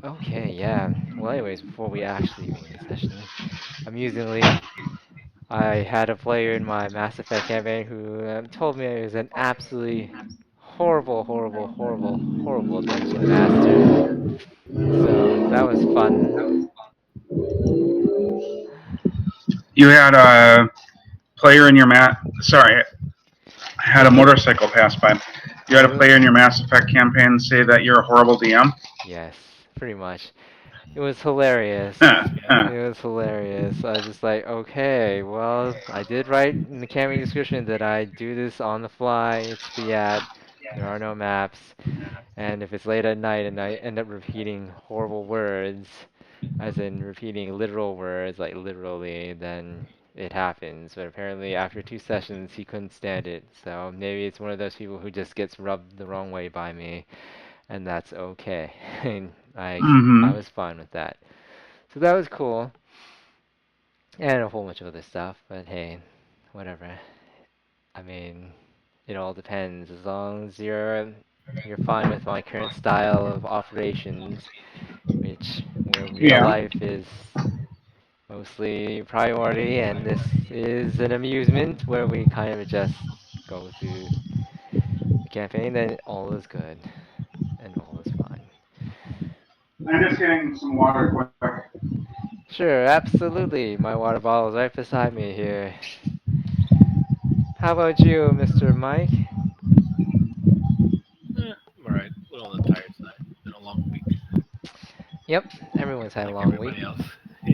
Okay, yeah. Well, anyways, before we actually begin the session, amusingly, I had a player in my Mass Effect campaign who told me I was an absolutely horrible, horrible, horrible, horrible dungeon master. So that was fun. You had a player in your Sorry, I had a motorcycle pass by. You had a Oh, player in your Mass Effect campaign say that you're a horrible DM. yes, pretty much. It was hilarious. It was hilarious. I was just like, okay, well, I did write in the campaign description that I do this on the fly. It's Fiat. There are no maps. And if it's late at night and I end up repeating horrible words, as in repeating literal words, like literally, then it happens. But apparently, after 2 sessions, he couldn't stand it. So maybe it's one of those people who just gets rubbed the wrong way by me, and that's okay. And I Mm-hmm. was fine with that. So that was cool, and a whole bunch of other stuff. But hey, whatever. I mean, it all depends. As long as you're fine with my current style of operations, which where real Yeah. life is mostly priority, and this is an amusement where we kind of just go through the campaign, then all is good and all is fine. I'm just getting some water quick. Sure, absolutely. My water bottle is right beside me here. How about you, Mr. Mike? I'm alright. A little on the tired side. Been a long week, Yep, everyone's had a like long week, everybody else.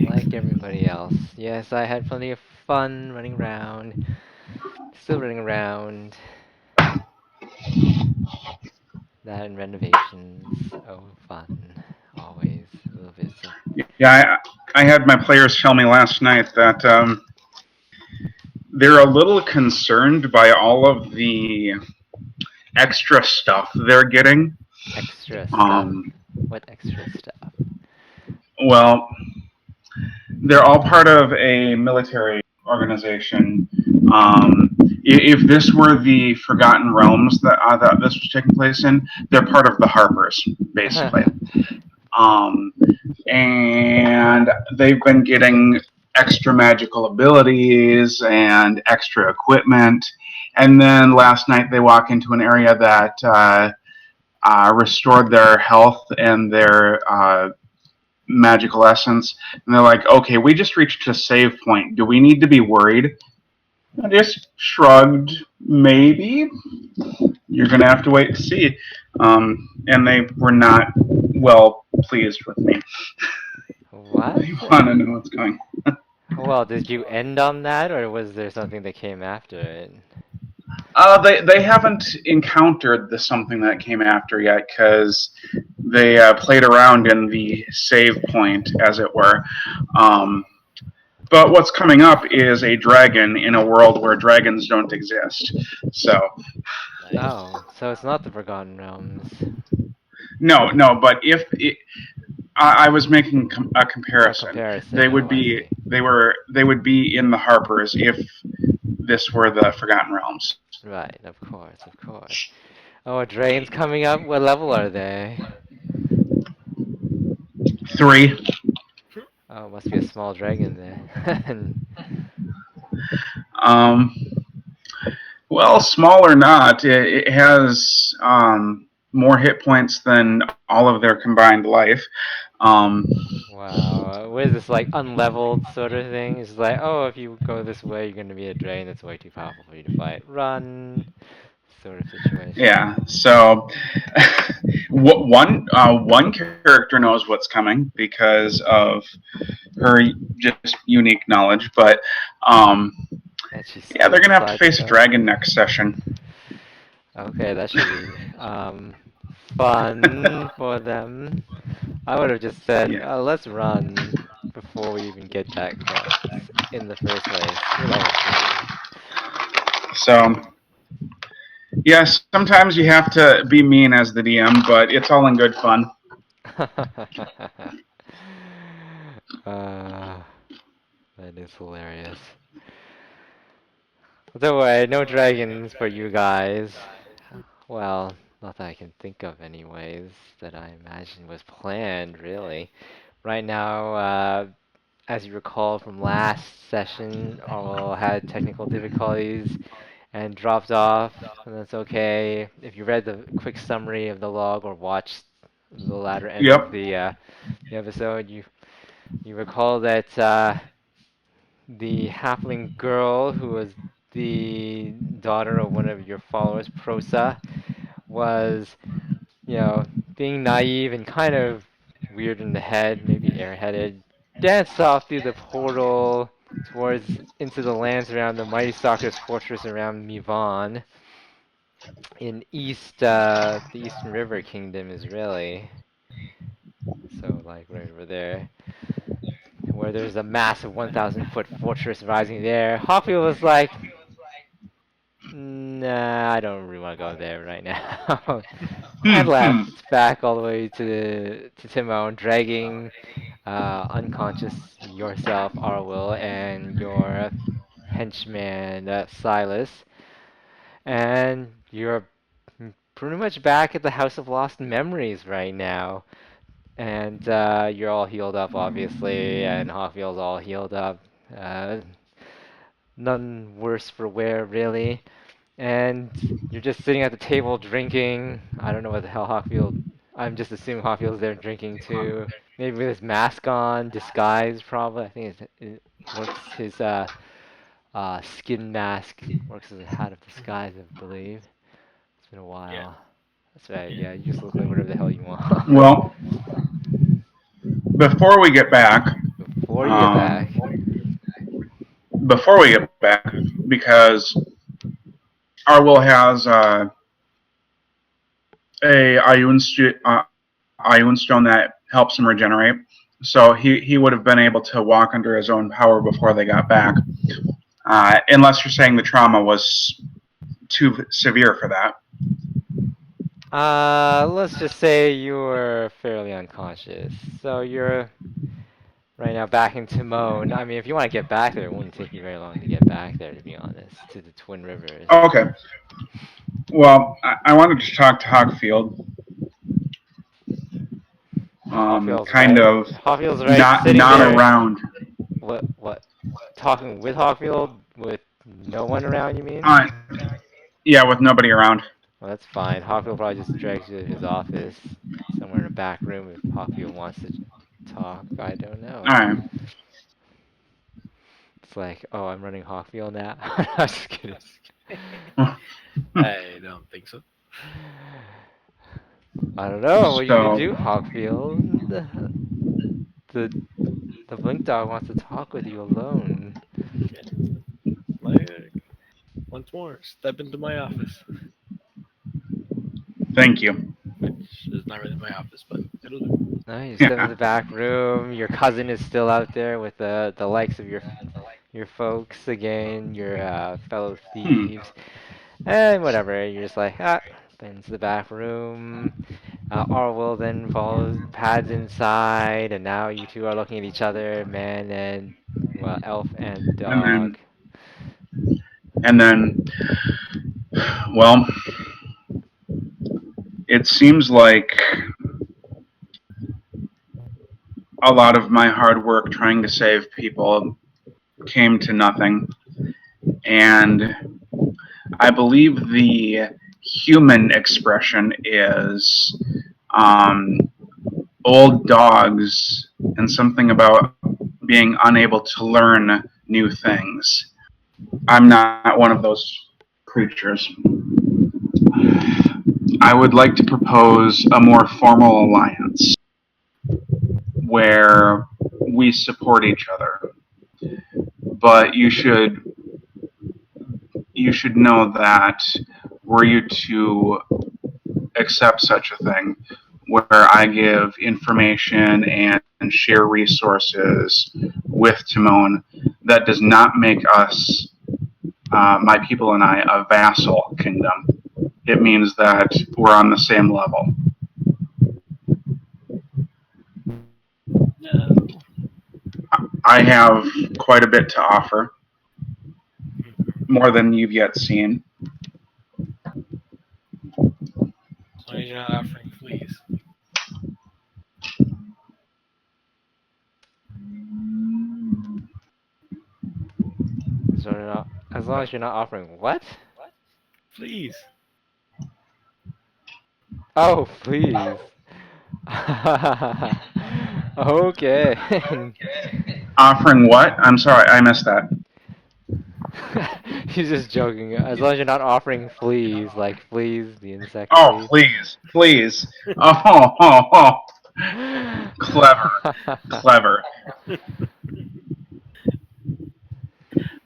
like everybody else. Yes, I had plenty of fun running around, still running around. That and renovations. Oh, fun. Always a little bit of. Yeah, I had my players tell me last night that they're a little concerned by all of the extra stuff they're getting. Extra stuff? Um, What extra stuff? well, they're all part of a military organization. If this were the Forgotten Realms that this was taking place in, they're part of the Harpers, basically. Um, and they've been getting extra magical abilities and extra equipment. And then last night they walk into an area that restored their health and their magical essence. And they're like, okay, we just reached a save point. Do we need to be worried? I just shrugged, maybe. You're going to have to wait to see. And they were not well pleased with me. What? They want to know what's going. Well, did you end on that, or was there something that came after it? They haven't encountered the something that came after yet because they played around in the save point, as it were. Um, but what's coming up is a dragon in a world where dragons don't exist. So Nice. Oh, so it's not the Forgotten Realms. no, no. But if it, I was making a A comparison, comparison. Oh, I see. they would be in the Harpers if this were the Forgotten Realms. Right, of course, of course. Oh, a dragon's coming up. What level are they? 3. Oh, must be a small dragon then. Um, well, small or not, it has more hit points than all of their combined life. Um, Wow, what is this, like unleveled sort of thing? It's like, oh, if you go this way, you're gonna be a drain that's way too powerful for you to fight. Run, sort of situation. yeah, so one character knows what's coming because of her just unique knowledge, but um, And she yeah, still they're gonna have to decides to face a come. dragon next session. Okay, that should be fun for them. I would have just said, Yeah. let's run before we even get that close in the first place. You're level 3. So yes, sometimes you have to be mean as the DM, but it's all in good fun. uh, that is hilarious. Don't worry, no dragons for you guys. Well, Not that I can think of anyways that I imagine was planned, really. Right now, as you recall from last session, Arlo had technical difficulties and dropped off, and that's okay. If you read the quick summary of the log or watched the latter end of Yep. the episode, you recall that the halfling girl who was the daughter of one of your followers, Prosa, was, you know, being naive and kind of weird in the head, maybe airheaded, danced off through the portal towards into the lands around the Mighty Stalker's fortress around Mivan in the Eastern River Kingdom is really. So like right over there, where there's a massive 1,000-foot fortress rising there. Hawkfield was like, nah, I don't really want to go there right now. And Hmm. left back all the way to Timon, dragging unconscious yourself, Arwyll, and your henchman Silas, and you're pretty much back at the House of Lost Memories right now. And you're all healed up, obviously, and Hawkfield's all healed up. Uh, None worse for wear, really. And you're just sitting at the table drinking. I don't know what the hell Hawkfield. I'm just assuming Hawkfield's there drinking too. Maybe with his mask on, disguise probably. I think it works. His skin mask works as a hat of disguise, I believe. It's been a Yeah. while. That's right. Yeah, you just look like whatever the hell you want. Well, before we get back, Before you get um, back. before we get back, because Arwyll has a Ioun stone that helps him regenerate. So he would have been able to walk under his own power before they got back. Unless you're saying the trauma was too severe for that. Let's just say you were fairly unconscious. So you're right now back in Timon. I mean, if you want to get back there, it wouldn't take you very long to get back there, to be honest, to the Twin Rivers. Okay. Well, I wanted to talk to Hawkfield. Kind of Hawkfield's right, sitting not there. around. What? Talking with Hawkfield with no one around, you mean? Uh, yeah, with nobody around. Well, that's fine. Hawkfield probably just drags you to his office somewhere in a back room if Hawkfield wants to talk. I don't All know. right. It's like, oh, I'm running Hawkfield now. I'm just kidding. I don't think so. I don't know. What are you gonna So do, Hawkfield? The the Blink Dog wants to talk with you alone. Like, once more, step into my office, thank you. which is not really my office, but it'll do. No, you step in Yeah. the back room. Your cousin is still out there with the likes of your folks again, your fellow Hmm. thieves, and whatever. You're just like, into the back room. Arwyll then follows, pads inside, and now you two are looking at each other, man and, well, elf and And dog. then and then well, it seems like a lot of my hard work trying to save people came to nothing. And I believe the human expression is um, old dogs and something about being unable to learn new things. I'm not one of those creatures. I would like to propose a more formal alliance where we support each other. But you should know that were you to accept such a thing, where I give information and share resources with Timon, that does not make us, my people and I, a vassal kingdom. It means that we're on the same level. No. I have quite a bit to offer, more than you've yet seen. as long as you're not offering what? Please. Oh, please. Okay. Offering what? I'm sorry, I missed that. He's just joking. As long as you're not offering fleas, like fleas, the insect Oh, flea. please, please. Oh. Clever, clever.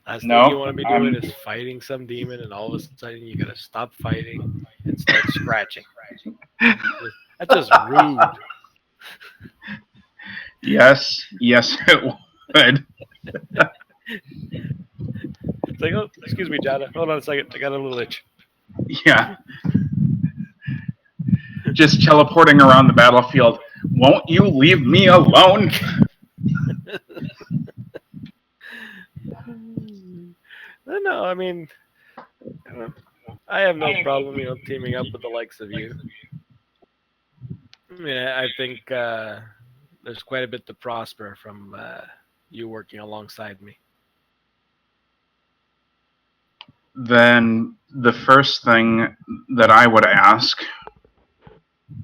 Last thing you No, want to be doing is fighting some demon, and all of a sudden you gotta stop fighting and start scratching. That's just rude. yes, it would. It's like, oh, excuse me, Jada. Hold on a second. I got a little itch. Yeah, just teleporting around the battlefield. Won't you leave me alone? No, I mean, I have no problem, teaming up with the likes of you. I mean, I think there's quite a bit to prosper from you working alongside me. Then the first thing that I would ask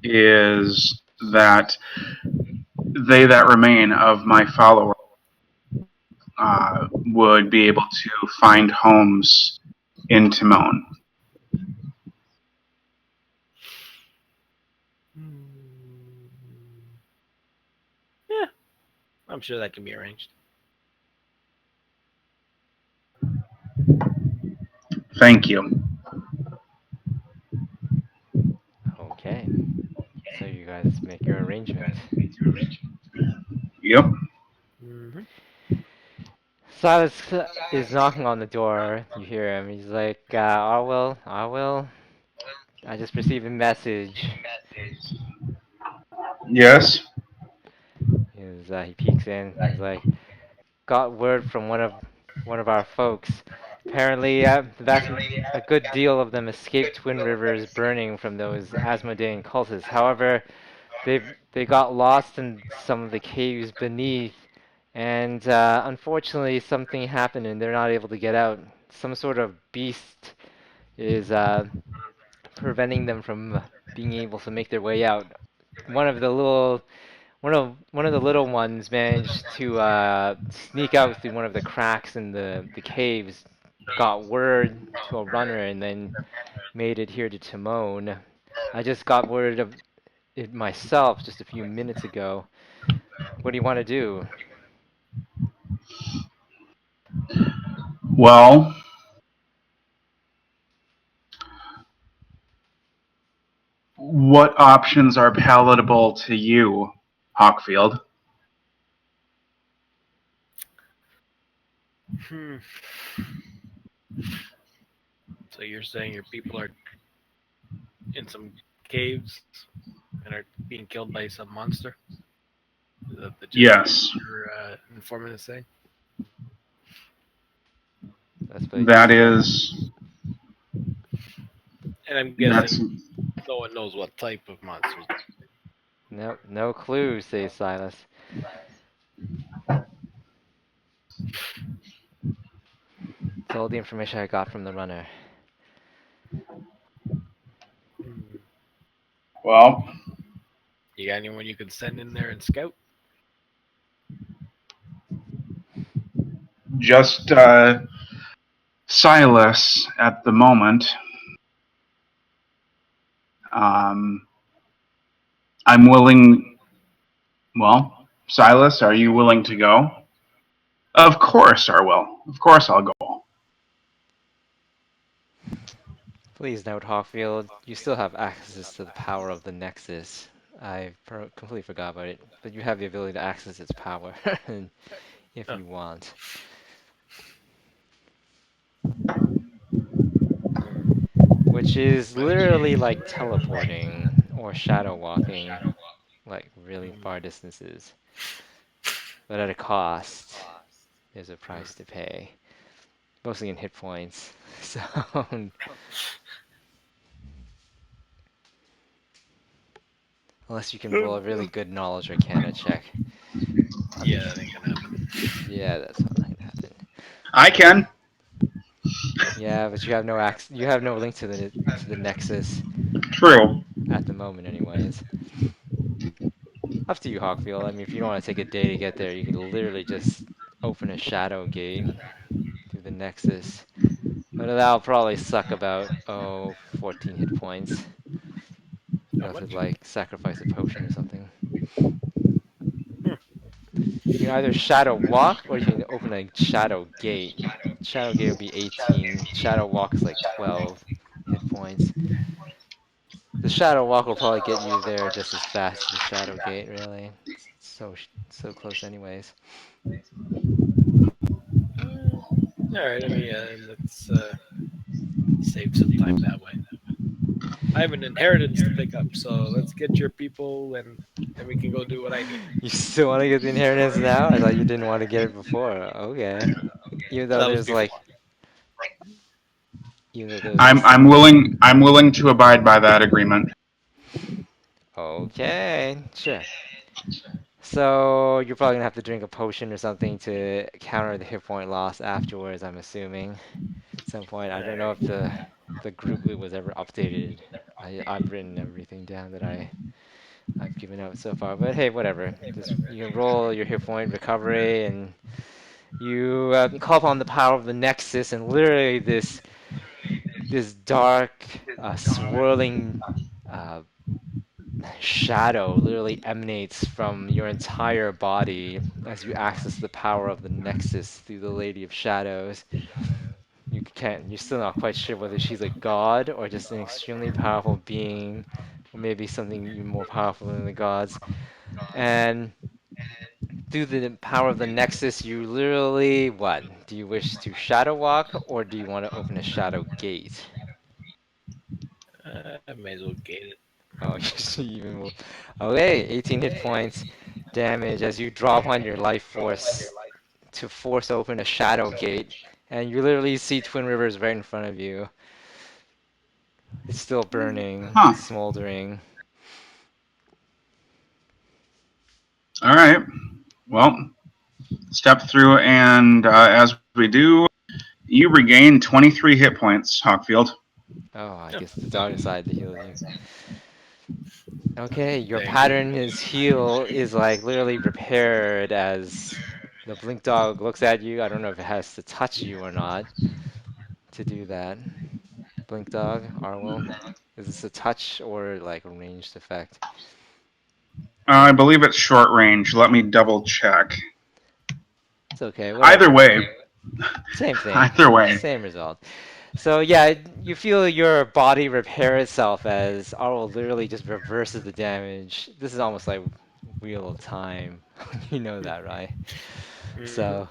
is that they that remain of my followers would be able to find homes in Timon. Yeah, I'm sure that can be arranged. Thank you. Okay. So you guys make your arrangements. Yep. Mm-hmm. Silas is knocking on the door. You hear him. He's like, Arwyll, I just received a message. Yes. He peeks in. He's like, got word from one of our folks. Apparently, a good deal of them escaped Twin Rivers burning from those Asmodean cultists. However, they got lost in some of the caves beneath, and unfortunately, something happened, and they're not able to get out. Some sort of beast is preventing them from being able to make their way out. One of the little one of the little ones managed to sneak out through one of the cracks in the caves, got word to a runner, and then made it here to Timon. I just got word of it myself just a few minutes ago. What do you want to do? Well, what options are palatable to you, Hawkfield? Hmm. So you're saying your people are in some caves and are being killed by some monster? Is that the gist of what Yes, your informant is saying? That's what he that said. is. And I'm That's. guessing no one knows what type of monsters. No, no clue, says Silas. It's all the information I got from the runner. Hmm. Well, You got anyone you could send in there and scout? just Silas at the moment. Um, I'm willing. Well, Silas, are you willing to go? Of course, Arwyll. Of course, I'll go. Please note, Hawkfield, you still have access to the power of the Nexus. Completely forgot about it, but you have the ability to access its power if Oh. you want. Which is literally like teleporting or shadow walking, like really far distances. But at a cost, there's a price to pay. Mostly in hit points. So, unless you can roll a really good knowledge arcana check. Yeah, that ain't gonna happen. Yeah, that's not gonna happen. I can. Yeah, but you have no you have no link to the Nexus True. at the moment, anyways. Up to you, Hawkfield. I mean, if you don't want to take a day to get there, you could literally just open a shadow gate through the Nexus. But that'll probably suck about, 14 hit points. How You'll have to, much? like, sacrifice a potion or something. Hmm. You can either shadow walk or you can open a shadow gate. Shadow gate will be 18. Shadow walk is like 12 hit points. The shadow walk will probably get you there just as fast as the shadow gate, really. It's so close, anyways. Uh, all right. I mean, yeah, let's save some time that way. I have an inheritance to pick up, so let's get your people, and then we can go do what I need. You still want to get the inheritance now? I thought you didn't want to get it before. Okay. Even though That was there's before. like, even though there's like, I'm willing to abide by that agreement. okay, sure. So you're probably gonna have to drink a potion or something to counter the hit point loss afterwards, I'm assuming. At some point, I All don't know if right. the group loot was ever updated. I've written everything down that I've given out so far, but hey, whatever. Just you can roll your hit point recovery, and you call upon the power of the Nexus, and literally this dark, swirling uh, shadow literally emanates from your entire body as you access the power of the Nexus through the Lady of Shadows. You're still not quite sure whether she's a god or just an extremely powerful being, or maybe something even more powerful than the gods. And through the power of the Nexus, you literally, what? Do you wish to shadow walk or do you want to open a shadow gate? I may as well get it. Oh, you even will. Okay, 18 hit points damage as you draw upon your life force to force open a shadow gate, and you literally see Twin Rivers right in front of you. It's still burning, Huh. smoldering. All right. Well, step through, and as we do, you regain 23 hit points, Hawkfield. Oh, I Oh, guess the dog decided to heal you. Okay, your there you go. pattern is heal is like literally repaired as the blink dog looks at you. I don't know if it has to touch you or not to do that. Blink dog, Arwyll. Is this a touch or like a ranged effect? I believe it's short range. Let me double check. It's okay, Either whatever. way, Same thing, either way. same result. So yeah, you feel your body repair itself as Arwyll literally just reverses the damage. This is almost like Wheel of Time. You know that, right? Mm-hmm. So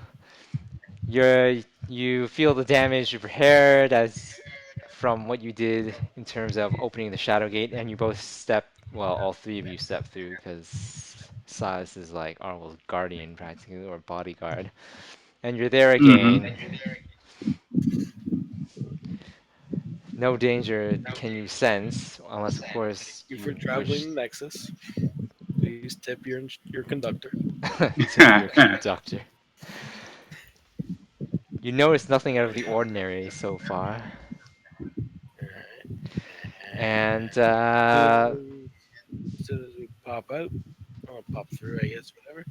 you feel the damage repaired as from what you did in terms of opening the shadow gate, and you both step. Well, all three of you step through because Silas is like Arwell's guardian practically or bodyguard, and you're there Mm-hmm. again. No danger can you sense, unless of course You for you wish traveling the Nexus. Please tip your conductor. to be your conductor. You notice nothing out of the ordinary so far, and As soon as we pop out, I'll pop through, I guess, whatever.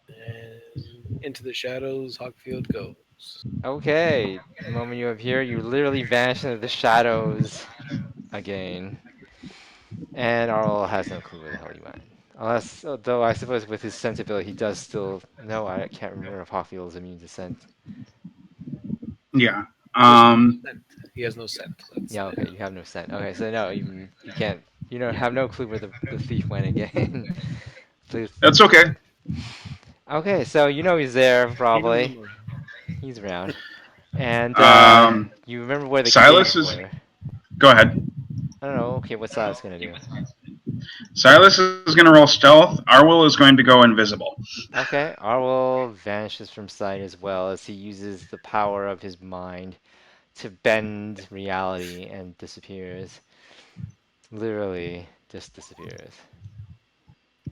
And into the shadows, Hawkfield goes. okay, the moment you appear, you literally vanish into the shadows again. And Arl has no clue where the hell you went. Unless, though I suppose with his scent ability, he does still. No, I can't remember if Hawkfield is immune to scent. Yeah. Just Um. scent. He has no scent. That's Yeah, okay, you have no scent. Okay, so no, you can't. You know, have no clue where the thief went again. Please. That's okay. Okay, so you know he's there he knows probably. I'm around. He's around, and Um. you remember where the Silas caves is. were. Go ahead. I don't know. Okay, what's Silas gonna do? Silas is going to roll stealth. Arwyll is going to go invisible. Okay, Arwell vanishes from sight as well as he uses the power of his mind to bend reality and disappears. Literally just disappears.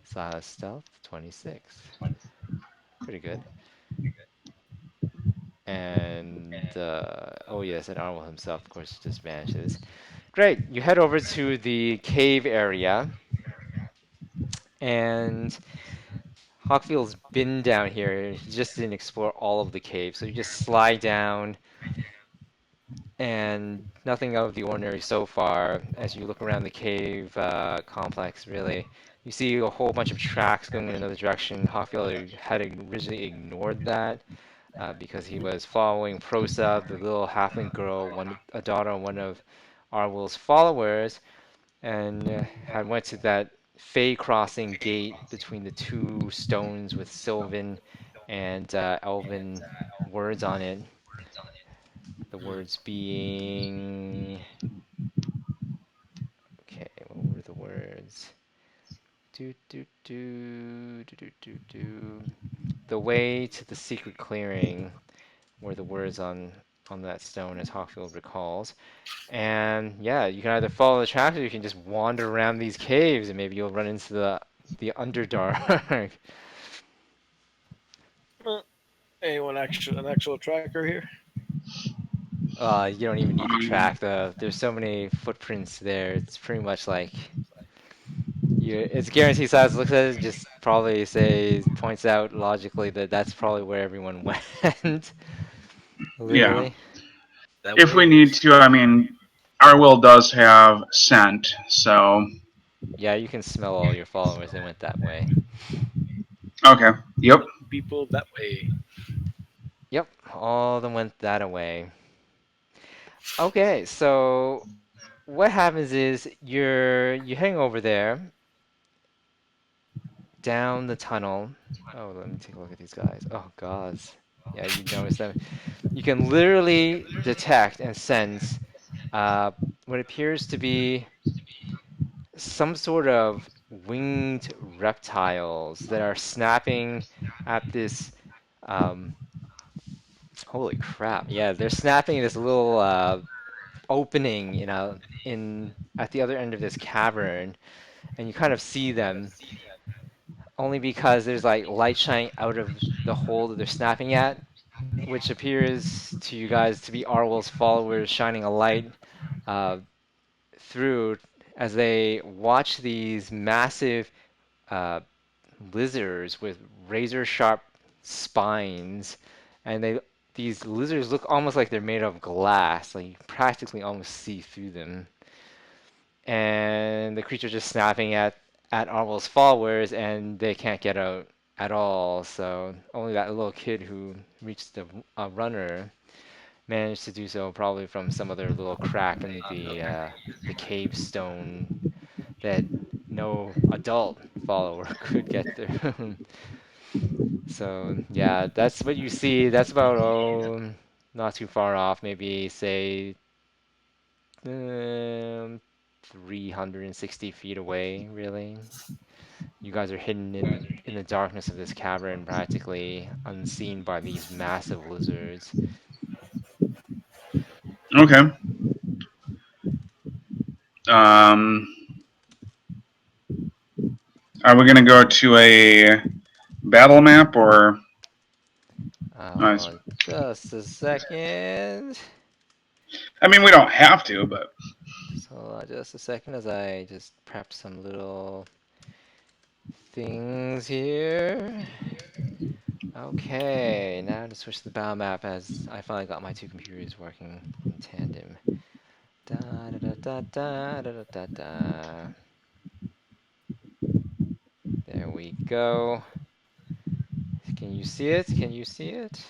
Silas stealth 26. Pretty good. and oh yes, and Arwyll himself, of course, just vanishes. Great. You head over to the cave area, and Hawkfield's been down here. He just didn't explore all of the cave, so you just slide down, and nothing out of the ordinary so far. As you look around the cave complex, really, you see a whole bunch of tracks going in another direction. Hawkfield had originally ignored that because he was following Prosa, the little halfling girl, a daughter of one of Arwyll's followers, and had went to that Fey crossing gate between the two stones with Sylvan and Elven words on it. The words being, okay, what were the words? Do do do do do do do. The way to the secret clearing were the words on that stone, as Hawkfield recalls. And yeah, you can either follow the tracks or you can just wander around these caves and maybe you'll run into the Underdark. Anyone an actual tracker here? You don't even need to track there's so many footprints there. It's pretty much like it's guaranteed. Silas looks at it, just probably points out logically that that's probably where everyone went. Yeah. Literally. That If we way. need to, I mean, our will does have scent, so Yeah, you can smell all your followers. They went that way. okay. Yep. People that way. Yep, all of them went that away. Okay, so what happens is you're heading over there down the tunnel. Oh, let me take a look at these guys. Oh, gods. Yeah, you notice them. You can literally detect and sense what appears to be some sort of winged reptiles that are snapping at this. Um, Holy crap! Yeah, they're snapping this little opening, in at the other end of this cavern, and you kind of see them only because there's like light shining out of the hole that they're snapping at, which appears to you guys to be Arwyll's followers shining a light uh, through as they watch these massive uh, lizards with razor sharp spines, and these lizards look almost like they're made of glass, like you practically almost see through them. And the creature just snapping at Arvel's followers, and they can't get out at all. So only that little kid who reached the runner managed to do so, probably from some other little crack in the cave stone that no adult follower could get through. So yeah, that's what you see. That's about not too far off. Maybe say 360 feet away, really. You guys are hidden in the darkness of this cavern, practically unseen by these massive lizards. Okay. Um, are we gonna go to a battle map or? Just a second. I mean, we don't have to, but So just a second as I just prep some little things here. Okay, now to switch to the battle map as I finally got my two computers working in tandem. Da da da da da da da da. There we go. Can you see it? Can you see it?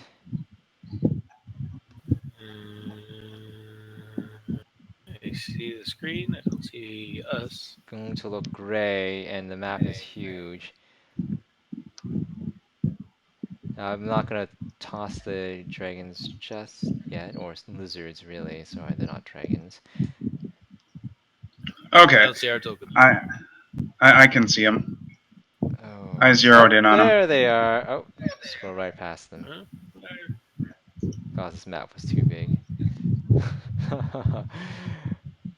I see the screen. I don't see us. Going to look gray, and the map is huge. Now, I'm not gonna toss the dragons just yet, or lizards really. Sorry, they're not dragons. I okay. don't see our token. I can see them. Oh, I zeroed in on them. there they are. Oh, scroll right past them. Huh? God, this map was too big.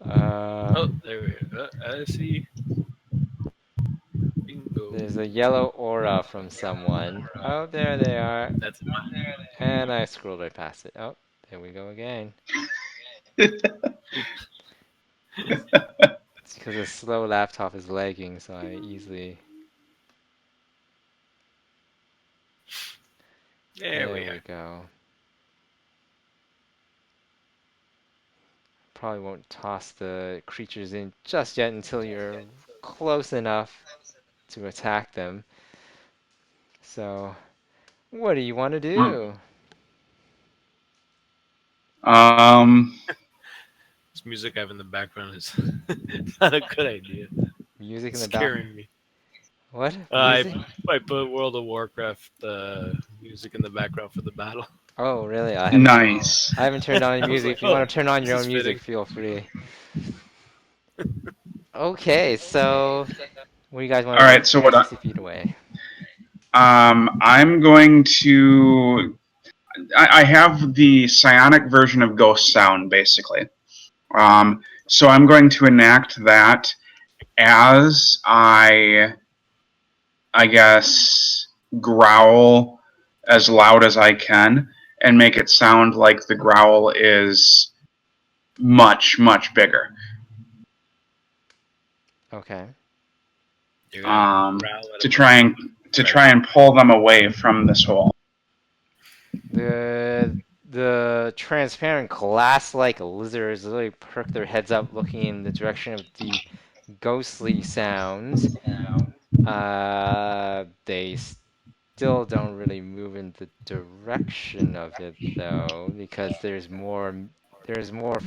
Oh, there we go. I see. Bingo. There's a yellow aura from someone. Oh, there they are. That's And I scrolled right past it. Oh, there we go again. It's because the slow laptop is lagging, so I easily... there we There are. we go. Probably won't toss the creatures in just yet until you're close enough to attack them. So, what do you want to do? Um, This music I have in the background is not a good idea. Music in It's the back. scaring me. What? I Music? I put World of Warcraft music in the background for the battle. Oh, really? nice. I haven't turned on any I was music. like, If you oh, want to turn on this your is own music, fitting. feel free. Okay, so what do you guys want All to do? right. So what? 360 feet away. I'm going to. I have the psionic version of Ghost Sound, basically. So I'm going to enact that as I guess, growl as loud as I can and make it sound like the growl is much, much bigger. Okay. You're gonna growl at To a bunch try of and to right. try and pull them away from this hole. The transparent glass-like lizards literally perk their heads up, looking in the direction of the ghostly sounds. They still don't really move in the direction of it though, because there's more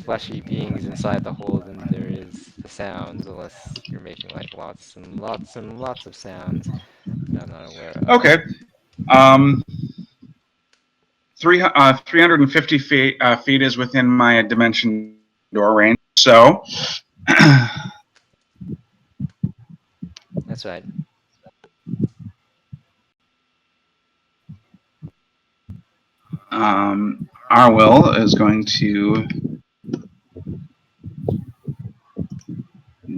fleshy beings inside the hole than there is the sounds, unless you're making like lots and lots and lots of sounds that I'm not aware of. Okay. Um, 350 feet is within my dimension door range. So, That's right. Arwyll is going to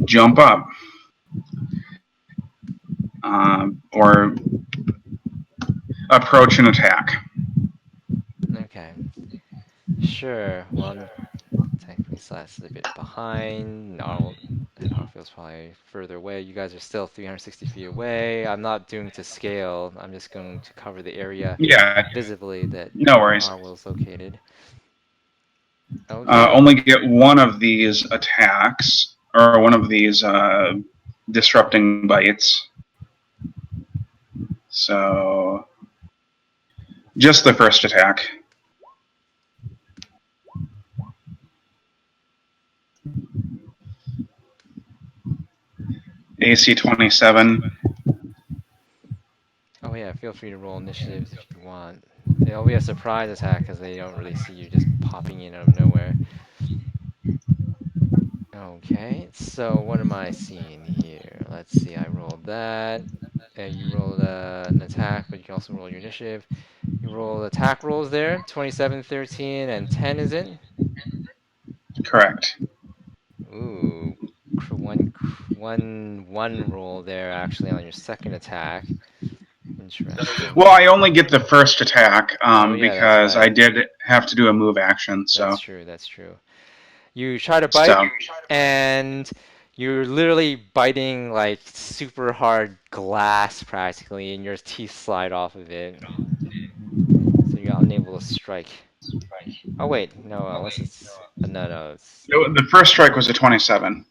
jump up or approach and attack. Okay. Sure. Well, technically Silas is a bit behind. And Hawkfield's probably further away. You guys are still 360 feet away. I'm not doing to scale. I'm just going to cover the area Yeah, visibly that no worries. Arwyll's located. Okay. Only get one of these attacks, or one of these disrupting bites. So, just the first attack. AC 27. Oh yeah, feel free to roll initiatives if you want. It'll be a surprise attack because they don't really see you just popping in out of nowhere. Okay, so what am I seeing here? Let's see, I rolled that. You rolled an attack, but you can also roll your initiative. You roll attack rolls there, 27, 13, and 10, is it? Correct. Ooh, one roll there actually on your second attack. Interesting. Well, I only get the first attack Oh yeah, that's because I right. did have to do a move action. That's So, true, that's true. You try to bite, so and you're literally biting like super hard glass practically, and your teeth slide off of it. So you're unable to strike. Oh wait, no, unless it's no, it's the first strike was a 27.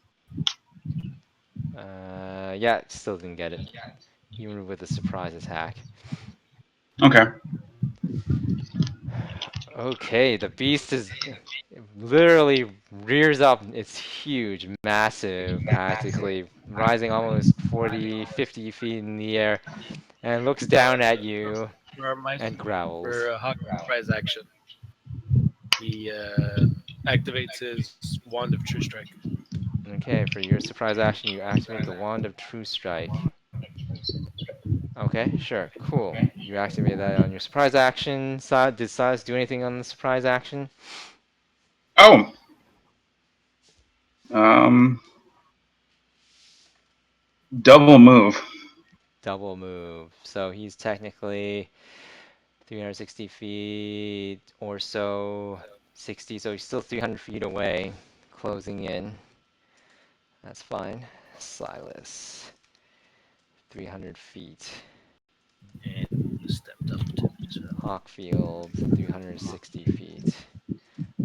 yeah, still didn't get it, even with a surprise attack. Okay. Okay, the beast is literally rears up. It's huge, massive, practically rising almost 40, 50 feet in the air, and looks down at you For my and growls. for Hawk surprise action, he activates his wand of true strike. Okay, for your surprise action, you activate the Wand of True Strike. Okay, sure, cool. You activate that on your surprise action. Did Silas do anything on the surprise action? Oh. Um. Double move. double move. So he's technically 360 feet or so, 60, so he's still 300 feet away, closing in. That's fine. Silas, 300 feet. And stepped up to as well. Hawkfield, 360 feet.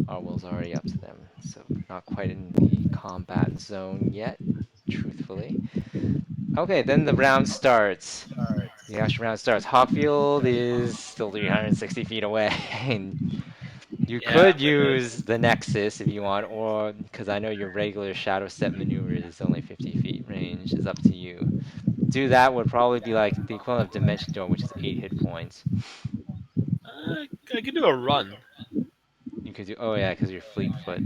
Arwyll's already up to them, so not quite in the combat zone yet, truthfully. Okay, then the round starts. The actual round starts. Hawkfield is still 360 feet away. You Yeah, could but use the Nexus if you want, or because I know your regular Shadow Step maneuver is only 50 feet range. Is up to you. Do that would probably be like the equivalent of Dimension Door, which is 8 hit points. I could do a run. You could do, oh yeah, because you're fleet foot.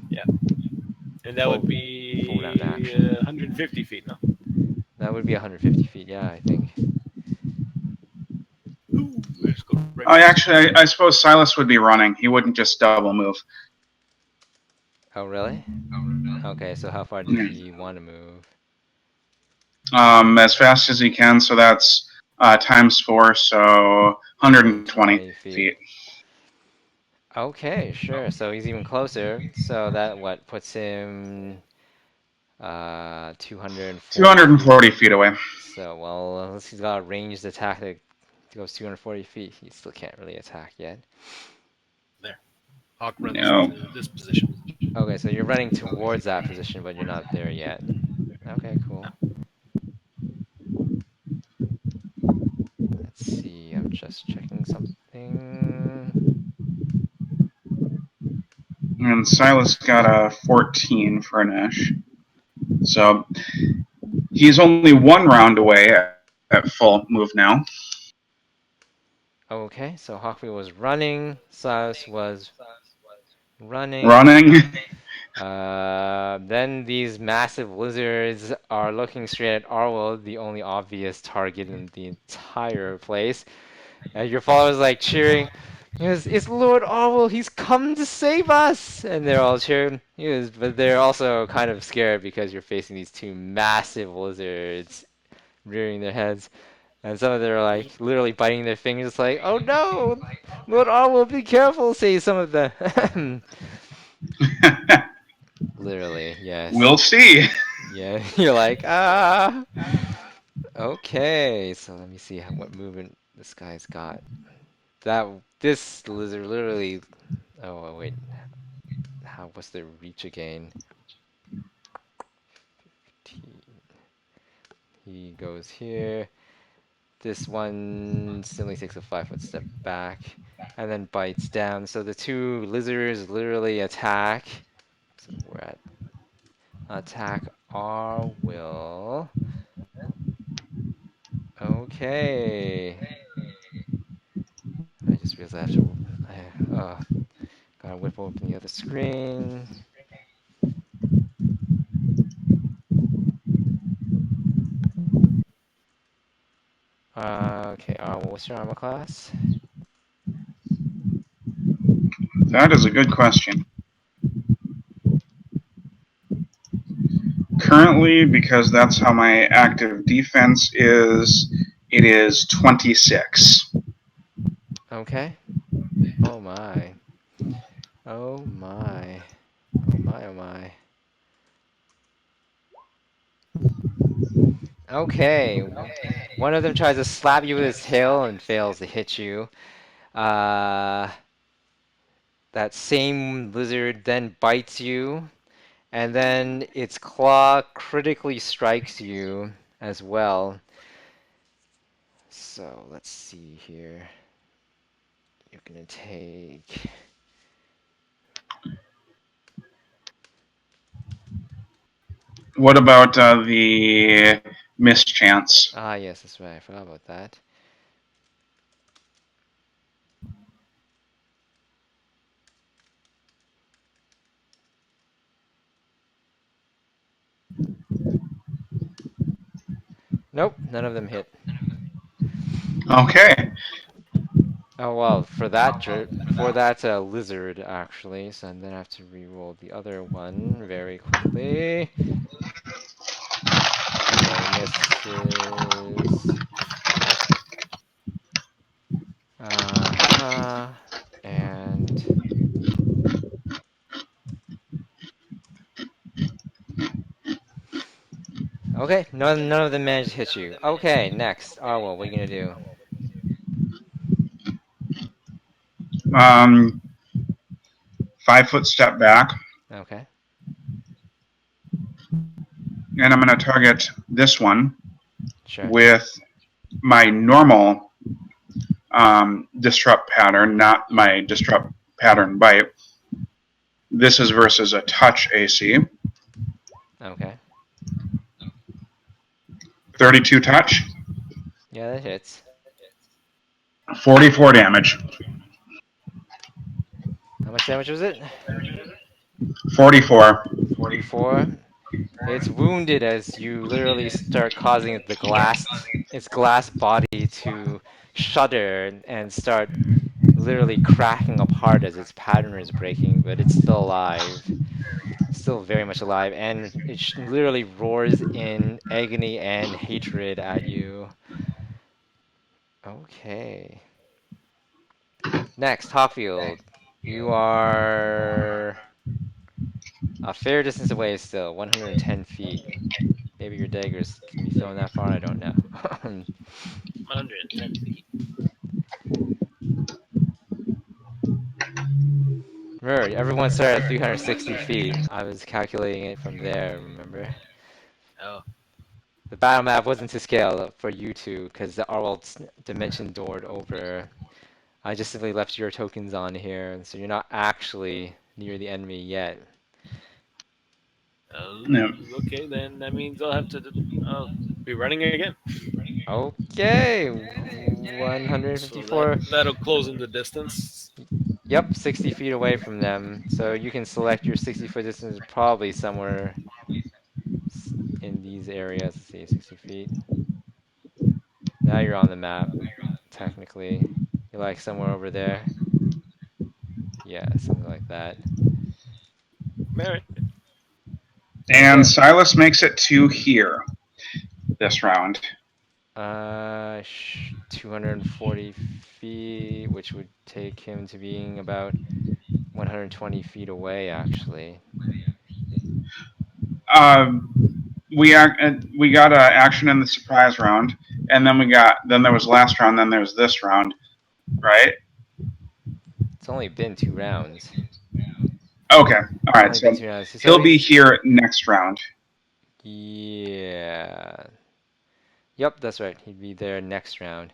Yeah, and that would Full round be action. 150 feet, no? That would be 150 feet, yeah, I think. Ooh, let's go right I next. actually, I suppose Silas would be running. He wouldn't just double move. Oh, really? Okay, so how far does Yeah. he want to move? As fast as he can. So that's times 4, so 120 120 feet. feet. Okay, sure. So he's even closer. So that what puts him 240 feet. 240 feet away. So well, unless he's got a ranged attack that goes 240 feet, he still can't really attack yet. There. Hawk runs No. to this position. Okay, so you're running towards that position, but you're not there yet. Okay, cool. Let's see, I'm just checking something. And Silas got a 14 for an Ash. So he's only one round away at full move now. Okay, so Hawkfield was running, Silas was running. Running. Then these massive lizards are looking straight at Arwyll, the only obvious target in the entire place. And your follower's like cheering. He goes, "It's Lord Arwyll, he's come to save us!" And they're all cheering. He goes, but they're also kind of scared because you're facing these two massive lizards rearing their heads. And some of them are like literally biting their fingers, like, "Oh no! Lord Arwyll, be careful!" Say some of them. Literally, yes. We'll see. Yeah, you're like, ah. Okay, so let me see what movement this guy's got. This lizard literally. Oh wait, what's the reach again? He goes here. This one simply takes a 5-foot step back, and then bites down. So the two lizards literally attack. So we're at attack Arwyll. Okay. I just realized I have to. Gotta whip open the other screen. Okay, what's your armor class? That is a good question. Currently, because that's how my active defense is, it is 26. Okay. Oh my. Oh my. Oh my, oh my. Okay. One of them tries to slap you with his tail and fails to hit you. Uh, that same lizard then bites you, and then its claw critically strikes you as well. So let's see here. You're gonna take. What about the mischance? Ah, yes, that's right. I forgot about that. Nope, none of them hit. Okay. Oh well, for that lizard actually, so then I have to re-roll the other one very quickly. Okay, miss. inches. And okay, none of them managed to hit you. Okay, next. Arwyll, what are you gonna do? 5 foot step back, Okay, and I'm going to target this one sure. with my normal disrupt pattern, not my disrupt pattern bite. This is versus a touch AC. Okay. 32 touch, Yeah, that hits. 44 damage. How much damage was it? 44. 44. It's wounded as you literally start causing its glass body to shudder and start literally cracking apart as its pattern is breaking, but it's still alive. Still very much alive, and it literally roars in agony and hatred at you. Okay. Next, Hawkfield. You are a fair distance away still, 110 feet. Maybe your daggers can be thrown that far, I don't know. 110 feet. Remember, everyone started at 360 feet. I was calculating it from there, remember? Oh, The battle map wasn't to scale for you two, because the Arwald's dimension doored over. I just simply left your tokens on here, so you're not actually near the enemy yet. No. okay, then that means I'll have to be running again. Okay, So that 154. that'll close in the distance. Yep, 60 feet away from them. So you can select your 60-foot distance probably somewhere in these areas. Let's see, 60 feet. Now you're on the map, technically. You're like somewhere over there. Yeah, something like that. Mary. And Okay. Silas makes it to here this round. 240 feet, which would take him to being about 120 feet away, actually. We got action in the surprise round, and then there was last round, then there's this round, right? It's only been 2 rounds. Okay, all It's right. only been So 2 rounds. So he'll be he's, here next round. yeah. Yep, that's right. He'd be there next round.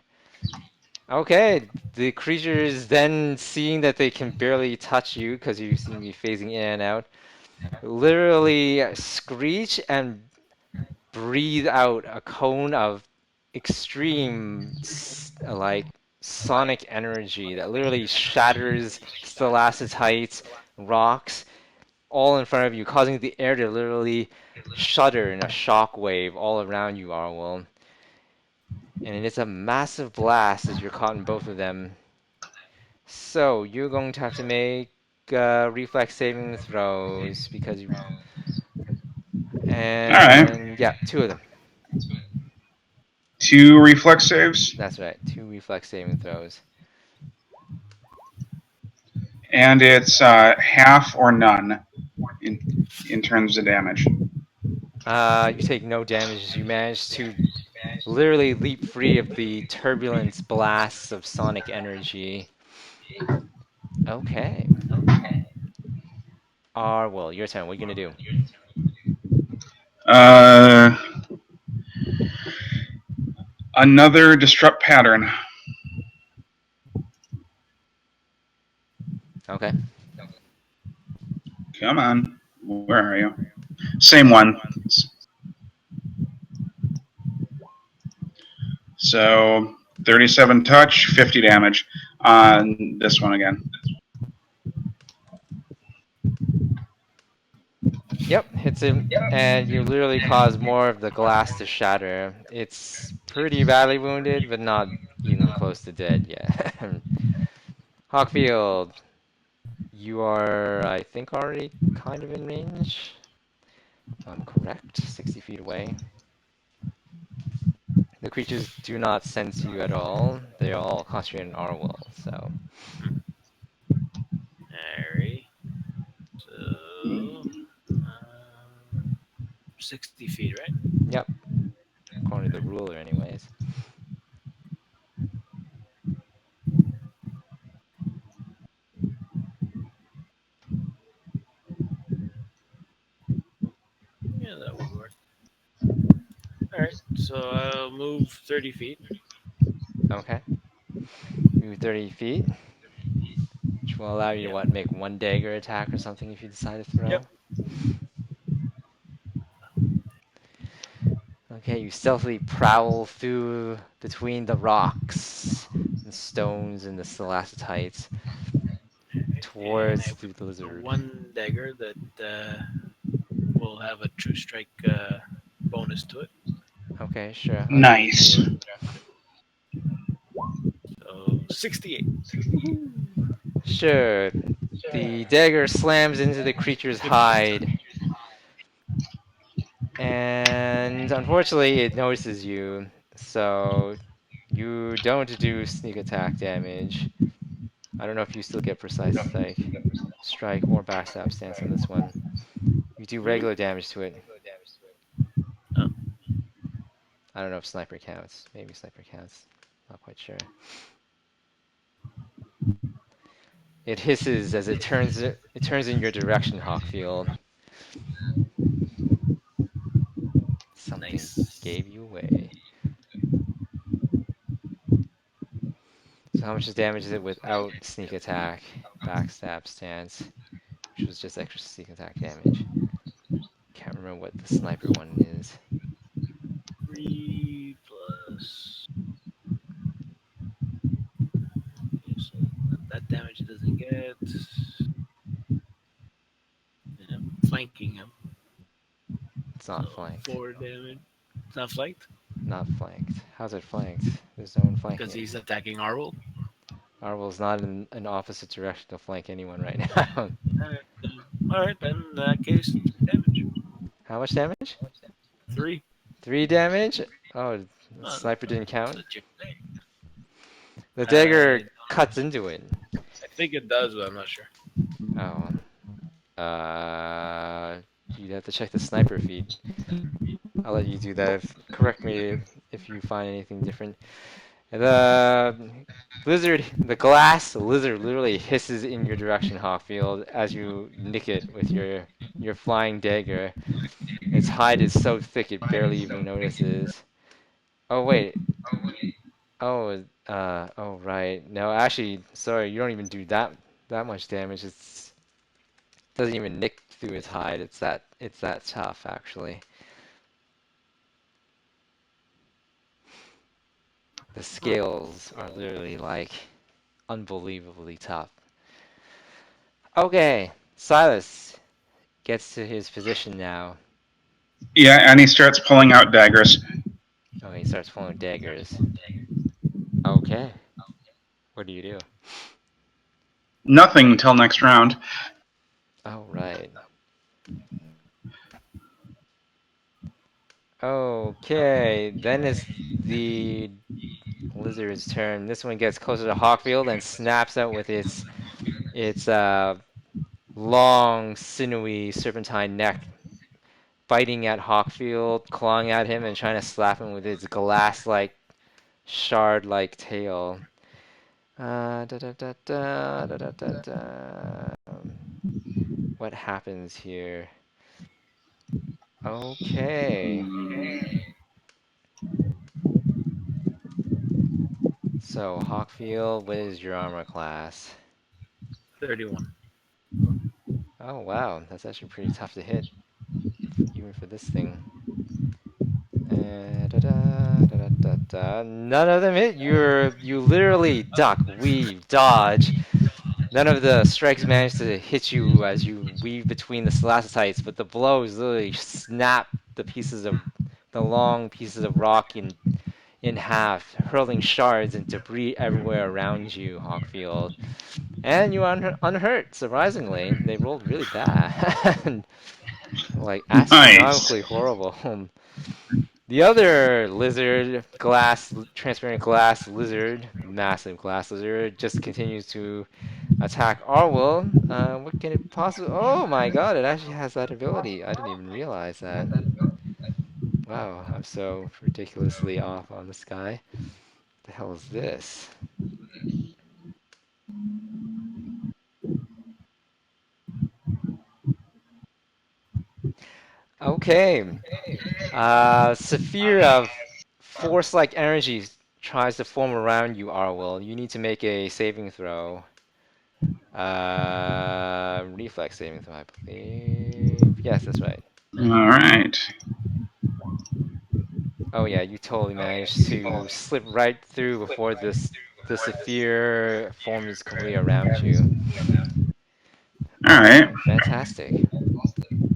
Okay, the creatures then seeing that they can barely touch you because you seem to be phasing in and out, literally screech and breathe out a cone of extreme, like, sonic energy that literally shatters stalactites, rocks, all in front of you, causing the air to literally shudder in a shock wave all around you, Arwyll. And it's a massive blast as you're caught in both of them. So you're going to have to make reflex saving throws because you. All right. And yeah, 2 of them. 2 reflex saves, That's right, 2 reflex saving throws. and it's half or none in terms of damage. You take no damage as you manage to literally leap free of the turbulent blasts of sonic energy. Okay. Well, your turn. What are you gonna do? Uh, Another disrupt pattern. Okay. Come on, where are you? Same one. So 37 touch, 50 damage on this one again. Yep, hits him, and you literally cause more of the glass to shatter. It's pretty badly wounded, but not even close to dead yet. Hawkfield, you are, I think, already kind of in range. If I'm correct, 60 feet away. The creatures do not sense you at all. They're all concentrated on Arwyll, so. Alright. So, 60 feet, right? Yep. According to the ruler, anyways. Yeah, that would work. Alright, so I'll move 30 feet. Okay. Move 30 feet, which will allow you to, Yeah. what, make one dagger attack or something if you decide to throw? Yep. Okay, you stealthily prowl through between the rocks and stones and the stalactites And I towards the whip the lizard. one dagger that will have a true strike bonus to it. Okay, sure. I'll give it to Nice. you. So 68. Sure. The dagger slams into the creature's hide, and unfortunately, it notices you, so you don't do sneak attack damage. I don't know if you still get precise strike or backstab stance on this one. You do Hmm? regular damage to it. Oh. I don't know if sniper counts. Maybe sniper counts. Not quite sure. It hisses as it turns in your direction, Hawkfield. Something Nice. gave you away. So how much damage is it without sneak attack, backstab stance, which was just extra sneak attack damage? Can't remember what the sniper one is. 3 plus. Okay, so that damage it doesn't get. Yeah, flanking him. It's So not flanked. 4 damage. It's not flanked? Not flanked. How's it flanked? There's no one flanking Because it. he's attacking Arwyll. Arwyl's not in an opposite direction to flank anyone right now. Alright, then in that case, 3 damage. How much damage? 3. 3 damage? Oh, the Uh, sniper didn't that's count? a chick thing. The I dagger cuts into it. think it does, but I'm not sure. Oh. You'd have to check the sniper feed. I'll let you do that. Correct me if you find anything different. The the glass lizard literally hisses in your direction, Hawkfield, as you nick it with your flying dagger. Its hide is so thick it barely even notices. Oh wait. Oh right. No, actually, sorry, you don't even do that much damage. It's doesn't even nick through its hide. It's that tough actually. The scales are literally like unbelievably tough. Okay, Silas gets to his position now. Yeah, and he starts pulling out daggers. Oh, he starts pulling daggers. Okay, what do you do? Nothing until next round. Oh, right. Okay, then it's the lizard's turn. This one gets closer to Hawkfield and snaps out with its long, sinewy, serpentine neck, biting at Hawkfield, clawing at him, and trying to slap him with its glass-like, shard-like tail. Da, da, da, da, da, da, da, da. What happens here? Okay. So, Hawkfield, what is your armor class? 31. Oh, wow. That's actually pretty tough to hit, even for this thing. Da, da, da, da, da, da. None of them hit. You literally duck, weave, dodge. None of the strikes manage to hit you as you weave between the stalactites, but the blows literally snap the long pieces of rock in half, hurling shards and debris everywhere around you, Hawkfield. And you are unhurt, surprisingly. They rolled really bad. Like, Nice. astronomically horrible. The other lizard, transparent glass lizard, massive glass lizard, just continues to attack Arwyll. What can it possibly? Oh my God! It actually has that ability. I didn't even realize that. Wow, I'm so ridiculously off on this guy. What the hell is this? Okay. Sphere of force-like energy tries to form around you, Arwyll. You need to make a saving throw. Reflex saving throw, I believe. Yes, that's right. All right. Oh yeah, you totally managed to slip right through before the sphere forms completely around you. All right. Awesome, fantastic.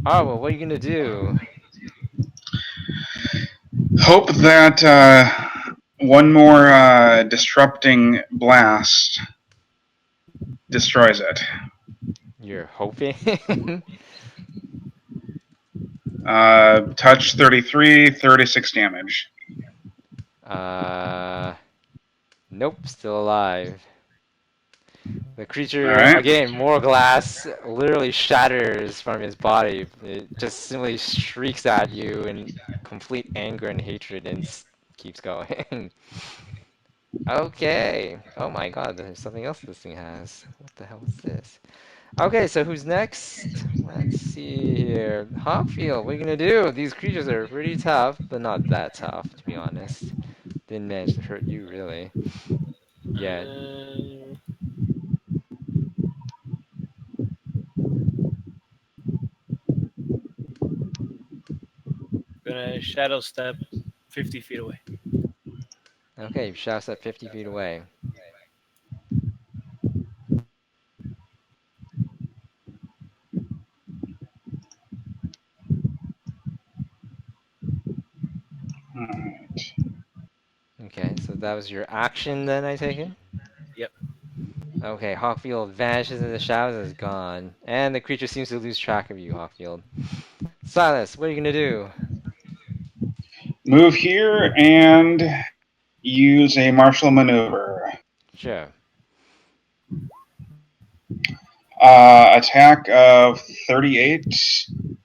Arwyll, what are you gonna do? Hope that one more disrupting blast destroys it. You're hoping? Touch 33, 36 damage. uh, nope, still alive. The All creature, right. again, more glass, literally shatters from his body. It just simply shrieks at you in complete anger and hatred and keeps going. Okay. Oh my God, there's something else this thing has. What the hell is this? Okay, so who's next? Let's see here. Hawkfield, what are you gonna do? These creatures are pretty tough, but not that tough, to be honest. Didn't manage to hurt you, really. Yet. Um, gonna shadow step 50 feet away. Okay, shouts at 50 feet away. All right. Okay, so that was your action then, I take it? Yep. Okay, Hawkfield vanishes in the shadows and is gone. And the creature seems to lose track of you, Hawkfield. Silas, what are you gonna do? Move here and use a martial maneuver. Sure. Attack of 38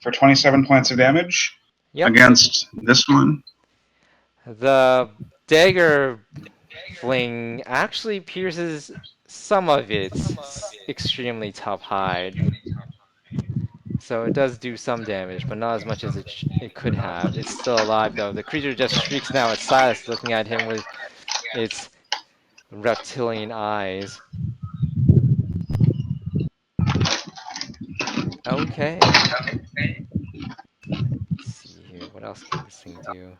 for 27 points of damage Yep, against this one. the dagger fling actually pierces some of its extremely tough hide. So it does do some damage, but not as much as it could have. It's still alive though. The creature just shrieks now at Silas, looking at him with its reptilian eyes. Okay. Let's see here. What else can this thing do?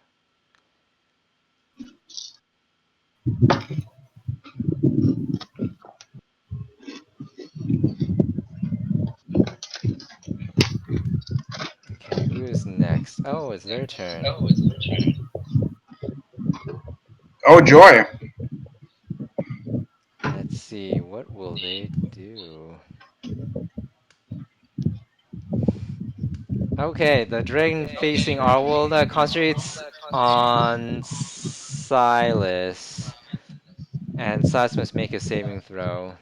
Okay, who is next? Oh, it's their turn. Oh, joy. Let's see. What will they do? Okay, the dragon facing Arwyll concentrates on Silas. And Silas must make a saving throw.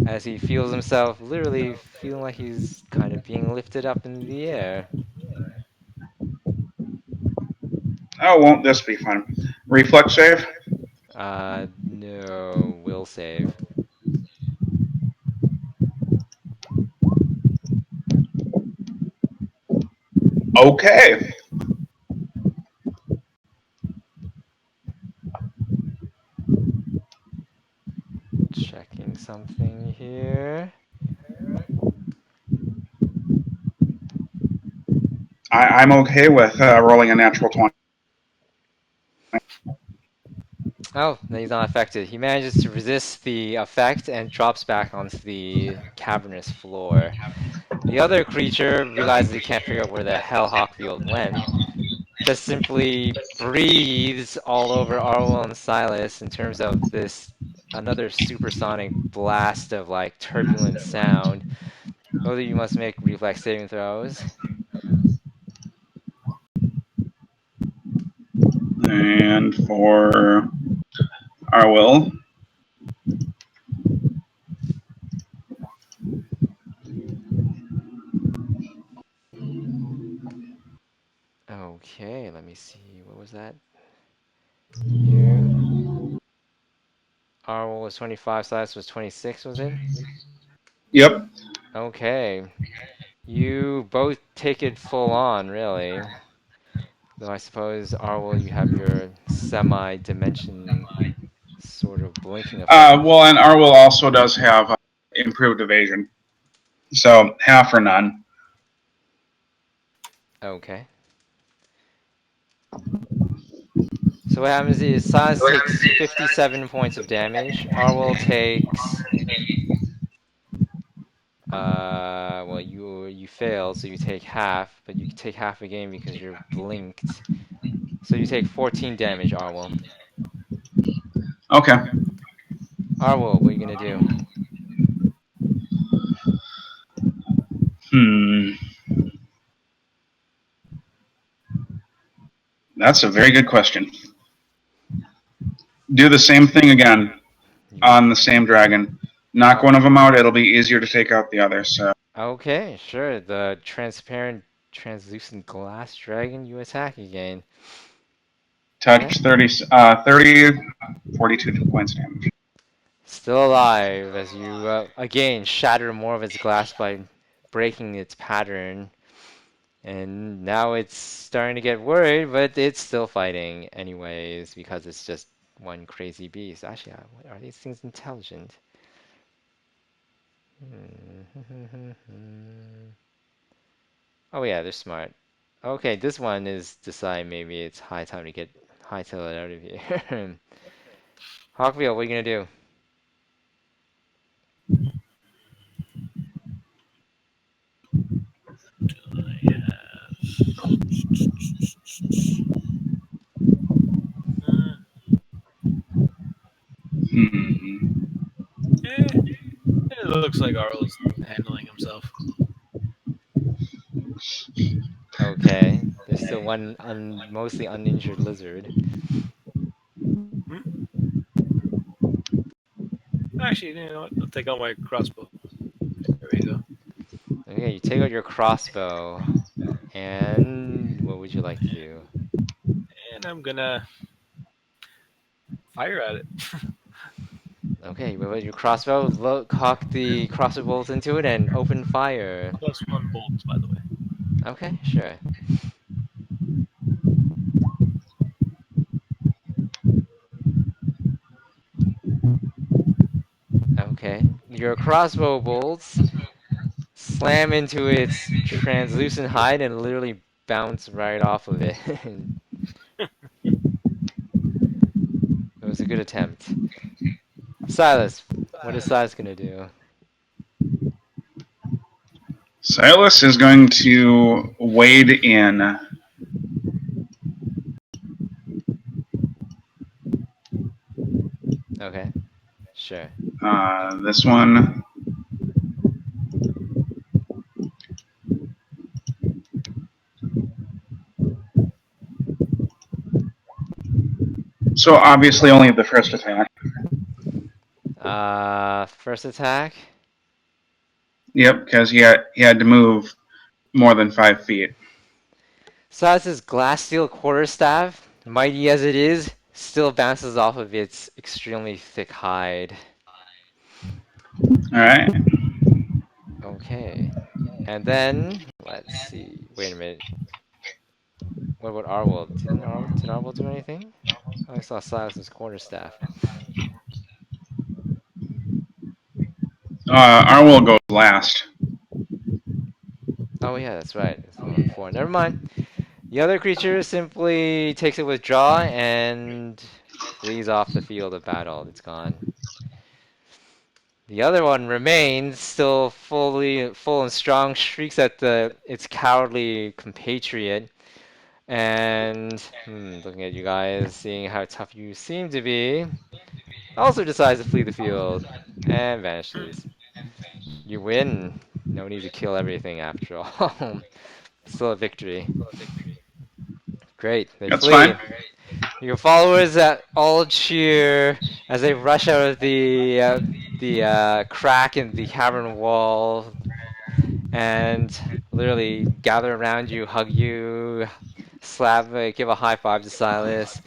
As he feels himself literally feeling like he's kind of being lifted up in the air. Oh, won't this be fun? Reflex save? No, will save. Okay. Checking something here. I'm okay with rolling a natural 20. Oh, he's not affected. He manages to resist the effect and drops back onto the cavernous floor. The other creature realizes he can't figure out where the hell Hawkfield went. Just simply breathes all over Arwyll and Silas in terms of this another supersonic blast of like turbulent sound. Both of you must make reflex saving throws. And for Arwyll, Okay, let me see. What was that? You. Arwyll was 25, Silas was 26, was it? yep. Okay. You both take it full on, really. Though I suppose, Arwyll, you have your semi-dimension sort of blinking effect. Well, and Arwyll also does have improved evasion. So half or none. Okay. So what happens is Silas takes 57 points of damage. Arwyll takes well you fail, so you take half, but you take half again because you're blinked. So you take 14 damage, Arwyll. Okay. Arwyll, what are you gonna do? Hmm. That's a very good question. Do the same thing again You on the same dragon. Knock one of them out. It'll be easier to take out the other. So okay, sure. The transparent, translucent glass dragon, you attack again. Okay. touch 30, 42 points damage. Still alive as you again shatter more of its glass by breaking its pattern. And now it's starting to get worried, but it's still fighting anyways because it's just one crazy beast. Actually, are these things intelligent? Oh yeah, they're smart. Okay, this one is decide maybe it's high time to get hightail it out of here. Hawkfield, what are you gonna do? Hmm. It looks like Arl is handling himself. Okay, there's still one mostly uninjured lizard. Hmm? Actually, you know what? I'll take out my crossbow. There we go. Okay, you take out your crossbow, and what would you like to do? And I'm gonna fire at it. Okay, with your crossbow, cock the crossbow bolt into it and open fire. +1 bolts, by the way. Okay, sure. Okay, your crossbow bolts slam into its translucent hide and literally bounce right off of it. It was a good attempt. Silas, what is Silas gonna do? Silas is going to wade in. Okay, sure. This one. So obviously only the first attack. First attack. Yep, because he had to move more than 5 feet. Silas's glass steel quarterstaff, mighty as it is, still bounces off of its extremely thick hide. All right. Okay. And then, let's see. Wait a minute. What about Arwyll? Did Arwyll do anything? Oh, I saw Silas's quarterstaff. Arwyll goes last. Oh yeah, that's right. It's one before. Never mind. The other creature simply takes a withdraw and flees off the field of battle. It's gone. The other one remains still full and strong, shrieks at its cowardly compatriot, and looking at you guys, seeing how tough you seem to be, also decides to flee the field and vanishes. You win. No need to kill everything after all. Still a victory. Great. They That's fine. flee. Your followers all cheer as they rush out of the crack in the cavern wall and literally gather around you, hug you, slap, give a high five to Silas.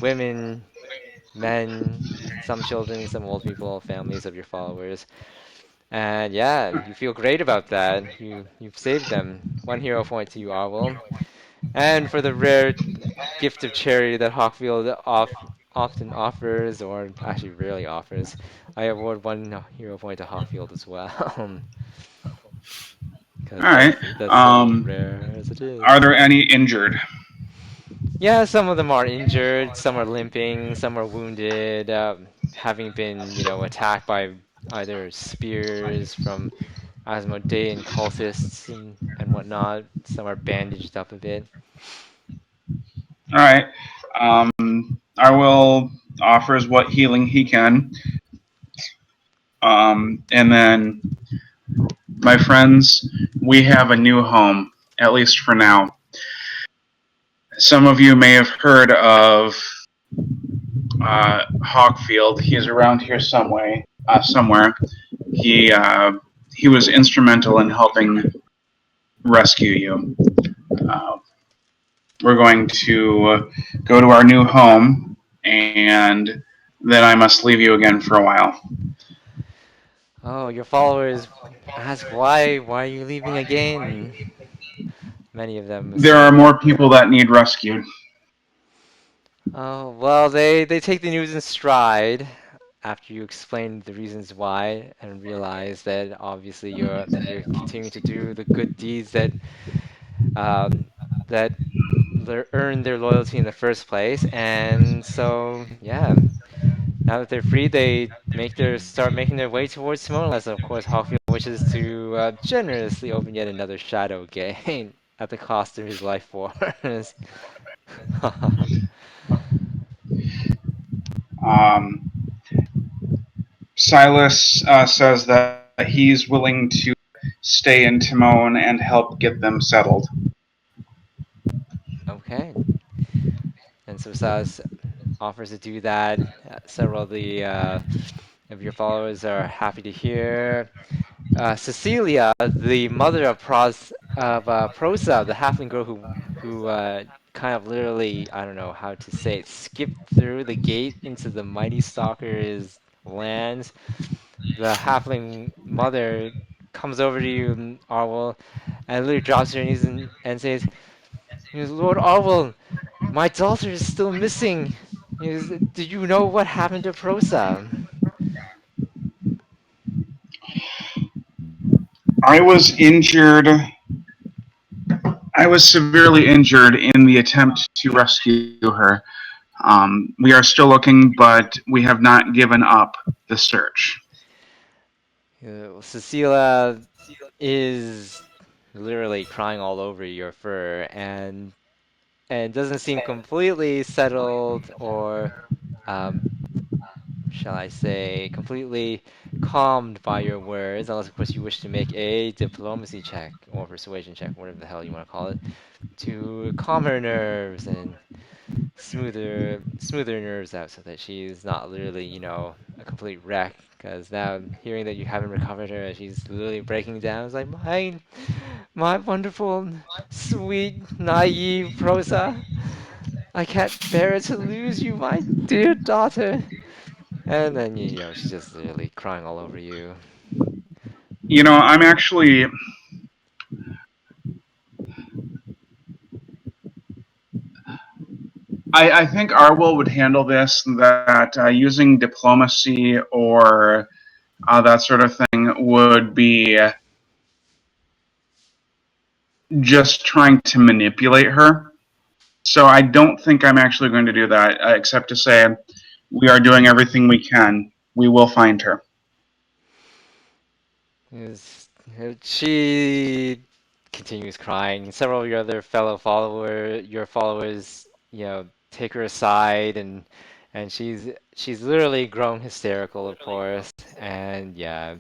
Women, men, some children, some old people, families of your followers. And yeah, you feel great about that. You've saved them. One hero point to you, Arwyll. And for the rare gift of charity that Hawkfield often offers, or actually rarely offers, I award one hero point to Hawkfield as well. All Because right. that's so rare as it Are is. there any injured? Yeah, some of them are injured, some are limping, some are wounded, having been, attacked by either spears from Asmodean cultists and whatnot. Some are bandaged up a bit. All right. I will offers what healing he can. And then, my friends, we have a new home, at least for now. Some of you may have heard of Hawkfield. He's around here somewhere. He he was instrumental in helping rescue you. Uh, we're going to go to our new home, and then I must leave you again for a while. Oh, your followers ask why are you leaving again? Many of them There are say. more people that need rescued. Oh, well, they take the news in stride after you explain the reasons why and realize that obviously you're continuing to do the good deeds um, that earn their loyalty in the first place. And so, yeah, now that they're free, they start making their way towards Simone. As of course, Hawkfield wishes to generously open yet another shadow gate at the cost of his life force. Um, Silas says that he's willing to stay in Timon and help get them settled. Okay. And so Silas offers to do that. Several of your followers are happy to hear. Cecilia, the mother of Prosa, the halfling girl who kind of literally, I don't know how to say it, skipped through the gate into the Mighty Stalker's lands. The halfling mother comes over to you, Arwyll, and literally drops to her knees and says, Lord Arwyll, my daughter is still missing. Do you know what happened to Prosa? I was injured. I was severely injured in the attempt to rescue her. We are still looking, but we have not given up the search. Cecilia is literally crying all over your fur and doesn't seem completely settled or um, shall I say completely calmed by your words, unless of course you wish to make a diplomacy check or persuasion check, whatever the hell you want to call it, to calm her nerves and smoother nerves out so that she's not literally, a complete wreck. Because now hearing that you haven't recovered her, she's literally breaking down. It's like my wonderful, sweet, naive Prosa. I can't bear to lose you, my dear daughter. And then she's just literally crying all over you. I'm actually. I think Arwell would handle this. That using diplomacy or that sort of thing would be just trying to manipulate her. So I don't think I'm actually going to do that, except to say we are doing everything we can. We will find her. Is- She continues crying. Several of your other your followers, take her aside and she's literally grown hysterical, of course. And yeah,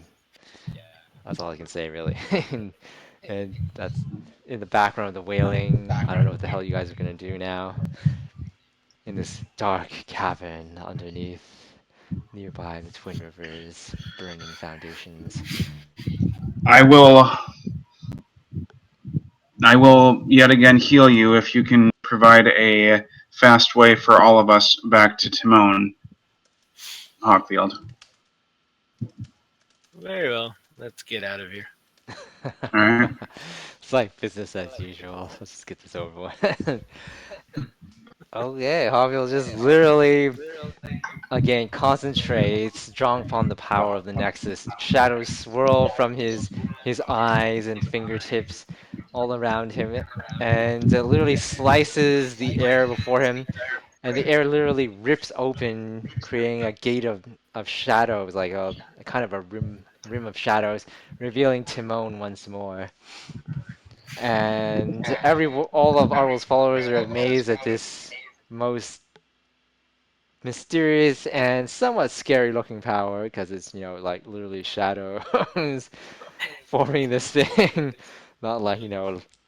that's all I can say really. And that's in the background of the wailing. I don't know what the hell you guys are gonna do now. in this dark cavern underneath, nearby the Twin Rivers, burning foundations. I will. I will yet again heal you if you can provide a fast way for all of us back to Timon, Hawkfield. Very well. Let's get out of here. All right. It's like business as usual. Let's just get this over with. Okay, Hawkfield just literally again concentrates, drawing upon the power of the Nexus. Shadows swirl from his eyes and fingertips all around him, and literally slices the air before him, and the air literally rips open, creating a gate of shadows, like a kind of a rim of shadows, revealing Timon once more. And all of Arwyl's followers are amazed at this most mysterious and somewhat scary looking power because it's, like literally shadows forming this thing. Not like,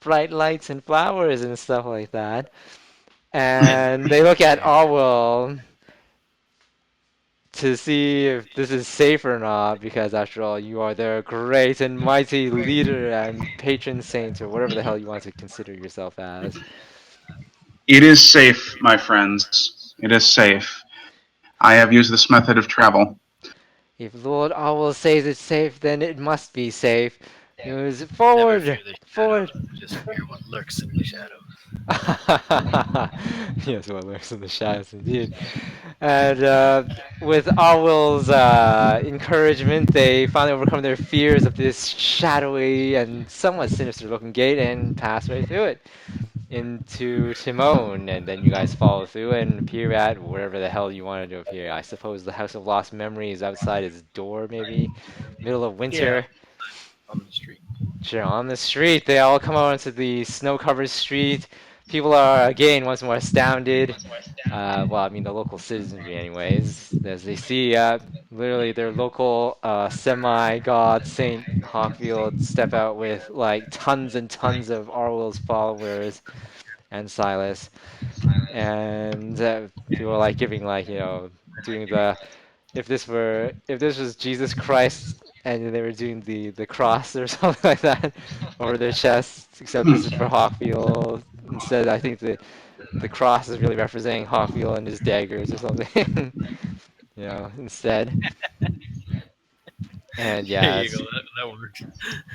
bright lights and flowers and stuff like that. And they look at Arwyll to see if this is safe or not, because after all, you are their great and mighty leader and patron saint, or whatever the hell you want to consider yourself as. It is safe, my friends. It is safe. I have used this method of travel. If Lord Arwyll says it's safe, then it must be safe. Use Never forward, fear the forward. shadows. Just fear what lurks in the shadows. Yes, what lurks in the shadows, indeed. And with Arwyll's encouragement, they finally overcome their fears of this shadowy and somewhat sinister-looking gate and pass right through it into Timon, and then you guys follow through and appear at wherever the hell you wanted to appear. I suppose the House of Lost Memories outside its door, maybe middle of Yeah, winter. on the street. Sure, on the street, they all come out onto the snow-covered street. People are again once more astounded. Well, I mean the local citizenry, anyways, as they see literally their local semi-god Saint Hawkfield step out with like tons and tons of Arwyll's followers and Silas, and people are like giving like doing the if this was Jesus Christ and they were doing the cross or something like that over their chests, except this is for Hawkfield instead. I think the cross is really representing Hawkfield and his daggers or something, instead. And There yeah, you go. it's That works.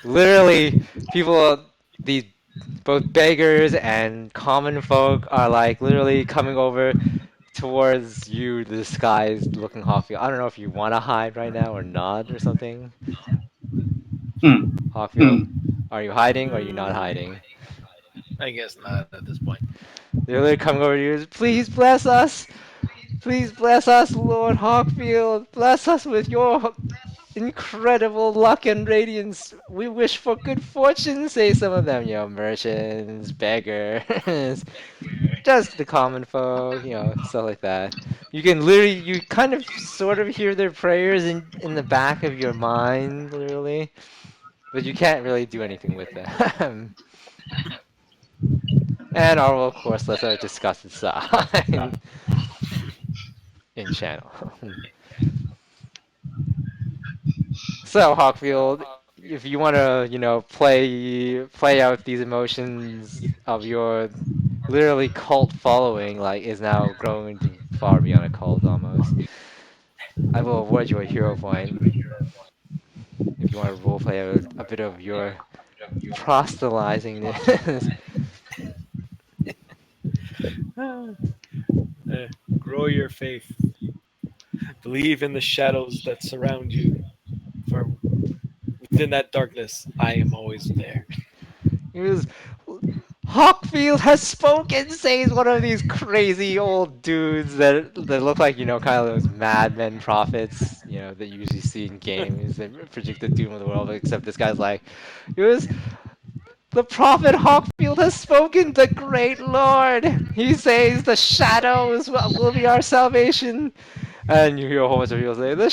literally people, these both beggars and common folk are like literally coming over towards you, the disguised looking Hawkfield. I don't know if you want to hide right now or not or something. Hmm. Hawkfield, Hmm. are you hiding or are you not Mm, hiding? I guess not at this point. They're literally coming over to you. Please bless us. Please bless us, Lord Hawkfield. Bless us with your incredible luck and radiance. We wish for good fortune, say some of them. Merchants, beggars, just the common folk, stuff like that. You can literally, you kind of sort of hear their prayers in the back of your mind, literally, but you can't really do anything with them. And Arwyll, of course, lets out a disgusted sigh in channel. So, Hawkfield, if you want to, play out these emotions of your literally cult following, like, is now growing to far beyond a cult almost. I will award you a hero point if you want to roleplay a bit of your proselytizing. Ah, uh, grow your faith. Believe in the shadows that surround you. For within that darkness, I am always there. He was Hawkfield has spoken, says one of these crazy old dudes that look like, kind of those Mad Men prophets, that you usually see in games that predict the doom of the world, except this guy's like, it was the prophet Hawkfield has spoken, the great Lord. He says the shadows will be our salvation. And you hear a whole bunch of people say, the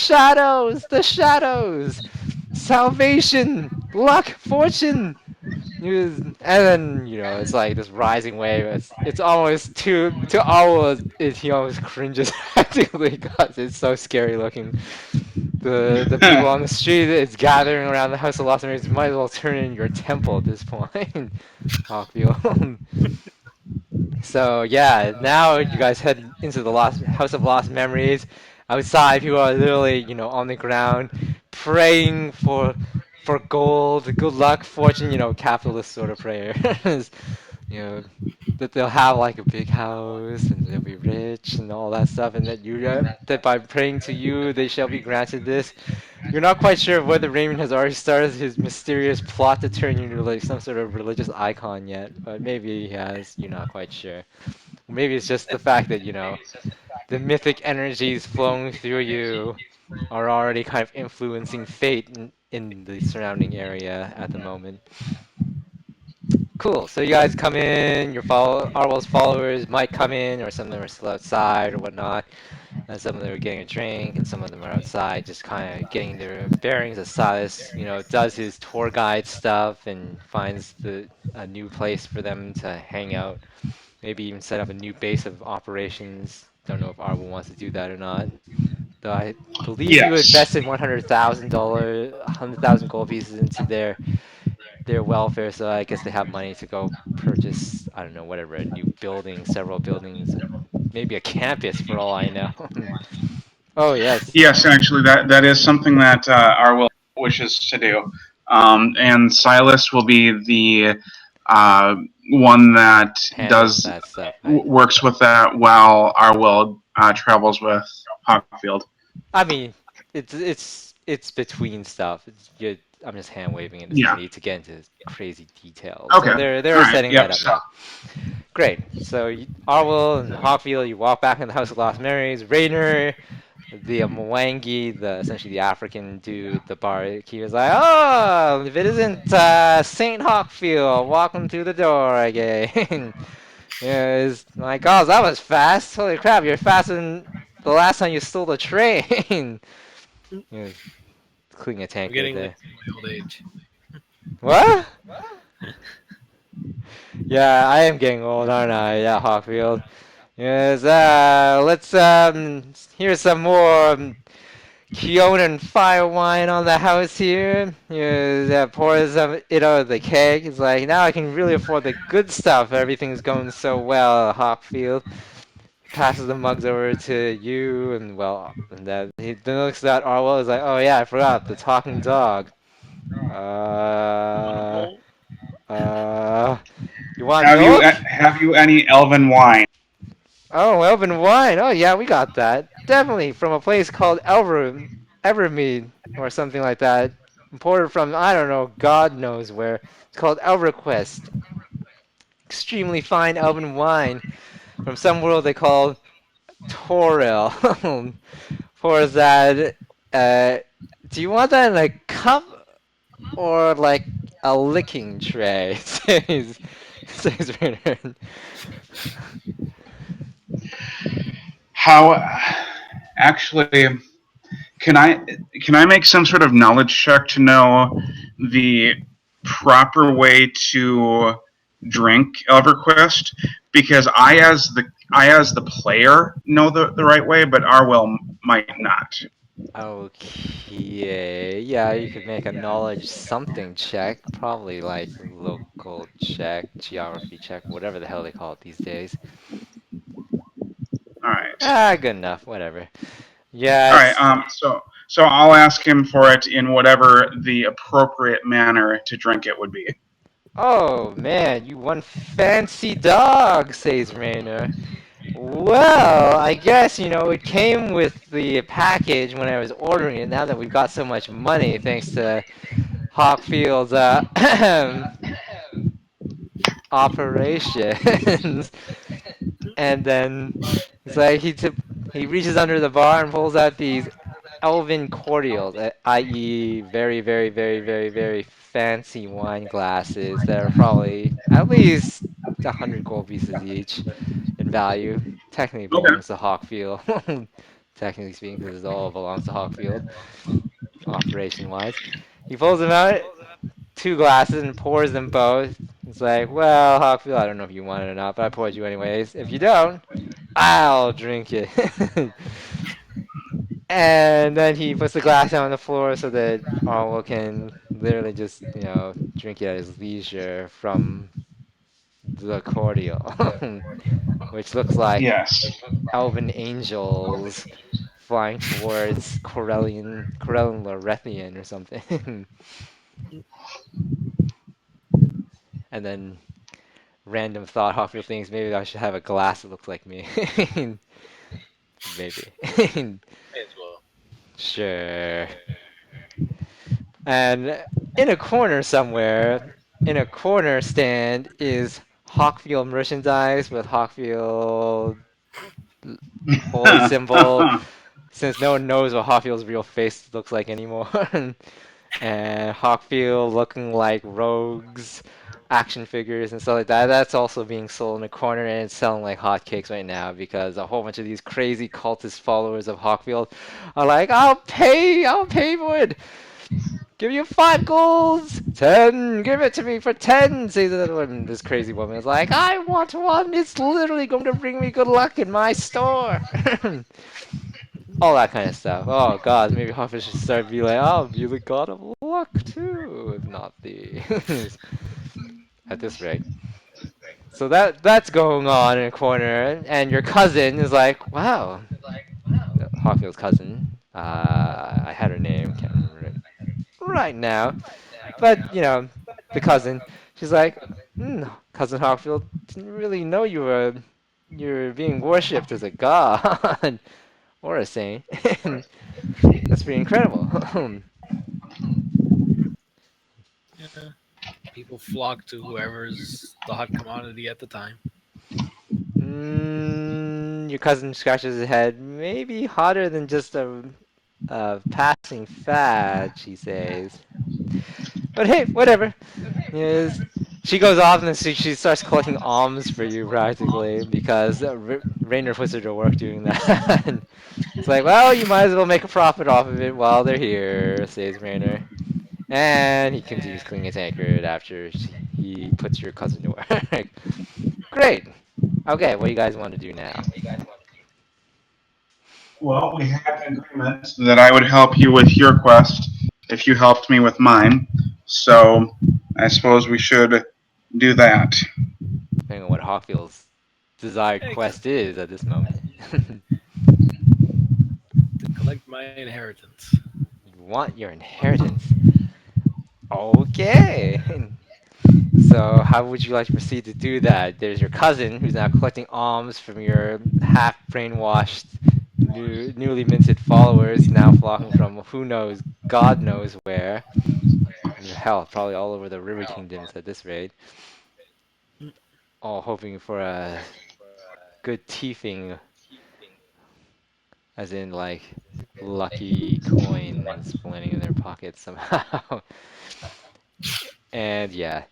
shadows, salvation, luck, fortune. He was, and then it's like this rising wave. It's almost to Arwyll. He almost cringes practically because it's so scary looking. The people on the street it's gathering around the House of Lost Memories might as well turn in your temple at this point, Hawkfield. So yeah, now you guys head into the Lost House of Lost Memories. Outside, people are literally, on the ground, praying for gold, good luck, fortune, capitalist sort of prayers. You know, that they'll have like a big house and they'll be rich and all that stuff, and that by praying to you they shall be granted this. You're not quite sure whether Raymond has already started his mysterious plot to turn you into like some sort of religious icon yet, but maybe he has. You're not quite sure. Maybe it's just the fact that, the mythic energies flowing through you are already kind of influencing fate in the surrounding area at the moment. Cool. So you guys come in, Arwell's followers might come in, or some of them are still outside or whatnot. And some of them are getting a drink, and some of them are outside, just kind of getting their bearings as Silas, does his tour guide stuff and finds a new place for them to hang out. Maybe even set up a new base of operations. Don't know if Arwell wants to do that or not. Though I believe you Yes. invested $100,000, 100,000 gold pieces into their welfare, so I guess they have money to go purchase, I don't know, whatever, a new building, several buildings, maybe a campus for all I know. Oh, yes. Yes, actually, that is something that Arwyll wishes to do. And Silas will be the uh, one that Handles does that stuff. I works with that while Arwyll travels with Hawkfield. I mean, it's between stuff. I'm just hand waving it. There's no Yeah. need to get into crazy details. Okay. So All they're right. setting that Yep. up So. now. Great. So Arwyll and Hawkfield, you walk back in the House of Lost Memories. Rainer, the Mwangi, essentially the African dude, the bar, he was like, "Oh, if it isn't Saint Hawkfield, welcome through the door again." My God, that was fast. Holy crap, you're faster than the last time you stole the train. Yeah, cleaning a I'm tank right getting lazy there. in my old age. What? Yeah, I am getting old, aren't I? Yeah, Hawkfield. Yes, let's here's some more Kyonin fire wine on the house here. Yes, pours it out of the keg. It's like now I can really afford the good stuff. Everything's going so well, Hawkfield. Passes the mugs over to you, and well, and that he then looks at Arwell. Is like, oh yeah, I forgot the talking dog. Uh, Oh, uh, you want Have you milk? have you any elven wine? Oh, elven wine. Oh yeah, we got that. Definitely from a place called Evermead or something like that. Imported from I don't know, God knows where. It's called ElverQuest. Extremely fine elven wine from some world they call Toril. For that, do you want that in a cup or like a licking tray? Says Bernard. How actually can I can I make some sort of knowledge check to know the proper way to drink EverQuest? Because I as the player know the right way, but Arwell might not. Okay, yeah, you could make a knowledge something check, probably like local check, geography check, whatever the hell they call it these days. All right. Ah, good enough, whatever. Yeah, All right. it's. So I'll ask him for it in whatever the appropriate manner to drink it would be. Oh man, you one fancy dog, says Rainer. Well, I guess, it came with the package when I was ordering it. Now that we've got so much money, thanks to Hawkfield's operations. And then it's like he reaches under the bar and pulls out these elven cordials, i.e., very, very, very, very, very fancy wine glasses that are probably at least 100 gold pieces each in value. Technically Okay. belongs to Hawkfield. Technically speaking, because it all belongs to Hawkfield, operation wise. He pulls them out. two glasses and pours them both. It's like, well, Hawkfield, I don't know if you want it or not, but I poured you anyways. If you don't, I'll drink it. And then he puts the glass down on the floor so that Arwyll can literally just, drink it at his leisure from the cordial, which looks like Yes. elven angels flying towards Corellian Lorethian or something. And then random thought, Hawkfield thinks maybe I should have a glass that looks like me. Maybe. May as well. Sure. And in a corner somewhere, in a corner stand, is Hawkfield merchandise with Hawkfield holy symbol, since no one knows what Hawkfield's real face looks like anymore. And Hawkfield looking like rogues, action figures and stuff like that. That's also being sold in a corner and it's selling like hotcakes right now because a whole bunch of these crazy cultist followers of Hawkfield are like, I'll pay for it. Give you 5 golds! 10! Give it to me for 10! Says this crazy woman is like, I want one! It's literally going to bring me good luck in my store! All that kind of stuff. Oh god, maybe Hoffa should start be like, I'll be the god of luck too, if not these. At this rate. So that's going on in a corner, and your cousin is like, wow, Hawkfield's cousin. I had her name, can't remember it right now. But, the cousin, she's like, Cousin Hawkfield, didn't really know you're being worshipped as a god or a saint. That's pretty incredible. Yeah. People flock to whoever's the hot commodity at the time. Your cousin scratches his head. Maybe hotter than just a passing fad, she says. But hey, whatever. Yes. She goes off and she starts collecting alms for you practically because Rainer puts her to work doing that. It's like, well, you might as well make a profit off of it while they're here, says Rainer. And he continues cleaning his anchor after he puts your cousin to work. Great. Okay, what do you guys want to do now? Well, we had an agreement that I would help you with your quest if you helped me with mine. So I suppose we should do that. Depending on what Hawkfield's desired Hey, quest is at this moment. to collect my inheritance. You want your inheritance. Okay. So how would you like to proceed to do that? There's your cousin who's now collecting alms from your half brainwashed, newly minted followers now flocking from who knows, God knows where. Hell, probably all over the River Kingdoms at this rate. All hoping for a good teething, as in like lucky coins landing in their pockets somehow. And yeah.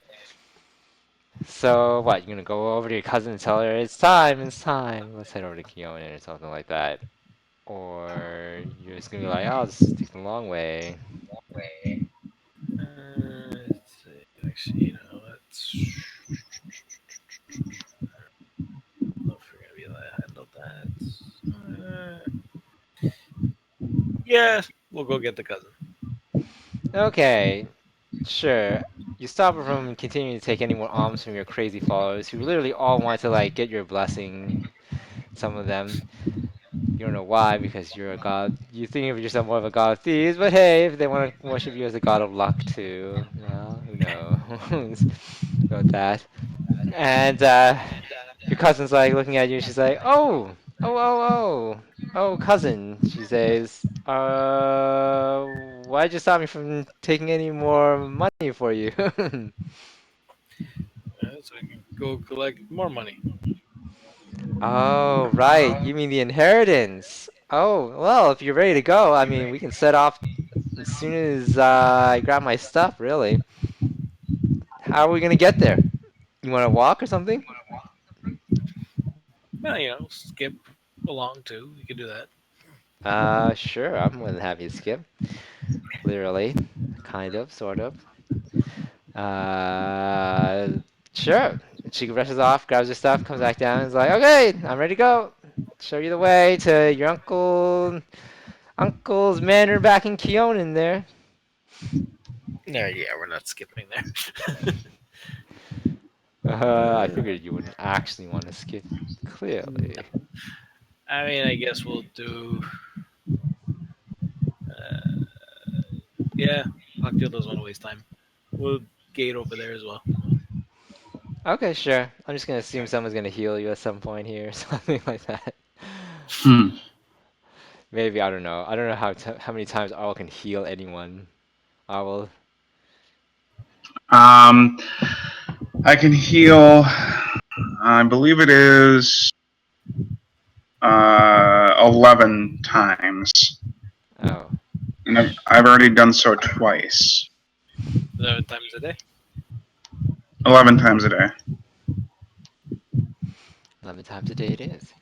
So what, you're gonna go over to your cousin and tell her it's time, let's head over to Kyonin or something like that. Or you're just gonna be like, oh, this takes a long way. Let's see. Actually, let's. I don't know if we're gonna be able to handle that. Yeah, we'll go get the cousin. Okay, sure. You stop her from continuing to take any more alms from your crazy followers who literally all want to like get your blessing. Some of them. You don't know why, because you're a god. You think of yourself more of a god of thieves, but hey, if they want to worship you as a god of luck too, well, who knows about that. And your cousin's like looking at you, and she's like, oh, cousin, she says, why'd you stop me from taking any more money for you? So we can go collect more money. Oh, right, you mean the inheritance. Oh, well, if you're ready to go, I mean, we can set off as soon as I grab my stuff, really. How are we gonna get there? You wanna walk or something? Well, skip along too. We could do that. Sure, I'm more than happy to skip. Literally. Kind of, sort of. Uh, sure. She rushes off, grabs her stuff, comes back down, and is like, "Okay, I'm ready to go. Show you the way to your uncle's manor back in Kyonin there." No, yeah, we're not skipping there. I figured you wouldn't actually want to skip. No. Clearly. I mean, I guess we'll do. Uh, yeah, Hawkfield doesn't want to waste time. We'll gate over there as well. Okay, sure. I'm just gonna assume someone's gonna heal you at some point here, something like that. Hmm. Maybe I don't know. I don't know how many times Arl can heal anyone. Arl. Um, I can heal. I believe it is 11 times, Oh, and I've already done so twice. 11 times a day. 11 times a day. 11 times a day it is.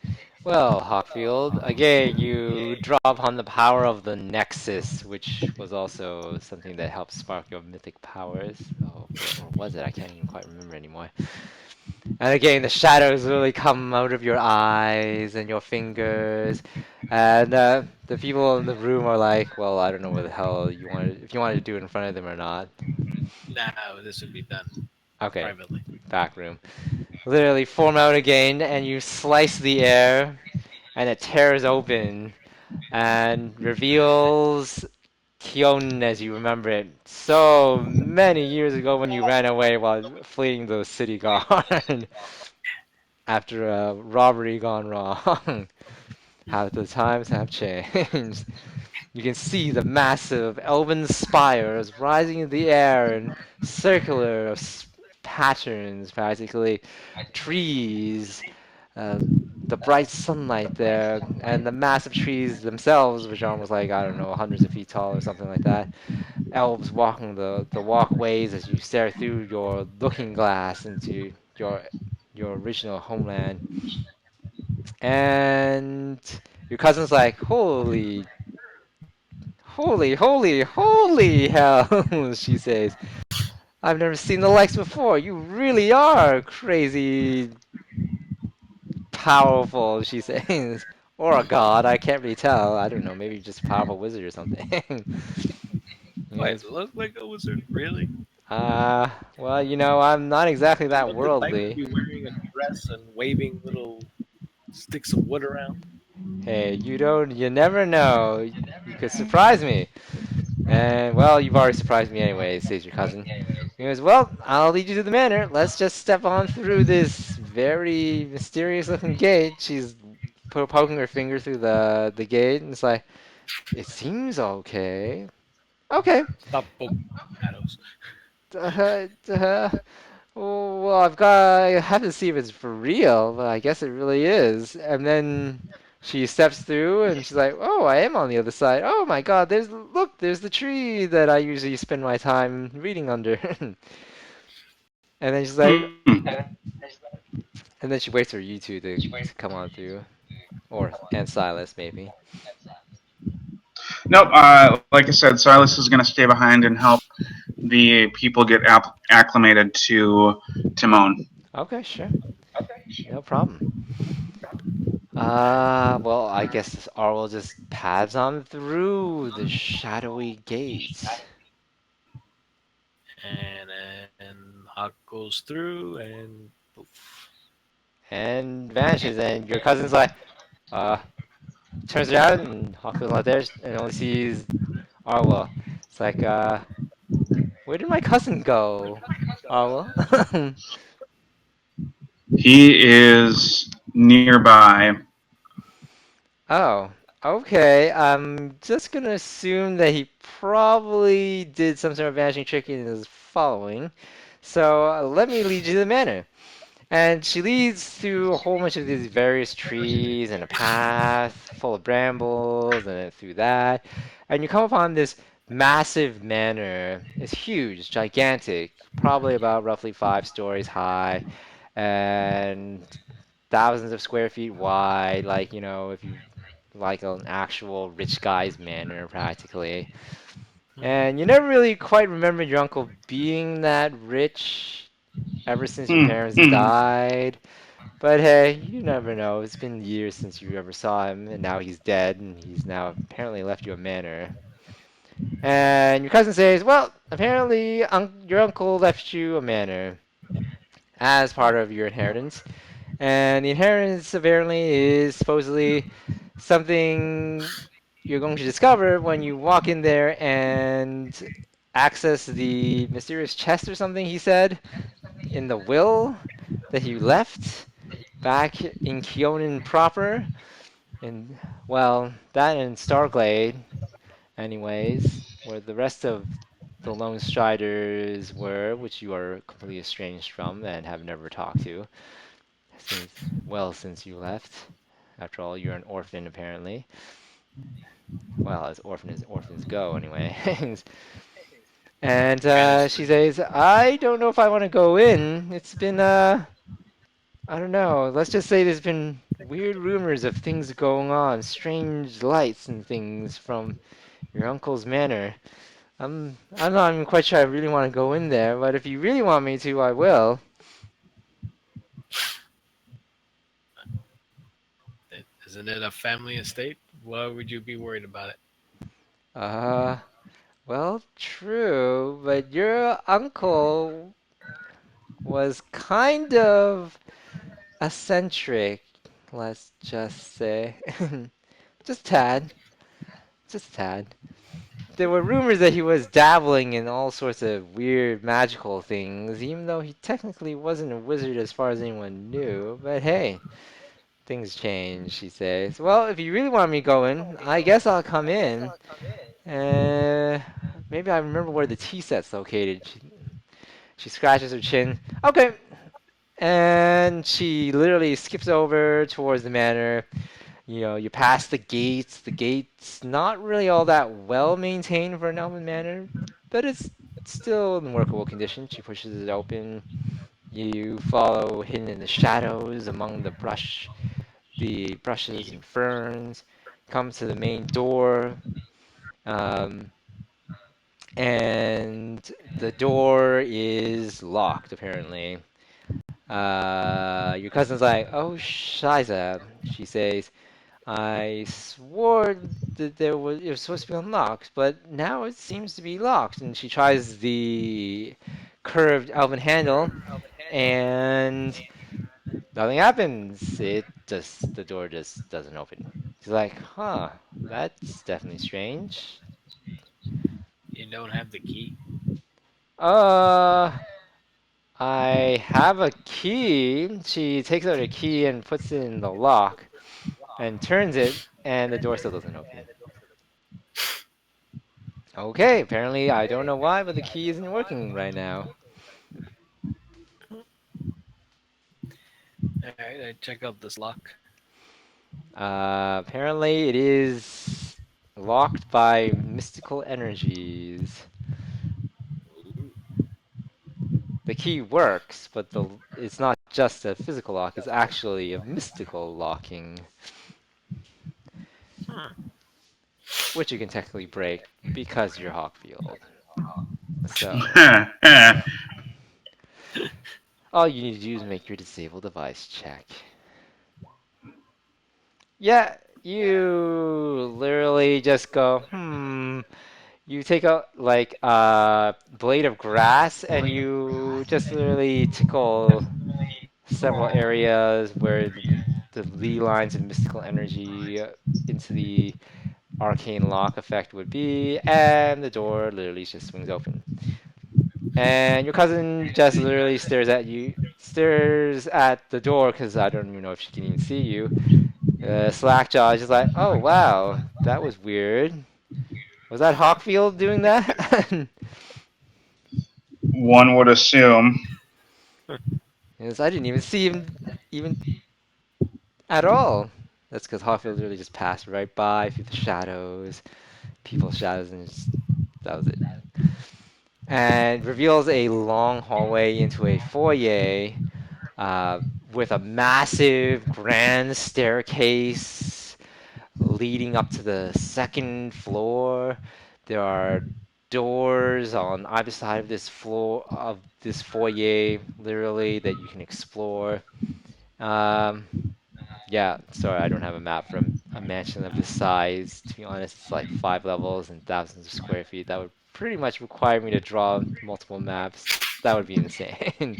Well, Hawkfield, again, you draw upon the power of the Nexus, which was also something that helped spark your mythic powers. Oh, or was it? I can't even quite remember anymore. And again, the shadows really come out of your eyes and your fingers, and the people in the room are like, "Well, I don't know what the hell you wanted, if you wanted to do it in front of them or not." No, this would be done Okay, privately. back room. Literally form out again, and you slice the air, and it tears open and reveals Kyonin as you remember it so many years ago when you ran away while fleeing the city guard after a robbery gone wrong. How the times have changed. You can see the massive elven spires rising in the air in circular patterns, practically trees, uh, the bright sunlight there, and the massive trees themselves, which are almost like, I don't know, hundreds of feet tall or something like that. Elves walking the walkways as you stare through your looking glass into your original homeland. And your cousin's like, holy hell, she says. I've never seen the likes before. You really are crazy powerful, she says. Or a god, I can't really tell. I don't know, maybe just a powerful wizard or something. Why, Yes. do I look like a wizard? Really? Well, I'm not exactly that What's it like to worldly. be wearing a dress and waving little sticks of wood around? Hey, you never know. You could surprise me. And, well, you've already surprised me anyway, says your cousin. He goes, well, I'll lead you to the manor. Let's just step on through this very mysterious looking gate. She's poking her finger through the gate, and it's like, it seems okay. Okay. Stop poking shadows. Uh, well, I have to see if it's for real, but I guess it really is. And then she steps through and she's like, "Oh, I am on the other side. Oh my God, there's the tree that I usually spend my time reading under." And then she's like, Hmm. and then she waits for you two to come on through, and Silas maybe. Nope. Like I said, Silas is going to stay behind and help the people get acclimated to Timon. Okay, sure, no problem. Well, I guess Arwell just pads on through the shadowy gate And Hawk goes through and poof. and vanishes, and your cousin's like, uh, turns around and Hawkfield's not there, and only sees Arwell. It's like, where did my cousin go, Arwell? He is nearby. Oh, okay. I'm just gonna assume that he probably did some sort of vanishing trick and is following. So let me lead you to the manor. And she leads through a whole bunch of these various trees and a path full of brambles, and then through that. And you come upon this massive manor. It's huge, gigantic, probably about roughly 5 stories high, and thousands of square feet wide. Like, if you like an actual rich guy's manor, practically. And you never really quite remember your uncle being that rich ever since your parents died. But hey, you never know. It's been years since you ever saw him, and now he's dead, and he's now apparently left you a manor. And your cousin says, well, apparently your uncle left you a manor as part of your inheritance. And the inheritance apparently is supposedly something you're going to discover when you walk in there and access the mysterious chest or something he said in the will that he left back in Kyonin proper. And, well, that and Starglade, anyways, where the rest of the Lone Striders were, which you are completely estranged from and have never talked to since, well, since you left. After all, you're an orphan, apparently. Well, as orphans go, anyway. And she says, I don't know if I want to go in. It's been, I don't know. Let's just say there's been weird rumors of things going on, strange lights and things from your uncle's manor. I'm not even quite sure I really want to go in there, but if you really want me to, I will. Isn't it a family estate? Why would you be worried about it? Uh, well, true, but your uncle was kind of eccentric, let's just say. Just tad. Just tad. There were rumors that he was dabbling in all sorts of weird magical things, even though he technically wasn't a wizard as far as anyone knew. But hey, things change, she says. Well, if you really want me going, I guess I'll come in. Uh, maybe I remember where the tea set's located. She scratches her chin. Okay. And she literally skips over towards the manor. You know, you pass the gates. The gate's not really all that well maintained for an elven manor, but it's still in workable condition. She pushes it open. You follow hidden in the shadows among the brushes and ferns. Come to the main door, um, and the door is locked apparently. Your cousin's like, "Oh, Shiza," she says. I swore that it was supposed to be unlocked, but now it seems to be locked. And she tries the curved elven handle, and nothing happens. The door just doesn't open. She's like, huh, that's definitely strange. You don't have the key. Uh, I have a key. She takes out a key and puts it in the lock and turns it, and the door still doesn't open. Okay, apparently I don't know why, but the key isn't working right now. Alright, I check out this lock. Apparently it is locked by mystical energies. The key works, but it's not just a physical lock, it's actually a mystical locking, which you can technically break because you're Hawkfield. So, all you need to do is make your disable device check. Yeah, you literally just go, You take out like a blade of grass and you just literally tickle several areas where the ley lines of mystical energy into the arcane lock effect would be, and the door literally just swings open. And your cousin just literally stares at the door because I don't even know if she can even see you. Slackjaw is just like, oh wow, that was weird. Was that Hawkfield doing that? One would assume. Yes, I didn't even see him even at all. That's because Hawkfield really just passed right by through the shadows, people's shadows, and that was it. And reveals a long hallway into a foyer uh, with a massive grand staircase leading up to the second floor. There are doors on either side of this floor of this foyer, literally that you can explore. Um, yeah, sorry, I don't have a map for a mansion of this size. To be honest, it's like 5 levels and thousands of square feet. That would pretty much require me to draw multiple maps. That would be insane,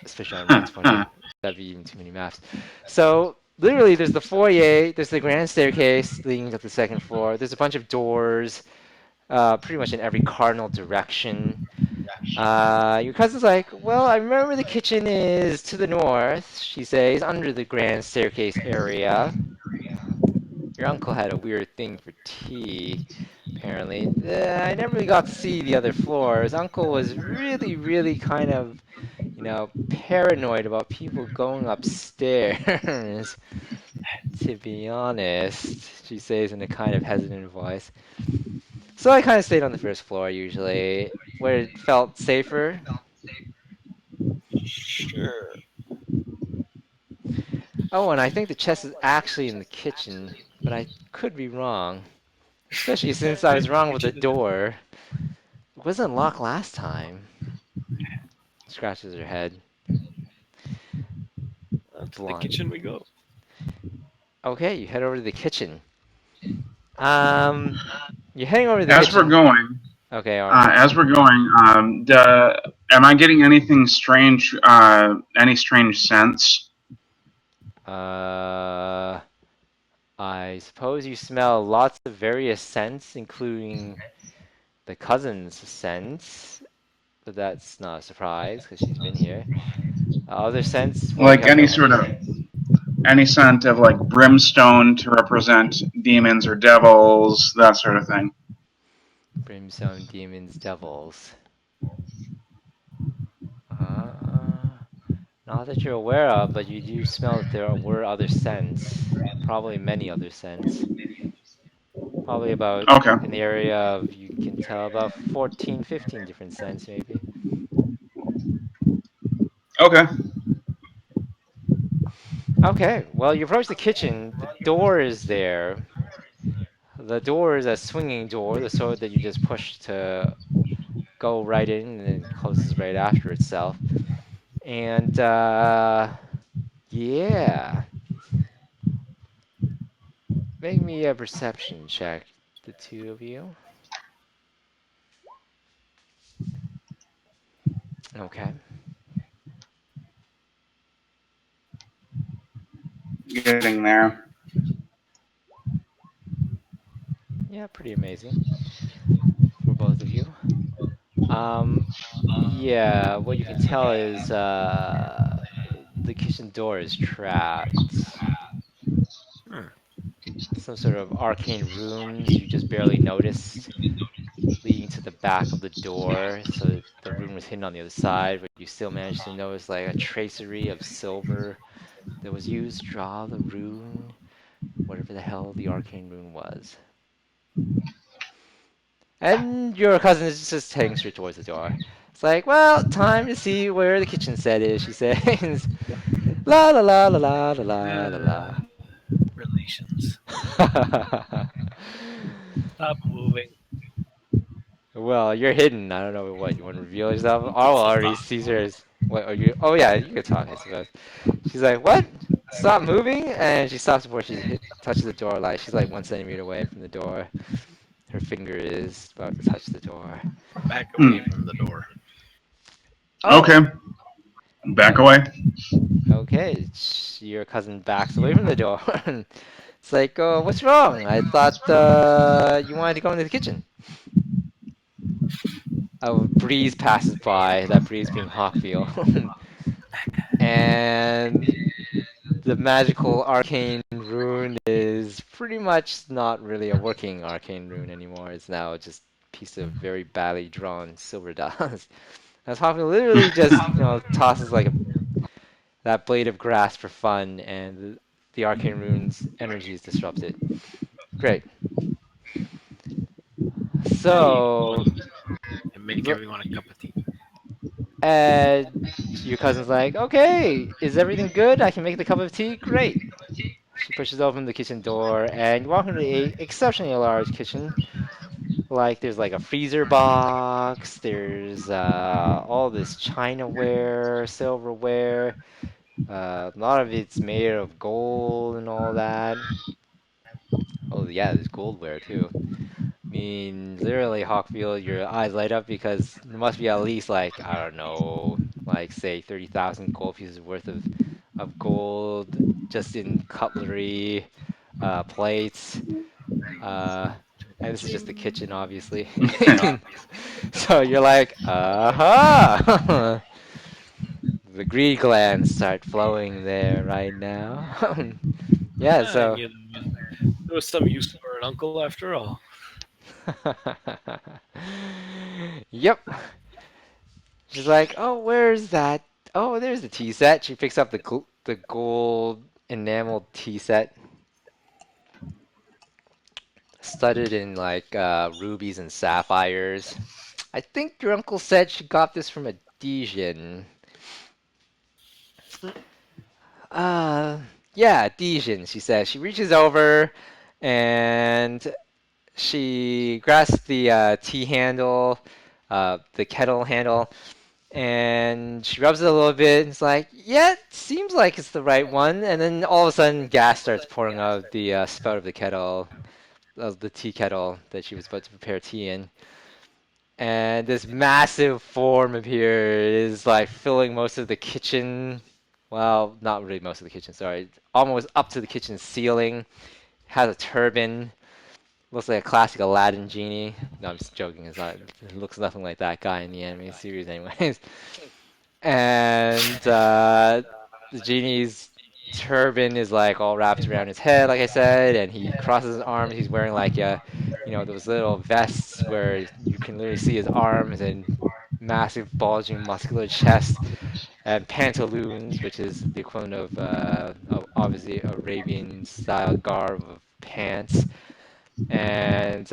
especially on roll 20. That'd be even too many maps. So literally, there's the foyer, there's the grand staircase leading to the second floor. There's a bunch of doors, pretty much in every cardinal direction. Your cousin's like, well, I remember the kitchen is to the north, she says, under the grand staircase area. Your uncle had a weird thing for tea, apparently. I never really got to see the other floors. Uncle was really, really kind of, paranoid about people going upstairs, to be honest, she says in a kind of hesitant voice. So I kind of stayed on the first floor usually, where it felt safer. Sure. Oh, and I think the chest is actually in the kitchen, but I could be wrong. Especially since I was wrong with the door. It wasn't locked last time. Scratches her head. To the Blonde. kitchen we go. Okay, you head over to the kitchen. Um, you're heading over to the As we're kitchen. going, Okay, Arwyll. am I getting anything strange? Any strange scents? Uh, I suppose you smell lots of various scents, including the cousin's scents, but that's not a surprise because she's been here. Other scents, what do you Like have going on? any scent of like brimstone to represent demons or devils, that sort of thing. Brimstone, demons, devils. Uh, Not that you're aware of, but you do smell that there were other scents. Probably many other scents. Probably about Okay. in the area of, you can tell, about 14, 15 different scents, maybe. Okay. Okay, well, you approach the kitchen. The door is there. The door is a swinging door, the sort that you just push to go right in and it closes right after itself. And, yeah. Make me a perception check, the two of you. Okay. Getting there. Yeah, pretty amazing for both of you. Um, yeah, what you can tell is the kitchen door is trapped. Hmm. Some sort of arcane runes you just barely noticed leading to the back of the door. So the rune was hidden on the other side, but you still managed to notice like a tracery of silver that was used to draw the rune, whatever the hell the arcane rune was. And your cousin is just heading straight towards the door. It's like, well, time to see where the kitchen set is, she says. La la la la la la la Uh, la relations. la. Stop moving. Well, you're hidden. I don't know what you want to reveal yourself. Oh, already Stop sees moving. hers. What are you? Oh yeah, you could talk, I suppose. She's like, what? Stop moving, and she stops before touches the door. Like she's like 1 centimeter away from the door. Her finger is about to touch the door. Back Hmm. away from the door. Oh, Okay. Back away. okay. Your cousin backs away from the door. It's like, what's wrong? I thought you wanted to go into the kitchen. A breeze passes by, that breeze being Hawkfield. And the magical arcane rune is pretty much not really a working arcane rune anymore. It's now just a piece of very badly drawn silver dust. As Hawkfield literally just, tosses like that blade of grass for fun, and the arcane rune's energy is disrupted. Great. So, And make everyone a cup of tea. uh, your cousin's like, okay, is everything good? I can make the cup of tea? Great. She pushes open the kitchen door, and you walk into a exceptionally large kitchen, Like there's like a freezer box, there's all this chinaware, silverware. A lot of it's made of gold and all that. Oh yeah, there's goldware too. I mean, literally, Hawkfield, your eyes light up because there must be at least like I don't know, like say 30,000 gold pieces worth of gold just in cutlery, plates. Uh, and this is just the kitchen, obviously. So you're like, aha! The greed glands start flowing there right now. Yeah, so. You know, there was some use for an uncle after all. Yep. She's like, oh, where's that? Oh, there's the tea set. She picks up the gold enameled tea set, studded in like rubies and sapphires. I think your uncle said she got this from a Djinn. Uh, yeah, Djinn, she says. She reaches over and she grasps the tea handle, the kettle handle, and she rubs it a little bit and it's like, yeah, it seems like it's the right one. And then all of a sudden, gas starts pouring out of the spout of the kettle, of the tea kettle that she was about to prepare tea in. And this massive form appears, like filling most of the kitchen. Well, not really most of the kitchen, sorry. Almost up to the kitchen ceiling. Has a turban. Looks like a classic Aladdin genie. No, I'm just joking. It looks nothing like that guy in the anime series, anyways. And the genie's turban is like all wrapped around his head, like I said, and he crosses his arms. He's wearing like those little vests where you can literally see his arms and massive bulging muscular chest, and pantaloons, which is the equivalent of obviously Arabian style garb of pants. And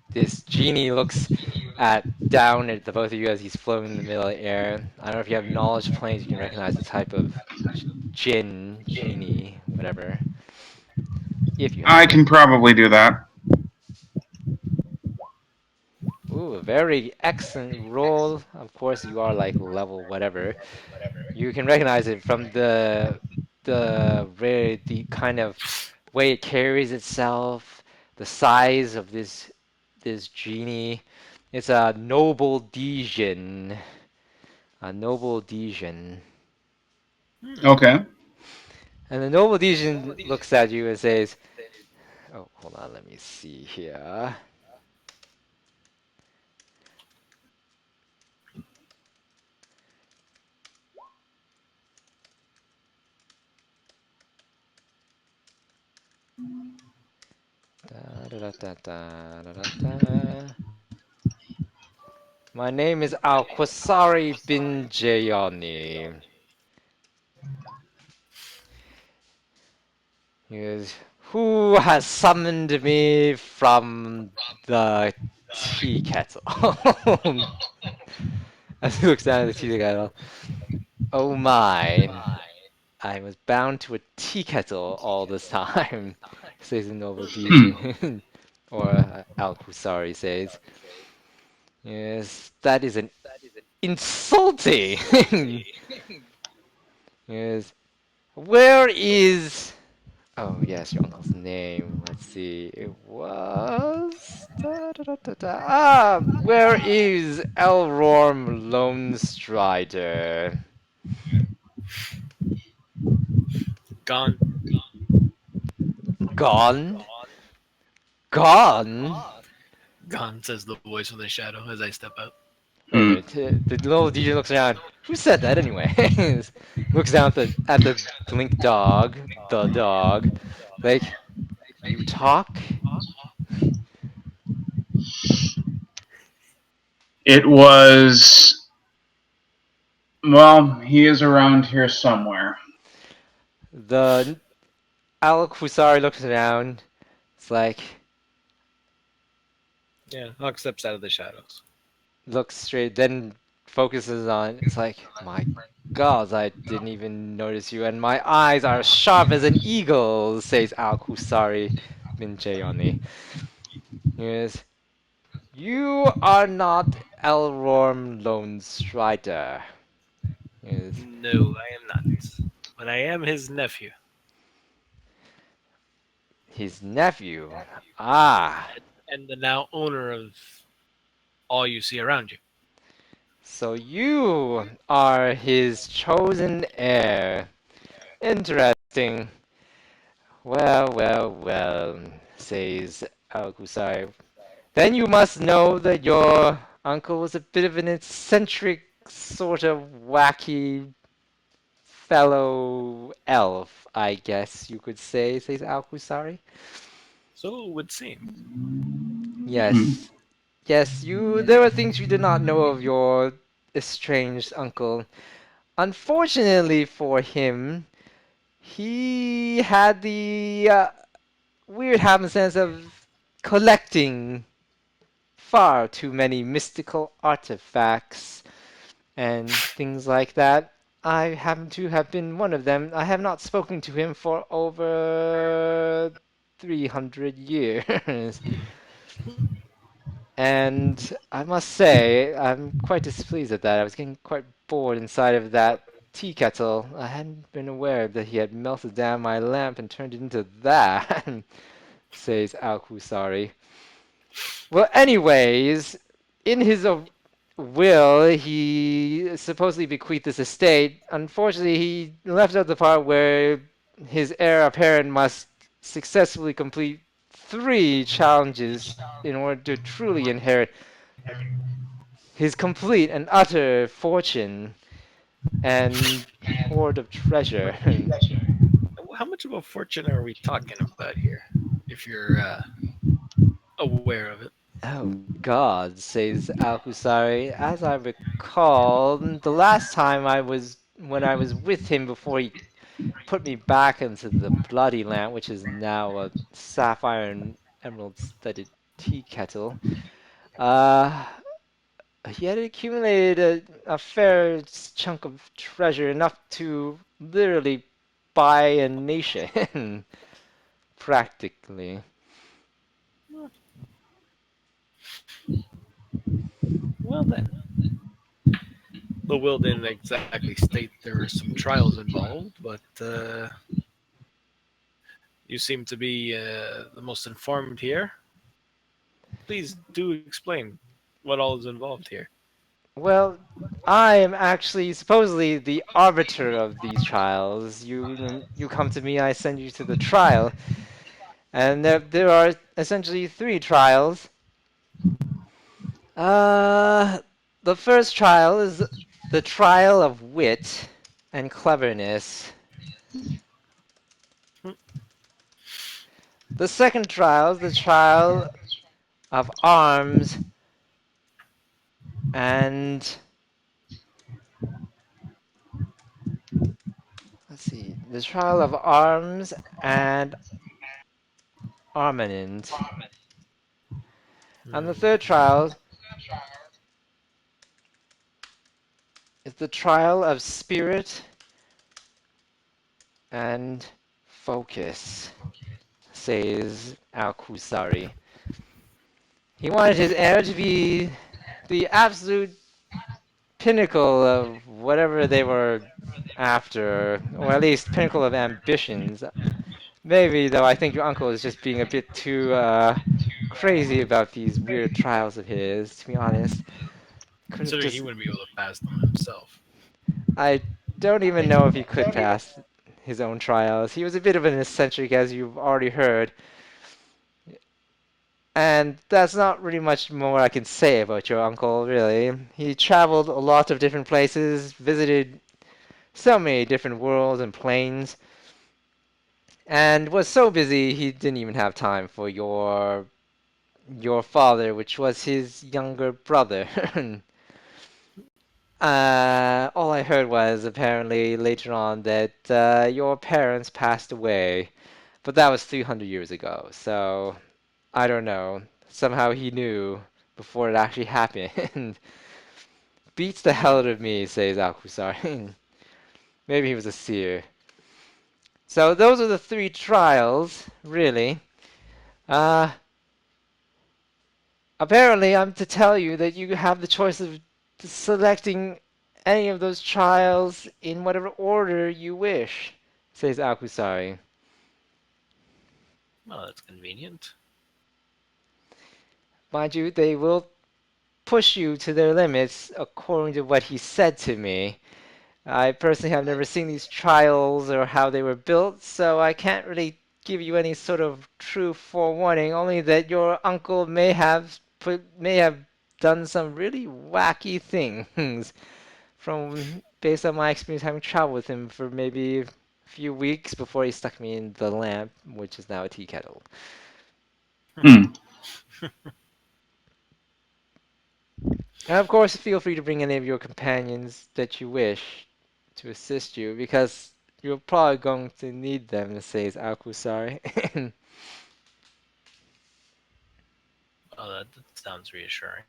this genie looks at down at the both of you as he's floating in the middle of the air. I don't know if you have knowledge planes, you can recognize the type of genie, whatever, if you I have it. can probably do that. Ooh, a very excellent roll. Of course, you are like level whatever. You can recognize it from the kind of way it carries itself, the size of this genie. It's a noble Djinn. A noble Djinn. Okay. And the noble Djinn looks at you and says, oh, hold on, let me see here. Da, da, da, da, da, da, da. My name is Al-Qusari Bin-Jayoni. He goes, who has summoned me from the tea kettle? As he looks down at the tea kettle. Oh my, I was bound to a tea kettle all this time, says the noble Hmm. DJ. Or Al-Qusari says. Yes, that is an insulting. Yes. Where is... Oh, yes, your uncle's name. Let's see. It was... Da, da, da, da, da. Ah, where is Elrorm Lonestrider? Gone. Gone? Gone? Gone, says the voice from the shadow as I step out. Wait a Hmm. minute. The little DJ looks around. Who said that anyway? Looks down at the blink dog. The dog. Like, you talk? It was. Well, he is around here somewhere. The Al-Qusari looks around. It's like, Yeah, Hawk steps out of the shadows. looks straight, then focuses on. It's like, my God, I didn't even notice you, and my eyes are sharp as an eagle, says Al-Qusari Bin-Jayoni. Yes. You are not Elrorm Lonestrider. Yes. No, I am not. But I am his nephew, His nephew. Ah. and the now owner of all you see around you. So you are his chosen heir. Interesting. Well, says Al-Qusari. Then you must know that your uncle was a bit of an eccentric, sort of wacky fellow elf, I guess you could say, says Al-Qusari. So it would seem. Yes. Yes, there were things you did not know of your estranged uncle. Unfortunately for him, he had the weird happenstance of collecting far too many mystical artifacts and things like that. I happen to have been one of them. I have not spoken to him for over 300 years. And I must say, I'm quite displeased at that. I was getting quite bored inside of that tea kettle. I hadn't been aware that he had melted down my lamp and turned it into that, says Al-Qusari. Well, anyways, in his will, he supposedly bequeathed this estate. Unfortunately, he left out the part where his heir apparent must successfully complete 3 challenges in order to truly inherit his complete and utter fortune and hoard of treasure. How much of a fortune are we talking about here? If you're aware of it. Oh God, says Al-Husari. As I recall, the last time when I was with him before he put me back into the bloody lamp, which is now a sapphire and emerald studded tea kettle, uh, he had accumulated a fair chunk of treasure, enough to literally buy a nation, practically. Well then, the will didn't exactly state there were some trials involved, but you seem to be the most informed here. Please do explain what all is involved here. Well, I am actually supposedly the arbiter of these trials. You come to me, I send you to the trial, and there are essentially 3 trials. Uh, the first trial is the trial of wit and cleverness. The second trial is the trial of arms and let's see, the trial of arms and armament. And the Hmm. third trial is the trial of spirit and focus, says Al-Qusari. He wanted his heir to be the absolute pinnacle of whatever they were after, or at least pinnacle of ambitions. Maybe, though, I think your uncle is just being a bit too crazy about these weird trials of his, to be honest. Could have Considering he just. wouldn't be able to pass them himself. I don't even know if he could pass his own trials. He was a bit of an eccentric, as you've already heard. And that's not really much more I can say about your uncle, really. He traveled a lot of different places, visited so many different worlds and planes, and was so busy he didn't even have time for your father, which was his younger brother. All I heard was apparently later on that your parents passed away, but that was 300 years ago, so I don't know. Somehow he knew before it actually happened. Beats the hell out of me, says Al-Qusari. Maybe he was a seer. So those are the 3 trials, really. Uh, Apparently, I'm to tell you that you have the choice of selecting any of those trials in whatever order you wish, says Al-Qusari. Well, that's convenient. Mind you, they will push you to their limits according to what he said to me. I personally have never seen these trials or how they were built, so I can't really give you any sort of true forewarning, only that your uncle may have done some really wacky things from based on my experience having traveled with him for maybe a few weeks before he stuck me in the lamp, which is now a tea kettle. Hmm. And of course, feel free to bring any of your companions that you wish to assist you, because you're probably going to need them, says Al-Qusari. Oh, that sounds reassuring.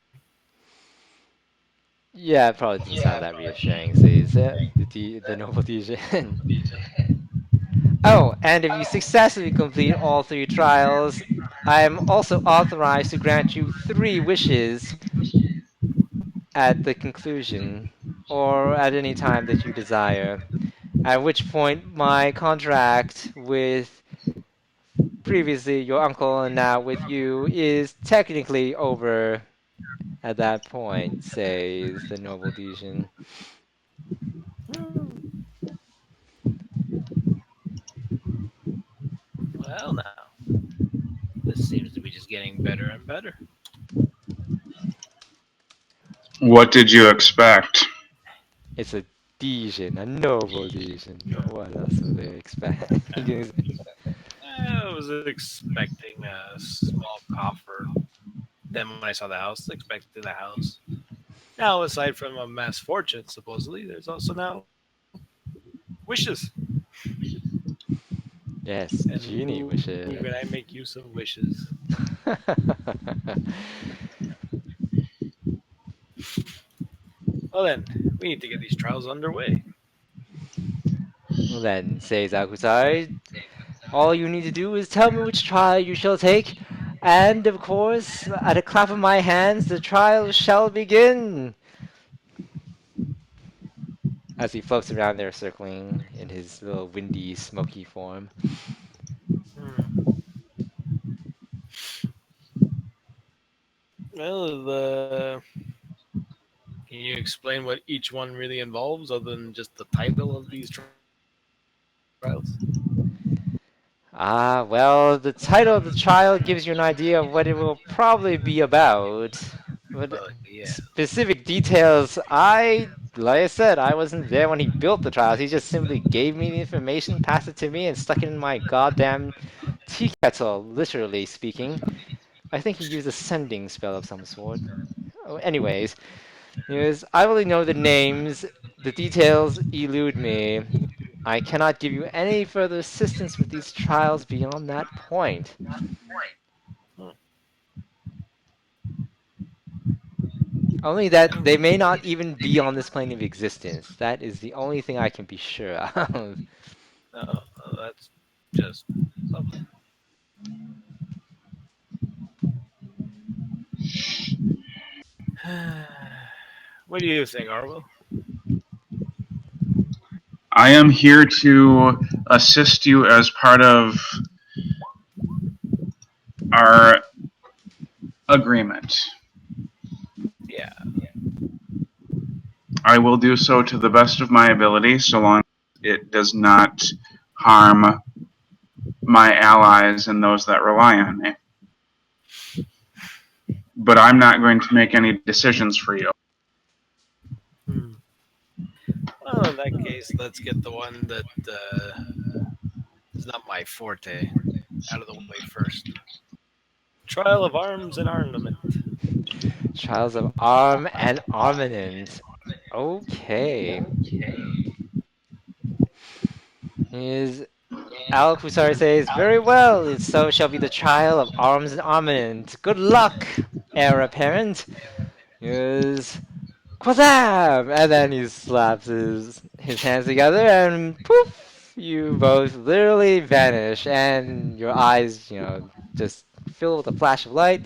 Yeah, it probably doesn't sound that reassuring, says the noble Djinn. Oh, and if you successfully complete all three trials, I am also authorized to grant you three wishes at the conclusion, or at any time that you desire. At which point, my contract with previously your uncle and now with you is technically over at that point, says the noble Djinn. Hmm. Well, now this seems to be just getting better and better. What did you expect? It's a Djinn, a noble Djinn. What else would they expect? I was expecting a small coffer. Then when I saw the house, expected a house. Now, aside from a mass fortune, supposedly, there's also now wishes. Yes, And genie ooh, wishes. can I make use of wishes? Well, then, we need to get these trials underway. Well then, says Akusai, all you need to do is tell me which trial you shall take, and of course, at a clap of my hands, the trial shall begin. As he floats around there, circling in his little windy, smoky form. Hmm. Well, can you explain what each one really involves, other than just the title of these trials? Ah, well, the title of the trial gives you an idea of what it will probably be about. But Well, yeah. specific details, like I said, I wasn't there when he built the trials. He just simply gave me the information, passed it to me, and stuck it in my goddamn tea kettle, literally speaking. I think he used a sending spell of some sort. Oh, anyways, I only know the names. The details elude me. I cannot give you any further assistance with these trials beyond that point. Hmm. Only that they may not even be on this plane of existence. That is the only thing I can be sure of. Oh, that's just lovely. What do you think, Arwyll? I am here to assist you as part of our agreement. Yeah. I will do so to the best of my ability, so long as it does not harm my allies and those that rely on me. But I'm not going to make any decisions for you. Hmm. Well, in that case, let's get the one that is not my forte out of the way first. Trial of arms and armament. Trials of Arm and Armament. Okay. Is Al-Qusari says, very well, so shall be the trial of arms and armament. Good luck, heir apparent. Is Quazam! And then he slaps his hands together and poof! You both literally vanish and your eyes, just fill with a flash of light.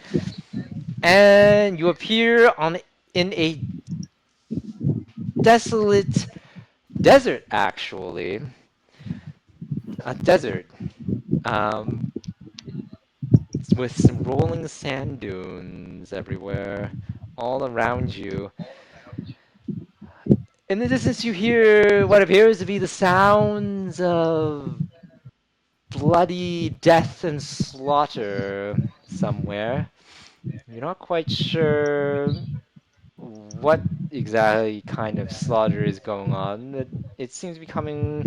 and you appear on in a desolate desert, actually, a desert, um, with some rolling sand dunes everywhere, all around you. In the distance, you hear what appears to be the sounds of bloody death and slaughter somewhere. You're not quite sure what exactly kind of slaughter is going on. It seems to be coming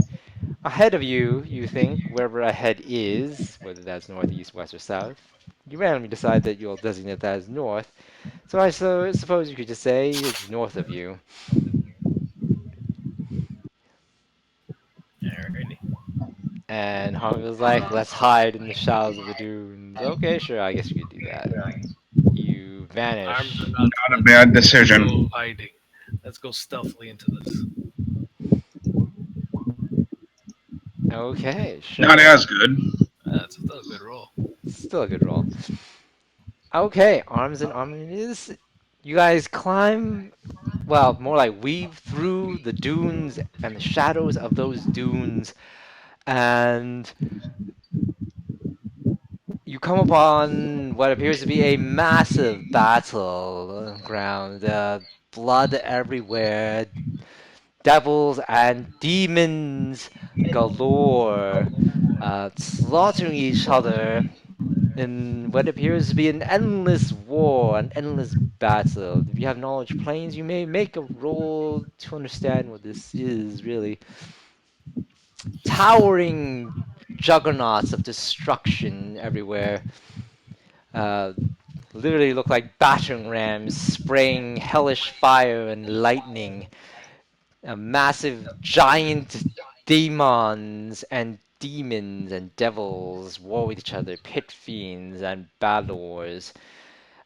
ahead of you, you think, wherever ahead is, whether that's north, east, west, or south. You randomly decide that you'll designate that as north, so suppose you could just say it's north of you. Alrighty. And Harvey was like, let's hide in the shadows of the dunes. Okay, sure, I guess you could do that. You Arms are vanish. not Not a bad decision. go hiding. Let's go stealthily into this. Okay, Not sure. as good. That's a good roll. Still a good roll. Okay, arms and armor it is. You guys climb, well, more like weave through the dunes and the shadows of those dunes, and you come upon what appears to be a massive battleground. Blood everywhere, devils and demons galore, slaughtering each other in what appears to be an endless war, an endless battle. If you have knowledge planes, you may make a roll to understand what this is, really. Towering juggernauts of destruction everywhere. Uh, Literally look like battering rams spraying hellish fire and lightning. Massive giant demons and devils war with each other, pit fiends and balors,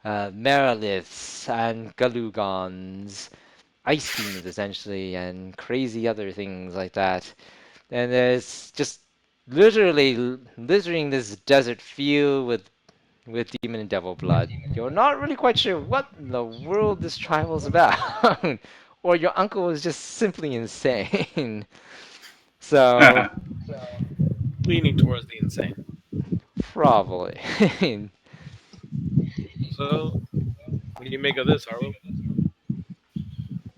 Meriliths and Galugons, ice demons essentially, and crazy other things like that. And there's just literally littering this desert field with demon and devil blood. You're not really quite sure what in the world this trial is about, or your uncle is just simply insane. So Leaning towards the insane. probably. So, what do you make of this, Arwyll?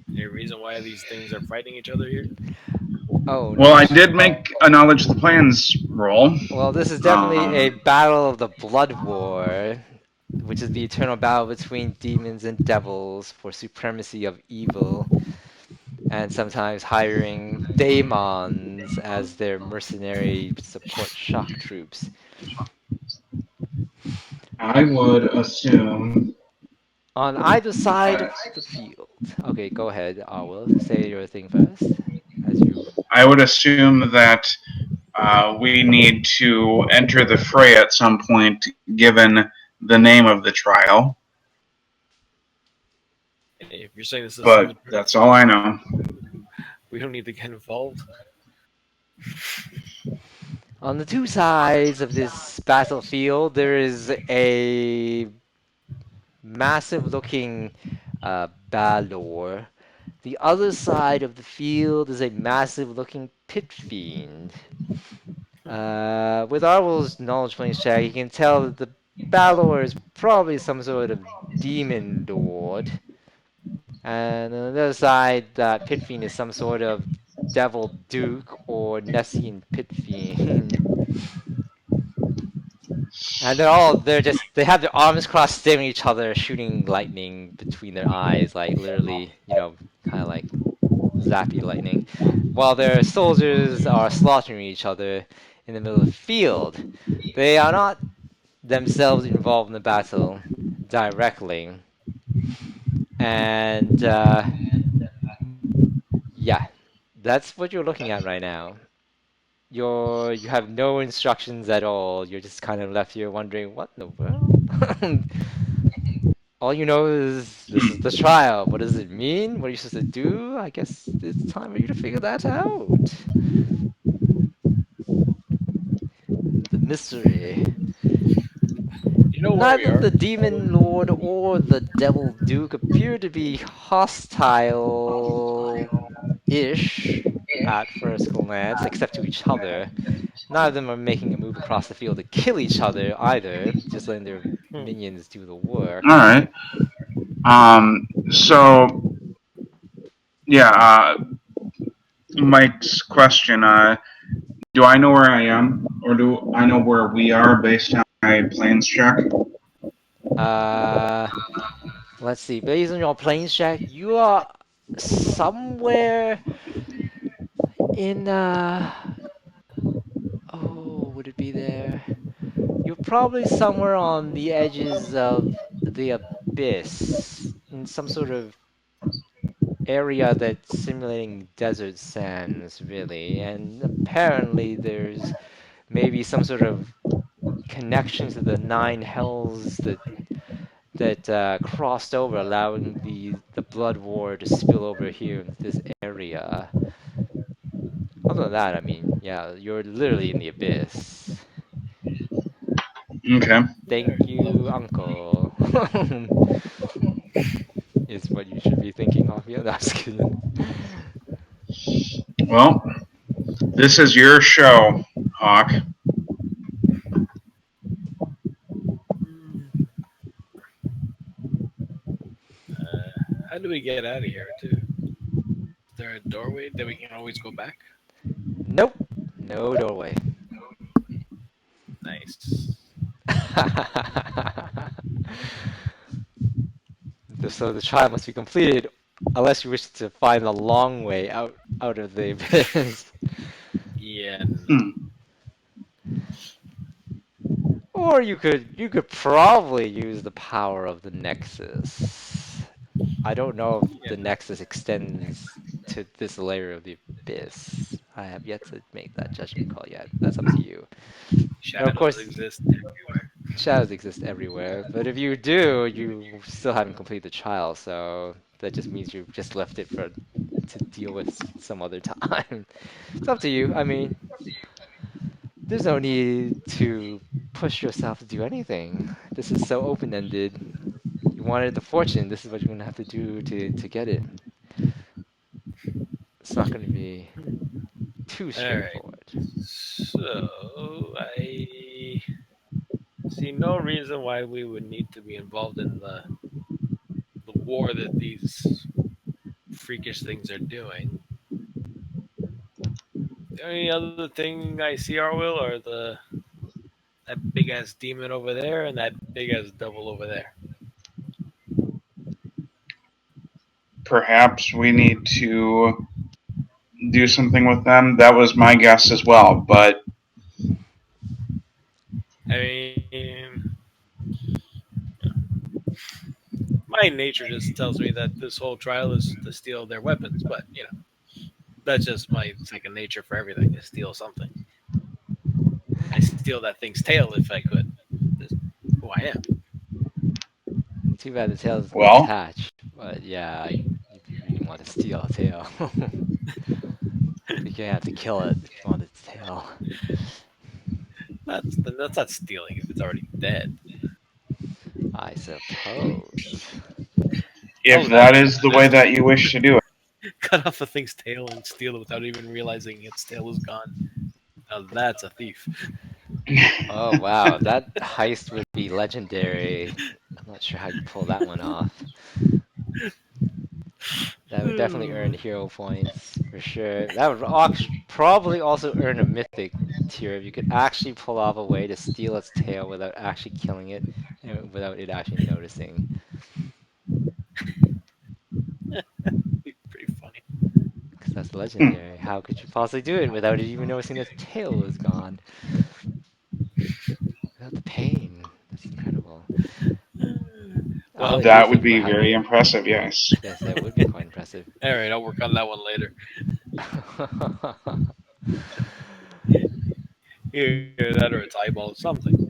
Any reason why these things are fighting each other here? Oh, Well, I nice. did make a knowledge of the plans roll. Well, this is definitely a Um, battle of the Blood War, which is the eternal battle between demons and devils for supremacy of evil, and sometimes hiring daemons as their mercenary support shock troops. I would assume On either side of that the field. Okay, go ahead, Arwyll. Say your thing first, as you. I would assume that we need to enter the fray at some point, given the name of the trial. Hey, if you're saying this is a But cemetery, that's all I know. we don't need to get involved. On the two sides of this battlefield, there is a massive-looking Balor. The other side of the field is a massive-looking pit fiend. With Arwell's knowledge planes check, you can tell that the Balor is probably some sort of demon lord. And on the other side, that pit fiend is some sort of devil duke or Nessian pit fiend. And they have their arms crossed staring at each other, shooting lightning between their eyes, like literally, kind of like zappy lightning. While their soldiers are slaughtering each other in the middle of the field. They are not themselves involved in the battle directly. And yeah, that's what you're looking at right now. You have no instructions at all. You're just kind of left here wondering what in the world. All you know is this is the trial. What does it mean? What are you supposed to do? I guess it's time for you to figure that out. The mystery. You know where we Neither are? the Demon Lord or the Devil Duke appear to be hostile-ish at first glance, except to each other. None of them are making a move across the field to kill each other either, just letting their Hmm. minions do the All work. right. So yeah, Mike's question. Do I know where I am, or do I know where we are based on my planes check? Uh, let's see. Based on your planes check, you are somewhere in oh, would it be there? You're probably somewhere on the edges of the abyss, in some sort of area that's simulating desert sands, really. And apparently there's maybe some sort of connection to the nine hells that crossed over, allowing the blood war to spill over here into this area. Other than that, I mean, yeah, you're literally in the abyss. Okay. Thank you, Uncle. Is what you should be thinking, Hawkfield. No, I'm just kidding. Well, this is your show, Hawk. Hmm. How do we get out of here, too? Is there a doorway that we can always go back? Nope, no doorway. Nice. So the trial must be completed unless you wish to find a long way out of the abyss. Yeah, no. Hmm. Or you could probably use the power of the Nexus. I don't know if Yeah, the Nexus extends to this layer of the abyss. I have yet to make that judgment call yet. That's up to you. And of shadows course, exist everywhere. shadows exist everywhere, but if you do, you still haven't completed the trial, so that just means you just left it for to deal with some other time. It's up to you. I mean, there's no need to push yourself to do anything. This is so open-ended. You wanted the fortune, this is what you're gonna have to do to get it. It's not gonna be too All right. straightforward. So I see no reason why we would need to be involved in the war that these freakish things are doing. The only other thing I see, Arwyll, are that big ass demon over there and that big ass devil over there. Perhaps we need to do something with them. That was my guess as well, but I mean, my nature just tells me that this whole trial is to steal their weapons, but that's just my second nature for everything, is steal something. I steal that thing's tail if I could. That's who I am. Too bad the tail doesn't well, attach. But yeah, if you really want to steal a tail, you're gonna have to kill it if you want its tail. That's not stealing if it's already dead. I suppose. Oh, if that that is the way that you wish to do it. cut off a thing's tail and steal it without even realizing its tail is gone. Now that's a thief. Oh wow, that heist would be legendary. I'm not sure how you pull that one off. That would definitely earn hero points for sure. That would probably also earn a mythic tier if you could actually pull off a way to steal its tail without actually killing it and without it actually noticing. Pretty funny. Because that's Hmm. legendary. How could you possibly do it without it even noticing its tail was gone? Without the pain. That's incredible. I'll Well, let you That would think be about how. very impressive, yes. Yes, that would be quite impressive. all right, I'll work on that one later. Either that or its eyeball, something.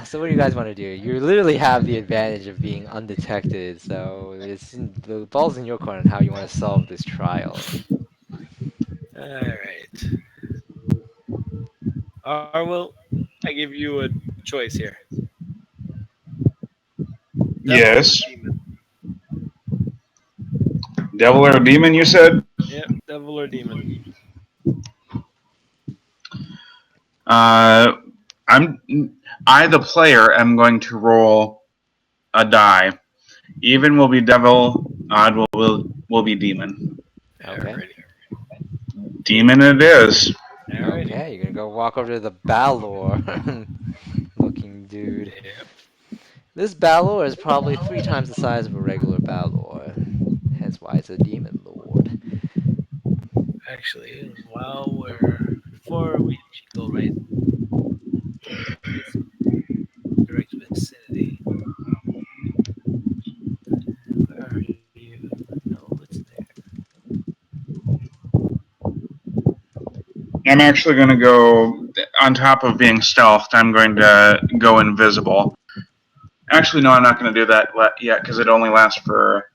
So what do you guys want to do? You literally have the advantage of being undetected, so the ball's in your court on how you want to solve this trial. All right. Arwyll, I give you a choice here. Devil Yes. or demon? Devil or demon, you said? Yep, devil or demon. Uh, I'm I the player am going to roll a die. Even will be devil, odd will be demon. Okay. Alrighty. Demon it is. Alrighty. Okay, you're gonna go walk over to the Balor looking dude. Yep. This Balor is probably 3 times the size of a regular Balor. Hence why it's a demon lord. Actually, while we're before we go right to its direct vicinity, where are you? No, it's there. I'm actually going to go on top of being stealthed. I'm going to go invisible. Actually, no, I'm not going to do that yet because it only lasts for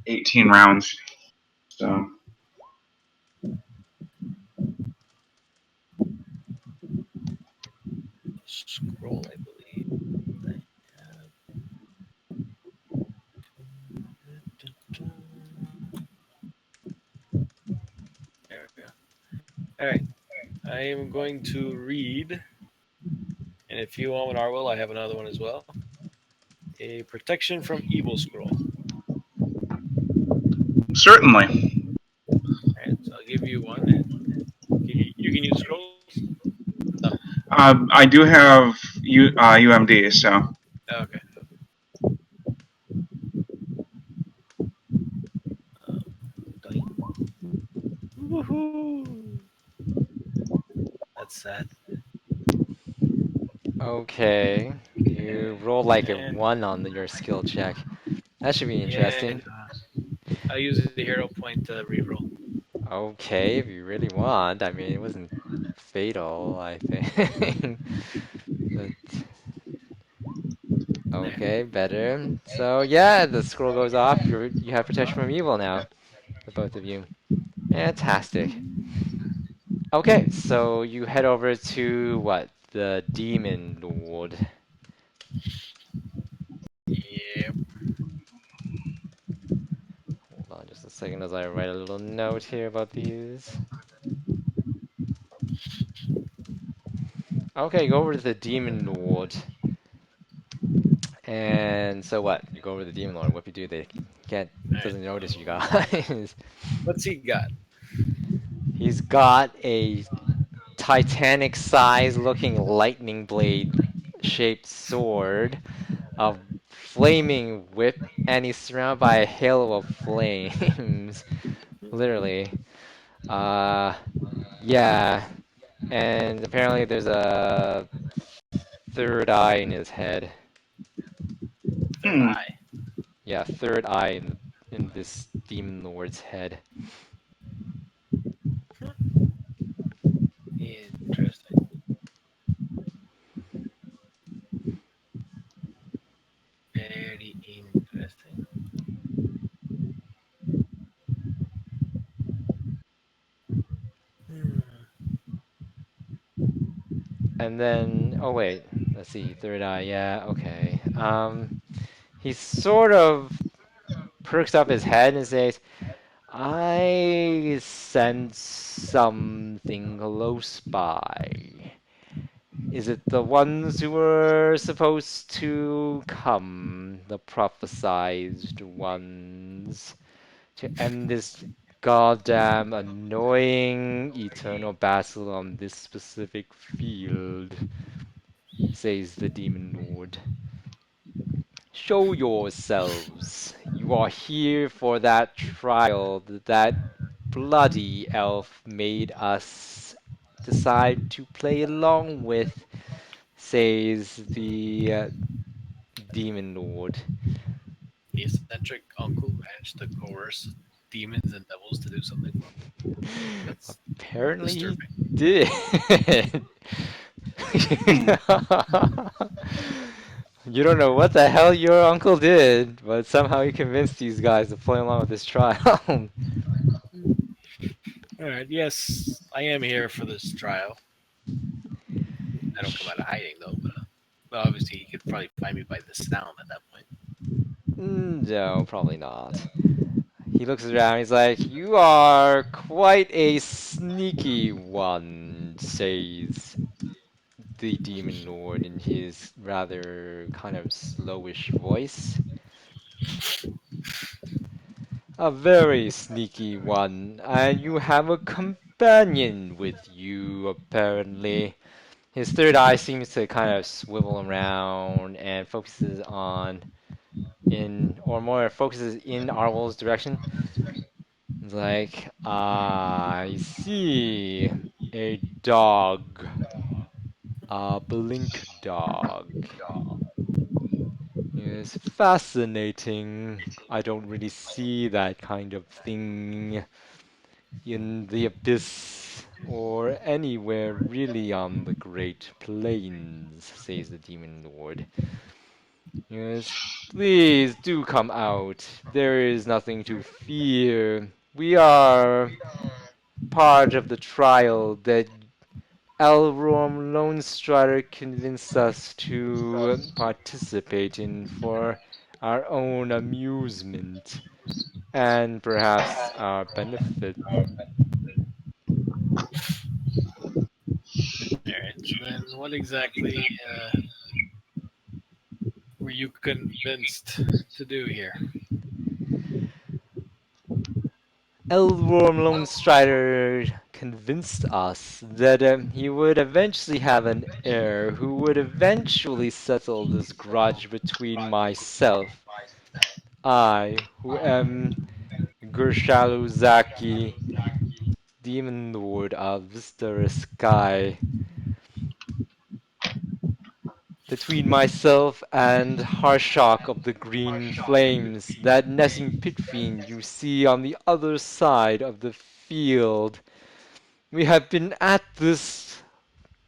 18 rounds. So Scroll, I believe. I have. There we go. All right. I am going to read, and if you want an Arwyll, I have another one as well. A protection from evil scroll. certainly, All right, so I'll give you one, and you can use scrolls. No. I do have UMD. So Oh, okay. Doink. Woohoo! That's sad. Okay, you roll like a And 1 on your skill check. That should be yeah, interesting. I'll use the hero point to reroll. Okay, if you really want. I mean, it wasn't fatal, I think. But There. okay, better. So yeah, the scroll goes off. You have protection from evil now, the both of you. Fantastic. Okay, so you head over to what? The Demon Lord. Yep. Hold on just a second as I write a little note here about these. Okay, go over to the Demon Lord. And so what? You go over to the Demon Lord. What do you do? They can't All right. doesn't notice you So guys. what's he got? He's got a Titanic size looking lightning blade shaped sword, a flaming whip, and he's surrounded by a halo of flames. Literally. Uh, yeah. And apparently there's a third eye in his head. Third hmm. eye. Yeah, third eye in this demon lord's head. Interesting. Very interesting. Hmm. And then, oh wait, let's see, third eye, yeah, okay. He sort of perks up his head and says, I sense something close by. Is it the ones who were supposed to come, the prophesized ones, to end this goddamn annoying eternal battle on this specific field, says the demon lord. Show yourselves. You are here for that trial that bloody elf made us decide to play along with, says the demon lord. The eccentric uncle managed to coerce demons and devils to do something for him. That's Apparently he disturbing. did. Hmm. You don't know what the hell your uncle did, but somehow he convinced these guys to play along with this trial. All right. Yes, I am here for this trial. I don't come out of hiding though, but obviously he could probably find me by the sound at that point. No, probably not. He looks around, he's like, "You are quite a sneaky one," says the Demon Lord in his rather kind of slowish voice. "A very sneaky one, and you have a companion with you, apparently." His third eye seems to kind of swivel around and focuses on or more focuses in Arwyl's direction. It's like, I see a dog, a blink dog. It's fascinating. I don't really see that kind of thing in the abyss or anywhere really on the Great Plains, says the Demon Lord. Yes, please do come out. There is nothing to fear. We are part of the trial that Elrorm Lonestrider convinced us to participate in for our own amusement and perhaps our benefit. Alright, so then what exactly were you convinced to do here? Elrorm Lonestrider convinced us that he would eventually have an heir who would eventually settle this grudge between myself, I, who am Gershaluzaki, Demon Lord of Vistara Sky, between myself and Harshak of the Green Flames, that Nessim pit fiend you see on the other side of the field. We have been at this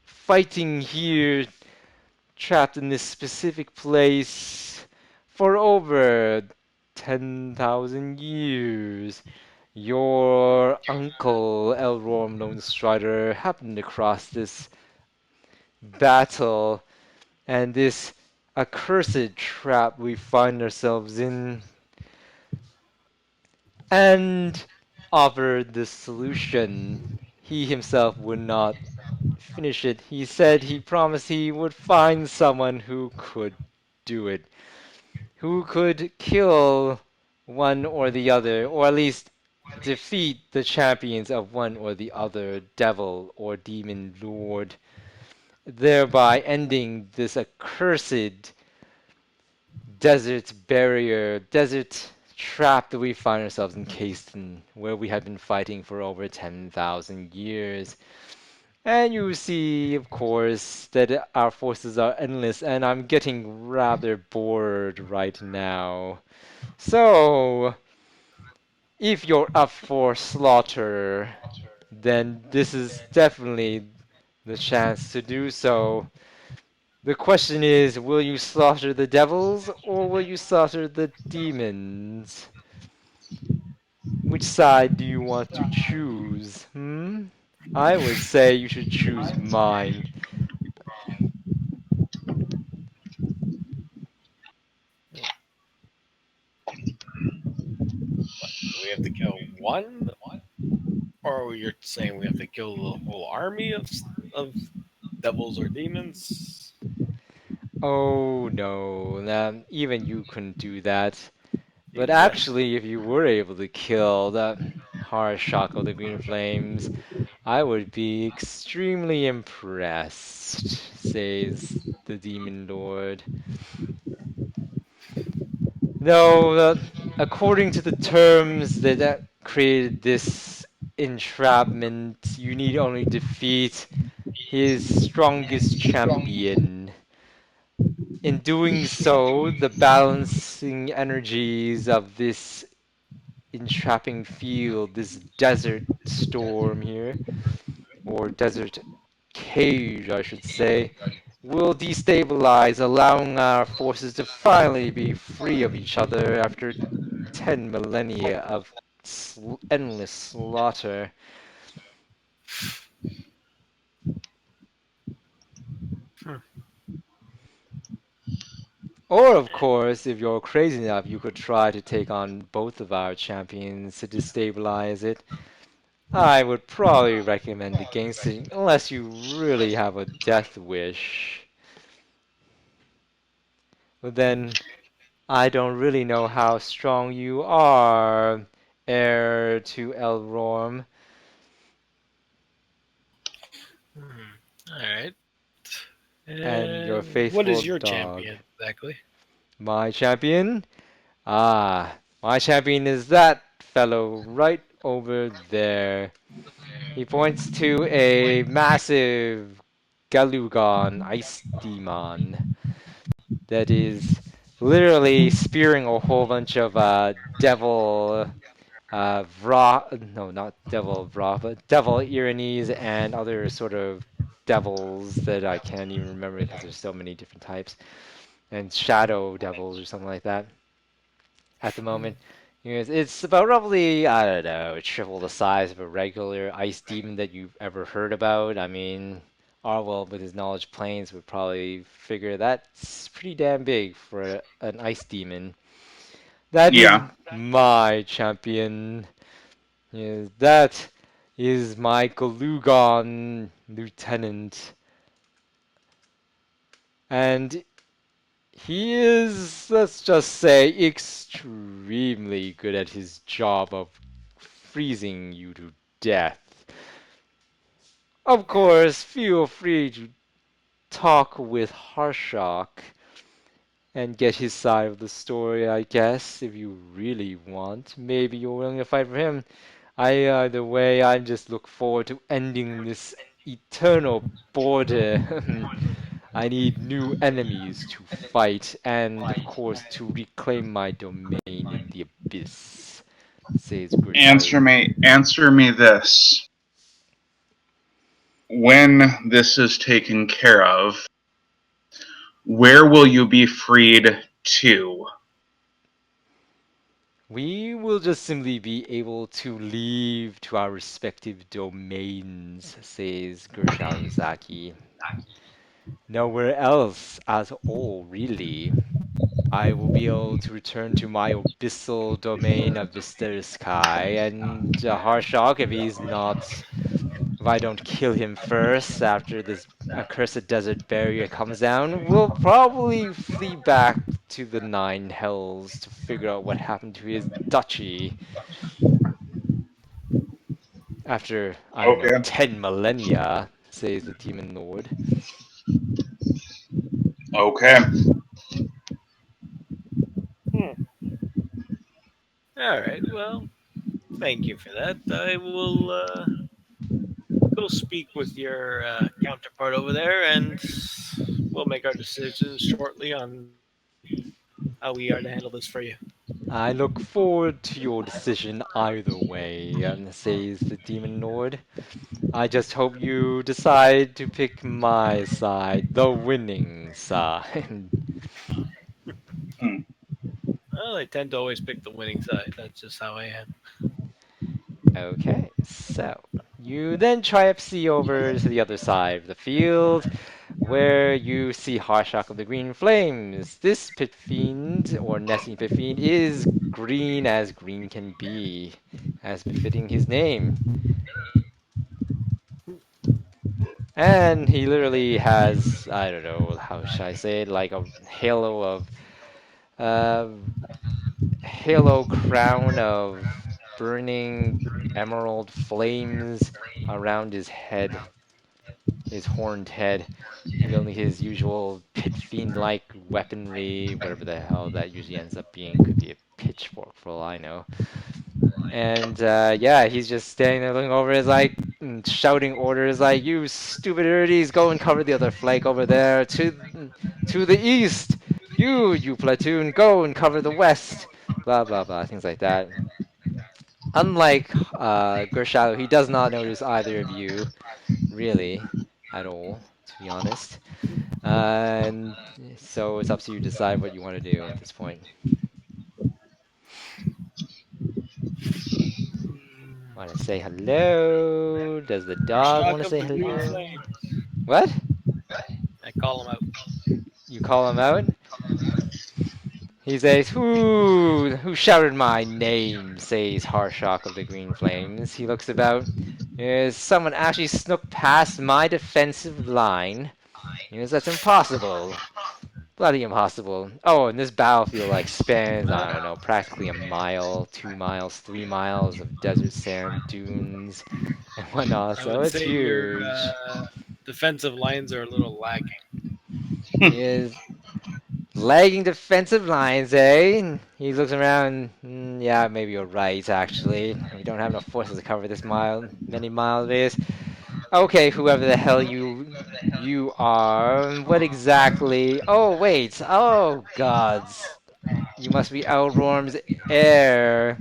fighting here, trapped in this specific place, for over 10,000 years. Your uncle, Elrorm Lonestrider, happened across this battle and this accursed trap we find ourselves in, and offered the solution. He himself would not finish it. He said he promised he would find someone who could do it, who could kill one or the other, or at least defeat the champions of one or the other devil or demon lord, thereby ending this accursed desert barrier, desert trap that we find ourselves encased in, where we have been fighting for over 10,000 years. And you see, of course, that our forces are endless, and I'm getting rather bored right now. So, if you're up for slaughter, then this is definitely the chance to do so. The question is, will you slaughter the devils or will you slaughter the demons? Which side do you want to choose? Hmm? I would say you should choose mine. Do we have to kill one, or you're saying we have to kill the whole army of devils or demons? Oh no, even you couldn't do that. But Exactly. actually, if you were able to kill that harsh shock of the Green Flames, I would be extremely impressed, says the Demon Lord. No, according to the terms that created this entrapment, you need only defeat his strongest champion. In doing so, the balancing energies of this entrapping field, this desert storm here, or desert cage, I should say, will destabilize, allowing our forces to finally be free of each other after 10 millennia of endless slaughter. Hmm. Or, of course, if you're crazy enough, you could try to take on both of our champions to destabilize it. I would probably recommend against it unless you really have a death wish. But then, I don't really know how strong you are, heir to Elrorm. All right. And your And what faithful is your dog. champion exactly? My champion? My champion is that fellow right over there. He points to a massive Galugon ice demon that is literally spearing a whole bunch of devil no, not devil Vra, but devil Iranis and other sort of devils that I can't even remember because there's so many different types, and shadow devils or something like that at the moment. It's about roughly, I don't know, triple the size of a regular ice demon that you've ever heard about. I mean, Arwyll, with his knowledge planes, would probably figure that's pretty damn big for an ice demon. That is Yeah. my champion. Yes, that is my Galugon lieutenant. And he is, let's just say, extremely good at his job of freezing you to death. Of course, feel free to talk with Harshak and get his side of the story, I guess, if you really want. Maybe you're willing to fight for him. Either way, I just look forward to ending this eternal border. I need new enemies to fight, and of course to reclaim my domain in the abyss, says Gershalu. Answer me this. When this is taken care of, where will you be freed to? We will just simply be able to leave to our respective domains, says Gershalu. Nowhere else at all, really. I will be able to return to my abyssal domain of Vista Sky, and Harshak, if I don't kill him first after this accursed desert barrier comes down, will probably flee back to the Nine Hells to figure out what happened to his duchy after, I don't know, Okay. 10 millennia, says the Demon Lord. Okay. Hmm. All right. Well, thank you for that. I will go speak with your counterpart over there, and we'll make our decisions shortly on how we are to handle this for you. I look forward to your decision either way, says the Demon Lord. I just hope you decide to pick my side, the winning side. Hmm. Well, I tend to always pick the winning side. That's just how I am. Okay, so you then triopsy over to the other side of the field, where you see Harshak of the Green Flames. This pit fiend, or nesting pit fiend, is green as green can be, as befitting his name. And he literally has, I don't know, how should I say it, like a uh, halo crown of burning emerald flames around his head, his horned head, wielding his usual pit fiend-like weaponry, whatever the hell that usually ends up being. Could be a pitchfork for all I know. And yeah, he's just standing there looking over, is like shouting orders like, "You stupid irdies, go and cover the other flank over there to the east. You platoon, go and cover the west." Blah blah blah, things like that. Unlike Gershalu, he does not notice either of you really at all, to be honest. And so it's up to you to decide what you want to do at this point. Want to say hello? Does the dog want Harshak to of say the Green hello? Flame. What? I call him out. You call him out? He says, who shouted my name, says Harshak of the Green Flames. He looks about. Someone actually snuck past my defensive line. That's impossible. Bloody impossible. Oh, and this battlefield like spans, I don't know, practically a mile, 2 miles, 3 miles of desert sand dunes and whatnot, I so would it's say your huge. defensive lines are a little lacking. Is lagging defensive lines, eh? He looks around. Yeah, maybe you're right, actually. We don't have enough forces to cover this many miles base. Okay, whoever the hell you are, what exactly? Oh wait, oh gods, you must be Elrorm's heir.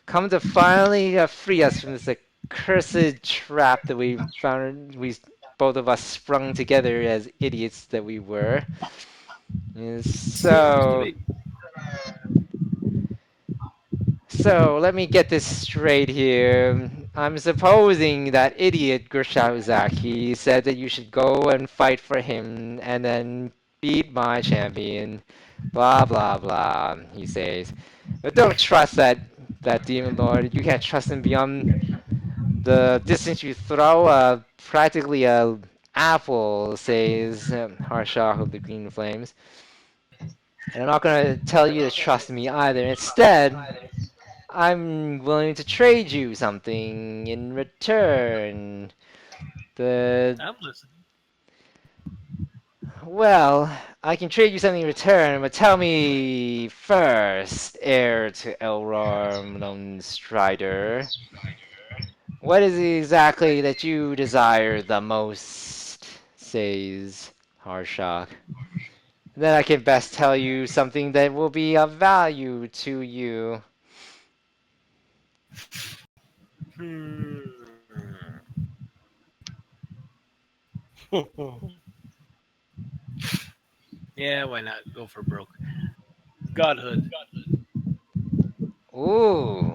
Come to finally free us from this accursed trap that we found. We both of us sprung together as idiots that we were. Yes, Seems to So, be. so let me get this straight here. I'm supposing that idiot Gershauzaki said that you should go and fight for him and then beat my champion. Blah blah blah, he says. But don't trust that demon lord. You can't trust him beyond the distance you throw. Practically a apple, says Harshah of the Green Flames. And I'm not gonna tell you to trust me either. Instead, I'm willing to trade you something in return. The I'm listening. well, I can trade you something in return, but tell me first, heir to Elrorm Lonestrider, what is it exactly that you desire the most? Says Harshak. Then I can best tell you something that will be of value to you. Hmm. Yeah, why not? Go for broke. Godhood. Ooh.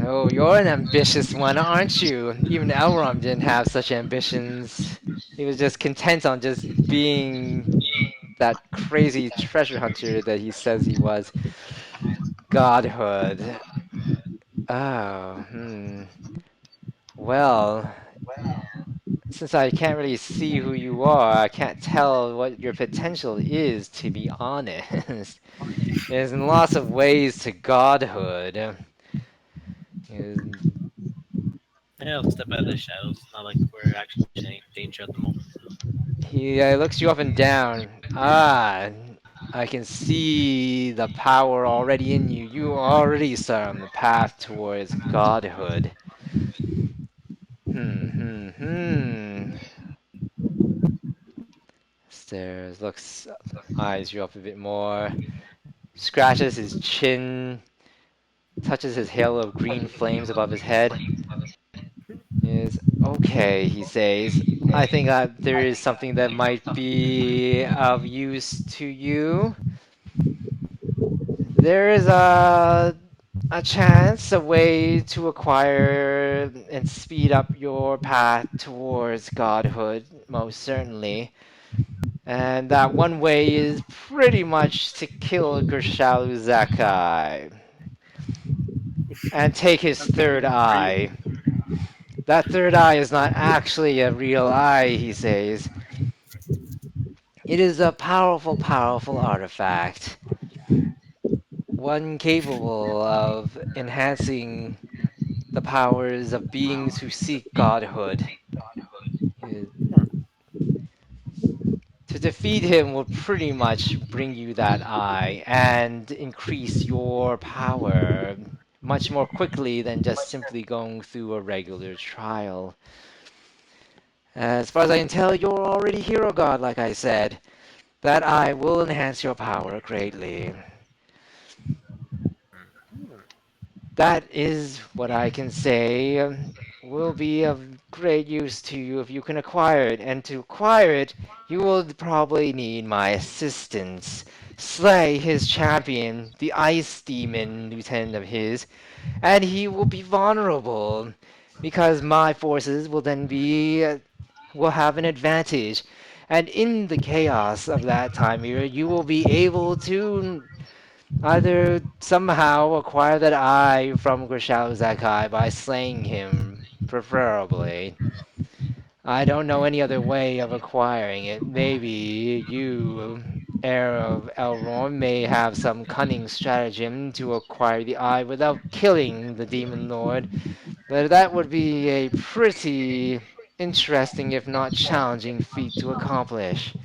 Oh, you're an ambitious one, aren't you? Even Elrond didn't have such ambitions. He was just content on just being that crazy treasure hunter that he says he was. Godhood. Oh, Well, since I can't really see who you are, I can't tell what your potential is, to be honest. There's lots of ways to godhood. And Yeah, I'll step out of the shadows. It's not like we're actually in any danger at the moment. he looks you up and down. Ah, I can see the power already in you. You already start on the path towards godhood. Hmm. Stares, looks, eyes you up a bit more. Scratches his chin, touches his halo of green flames above his head. Is okay, he says. I think that there is something that might be of use to you. There is a chance, a way to acquire and speed up your path towards godhood, most certainly. And that one way is pretty much to kill Gershalu Zakai and take his Sounds like third work for you. eye. That third eye is not actually a real eye, he says. It is a powerful, powerful artifact. One capable of enhancing the powers of beings who seek godhood. Uh, To defeat him will pretty much bring you that eye and increase your power much more quickly than just simply going through a regular trial. As far as I can tell, you're already Hero God, like I said. That eye will enhance your power greatly. That is what I can say will be of great use to you if you can acquire it. And to acquire it, you will probably need my assistance. Slay his champion, the ice demon lieutenant of his, and he will be vulnerable because my forces will then be will have an advantage. And in the chaos of that time period, you will be able to either somehow acquire that eye from Grishao Zakai by slaying him, preferably. I don't know any other way of acquiring it. Maybe you, heir of Elrorm, may have some cunning stratagem to acquire the eye without killing the Demon Lord, but that would be a pretty interesting, if not challenging, feat to accomplish,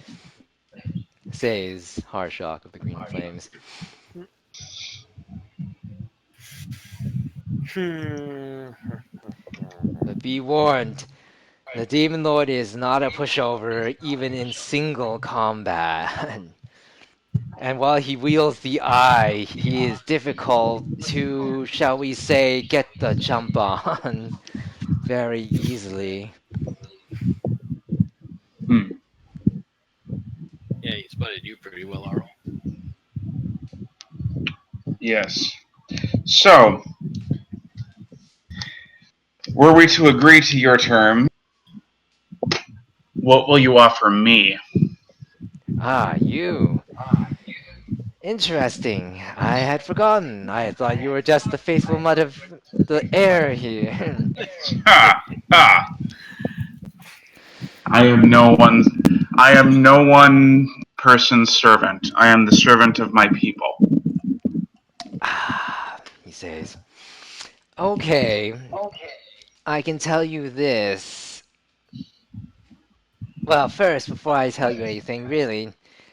says Harshock of the Green Flames. Hmm. But be warned, the Demon Lord is not a pushover, even in single combat. And while he wields the eye, he is difficult to, shall we say, get the jump on very easily. Hmm. Yeah, he spotted you pretty well, Arl. Yes. So, were we to agree to your term, what will you offer me? Ah, you. Interesting. I had forgotten. I thought you were just the faithful mud of the air here. Ha! Ha! I am no one. I am no one person's servant. I am the servant of my people. Ah, he says. Okay, I can tell you this. Well, first, before I tell you anything, really,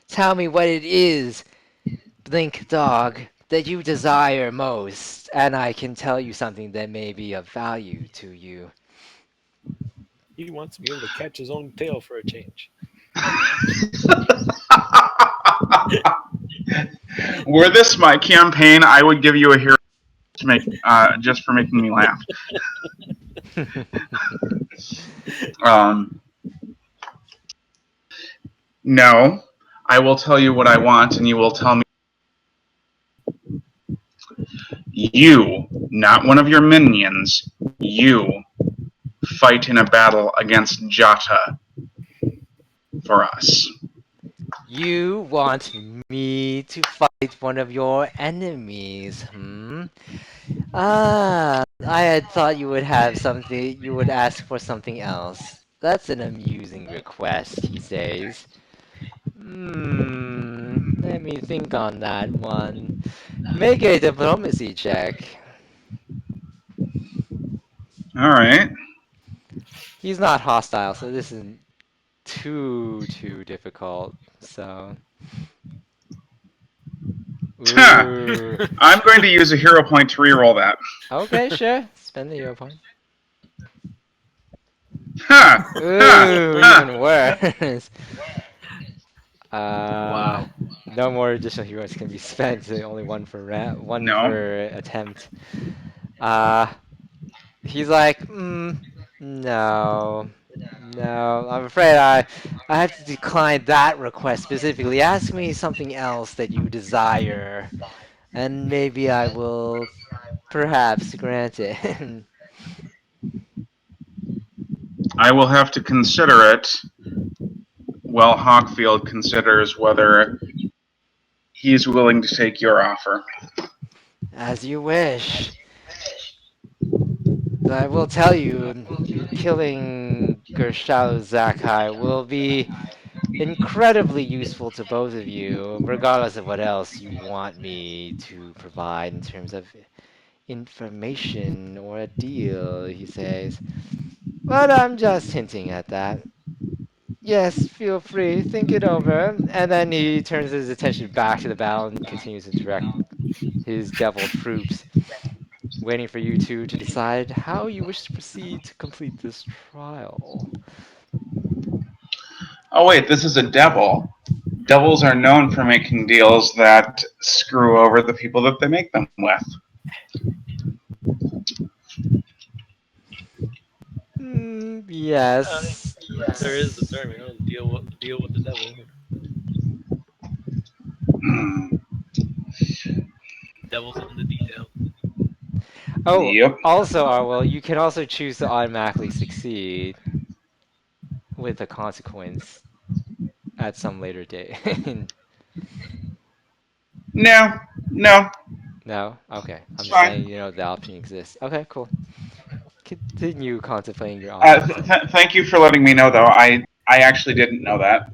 tell me what it is, Blink Dog, that you desire most, and I can tell you something that may be of value to you. He wants to be able to catch his own tail for a change. Were this my campaign, I would give you a hero to make just for making me laugh. Um, no, I will tell you what I want, and you will tell me. You, not one of your minions, you fight in a battle against Jata for us. You want me to fight one of your enemies, hmm? Ah, I had thought you would have something, you would ask for something else. That's an amusing request, he says. Let me think on that one. Make a diplomacy check. All right. He's not hostile, so this isn't too difficult. So, ooh. I'm going to use a hero point to reroll that. Okay, sure. Spend the hero point. Ha! Ha! Ooh, Ha! even worse. Uh, Wow. no more additional heroes can be spent. Only one for one No. per attempt. Uh, he's like, no, no. I'm afraid I have to decline that request specifically. Ask me something else that you desire, and maybe I will perhaps grant it. I will have to consider it while Hawkfield considers whether he's willing to take your offer. As you wish. But I will tell you, killing Gershau Zakai will be incredibly useful to both of you, regardless of what else you want me to provide in terms of information or a deal, he says. But I'm just hinting at that. Yes, feel free, think it over. And then he turns his attention back to the battle and continues to direct his devil troops, waiting for you two to decide how you wish to proceed to complete this trial. Oh, wait, this is a devil. Devils are known for making deals that screw over the people that they make them with. Yes. There is the term, deal with the devil. Hmm. Devil's in the detail. Oh, Yep. also, Arwell, you can also choose to automatically succeed with a consequence. at some later date? No, no, No? Okay. I'm it's just fine. letting you know the option exists. Okay, cool. Continue contemplating your options then. Thank you for letting me know, though. I actually didn't know that.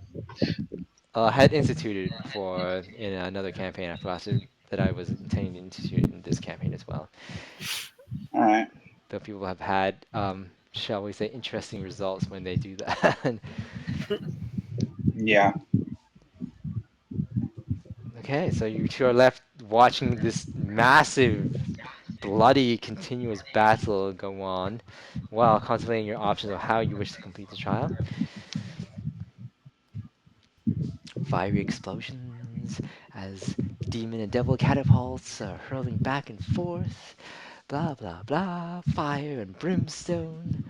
I had instituted for in another campaign. I forgot that I was intending to institute in this campaign as well. All right. Though people have had, shall we say, interesting results when they do that. Yeah. Okay, so you two are left watching this massive, bloody, continuous battle go on while contemplating your options of how you wish to complete the trial. Fiery explosions as demon and devil catapults are hurling back and forth. Blah blah blah. Fire and brimstone.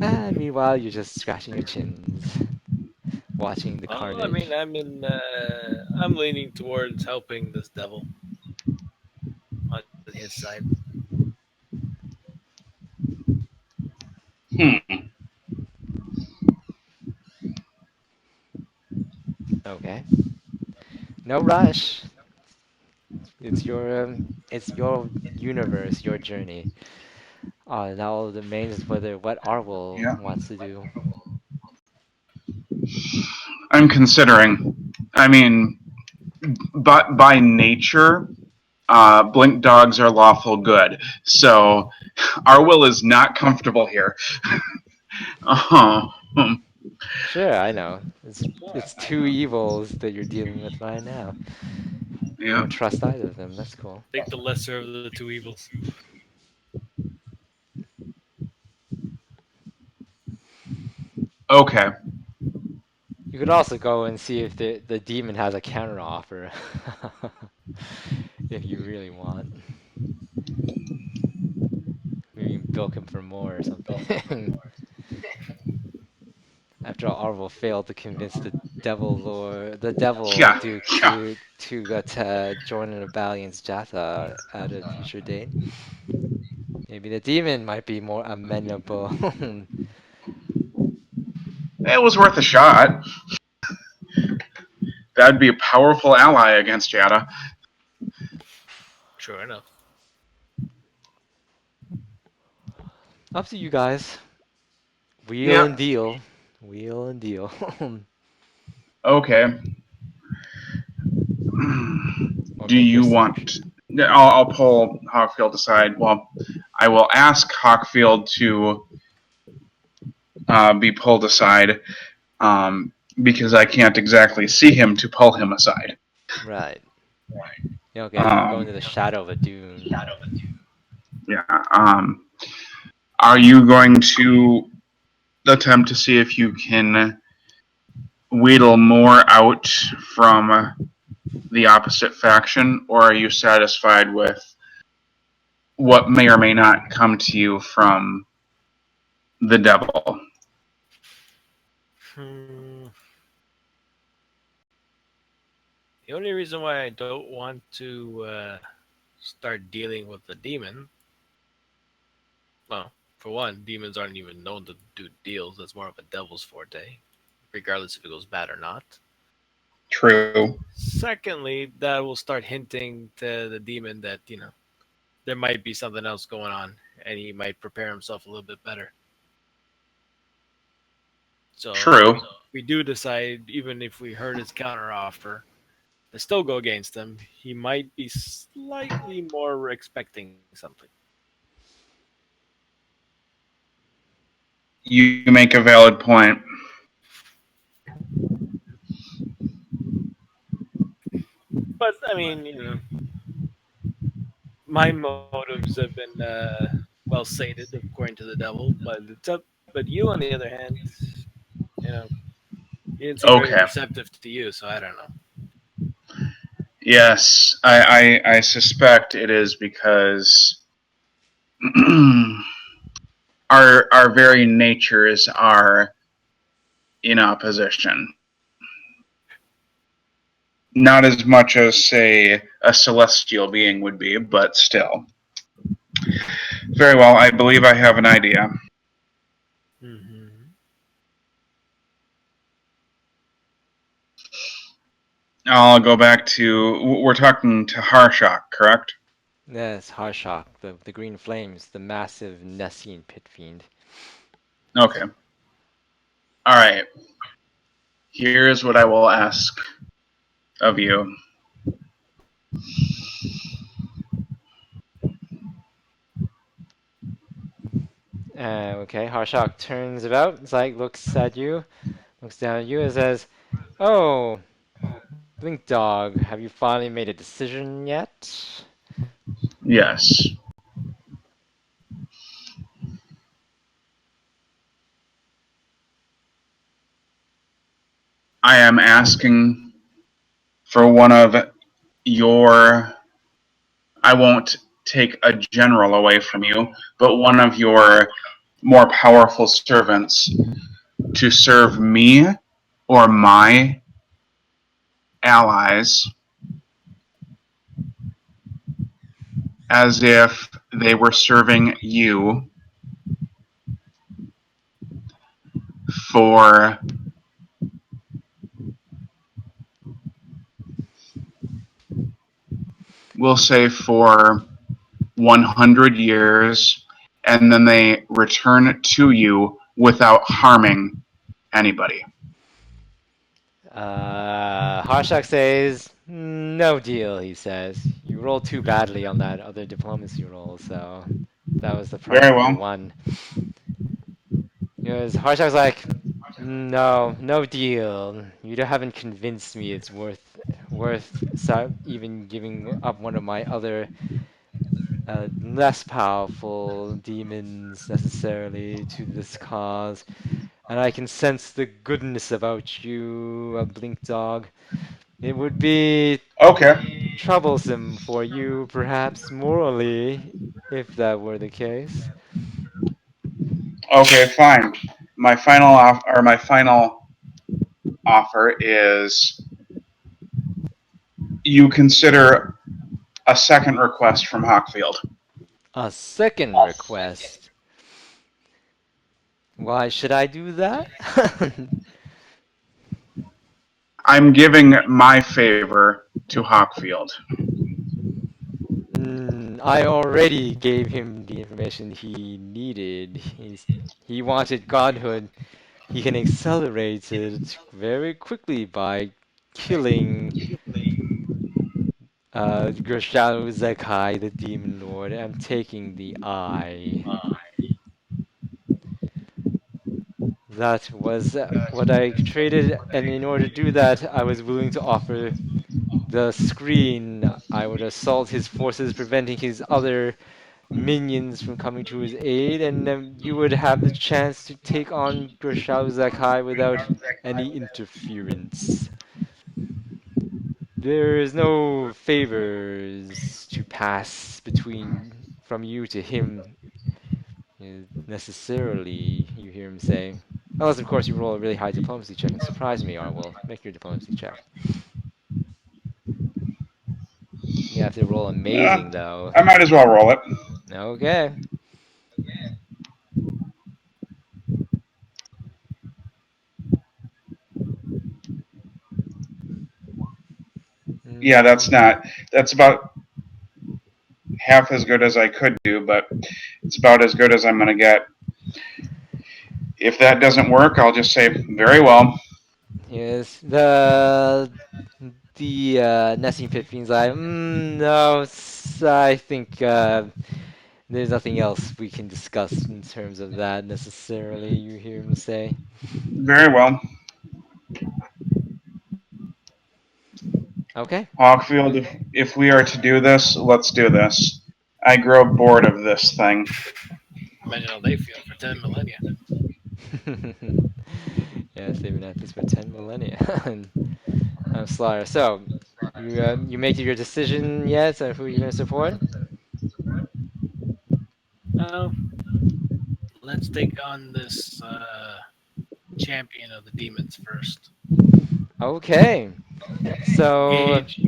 And meanwhile, you're just scratching your chins, watching the Well, I mean, carnage. I'm leaning towards helping this devil on his side. Hmm. Okay. No rush. It's your universe, your journey. Now all that remains is whether what Arwyll Yeah. wants to do. I'm considering. I mean, but by nature, blink dogs are lawful good. So our will is not comfortable here. Uh-huh. Sure, I know. It's two evils that you're dealing with right now. You Yeah. don't trust either of them. That's cool. Take the lesser of the two evils. Okay. You could also go and see if the demon has a counter offer. If you really want. Maybe you can bilk him for more or something. After all, Arvel failed to convince the devil Yeah. Duke Yeah. to join in a battle against Jatha at a future date. Maybe the demon might be more amenable. It was worth a shot. That'd be a powerful ally against Yada. Sure enough. Up to you guys. Wheel and Yeah. deal. Wheel and deal. Okay. Or Do make your you selection. want? I'll pull Hawkfield aside. Well, I will ask Hawkfield to be pulled aside because I can't exactly see him to pull him aside. Right. You don't get to go into Um, the shadow of a dune. yeah. Are you going to attempt to see if you can wheedle more out from the opposite faction, or are you satisfied with what may or may not come to you from the devil? Hmm. The only reason why I don't want to start dealing with the demon, well, for one, demons aren't even known to do deals. That's more of a devil's forte, regardless if it goes bad or not. True. Secondly, that will start hinting to the demon that, there might be something else going on, and he might prepare himself a little bit better. So if True. we do decide, even if we heard his counteroffer, to still go against him, he might be slightly more expecting something. You make a valid point. But I mean, my motives have been well sated according to the devil. But it's up. But you, on the other hand, you know, he didn't seem very Okay. receptive to you. So I don't know. Yes, I suspect it is because our very natures are in opposition. Not as much as, say, a celestial being would be, but still. Very well, I believe I have an idea. Mm-hmm. I'll go back to. We're talking to Harshak, correct? Yes, Harshak, the green flames, the massive Nessian pit fiend. Okay. All right. Here's what I will ask of you. Okay, Harshak turns about, it's like looks at you, looks down at you, and says, "Oh, Blink Dog, have you finally made a decision yet?" Yes. I am asking for one of your. I won't take a general away from you, but one of your more powerful servants to serve me or my allies as if they were serving you for, we'll say, for 100 years, and then they return to you without harming anybody. Harshak says, "No deal," he says. "You rolled too badly on that other diplomacy roll, so that was the price Very that you well. won." Because Harshak's like, "No, no deal. You haven't convinced me it's worth even giving up one of my other less powerful demons necessarily to this cause. And I can sense the goodness about you, a blink dog. It would be Okay. troublesome for you, perhaps morally, if that were the case." Okay, fine. My final offer is you consider a second request from Hawkfield. A second request. Why should I do that? I'm giving my favor to Hawkfield. I already gave him the information he needed. He wanted godhood. He can accelerate it very quickly by killing Gershalu Zekai, the demon lord, and taking the eye. That was what I traded, and in order to do that, I was willing to offer the screen. I would assault his forces, preventing his other minions from coming to his aid, and then you would have the chance to take on Gershalu Zekai without any interference. There is no favors to pass between from you to him necessarily, you hear him say. Unless, of course, you roll a really high diplomacy check and surprise me, Arwyll. Make your diplomacy check. You have to roll amazing, though. I might as well roll it. Okay. Yeah, Mm, that's about half as good as I could do, but it's about as good as I'm going to get. If that doesn't work, I'll just say, very well. yes. The Nesting Pit Fiend's like, no, I think there's nothing else we can discuss in terms of that necessarily, you hear him say. Very well. Okay. Hawkfield, if we are to do this, let's do this. I grow bored of this thing. Imagine how they feel for 10 millennia. Yes, they've been at this for 10 millennia. And Slaughter. So, you make your decision yet on who you're going to support? Oh, let's take on this champion of the demons first. Okay. So, Gauge,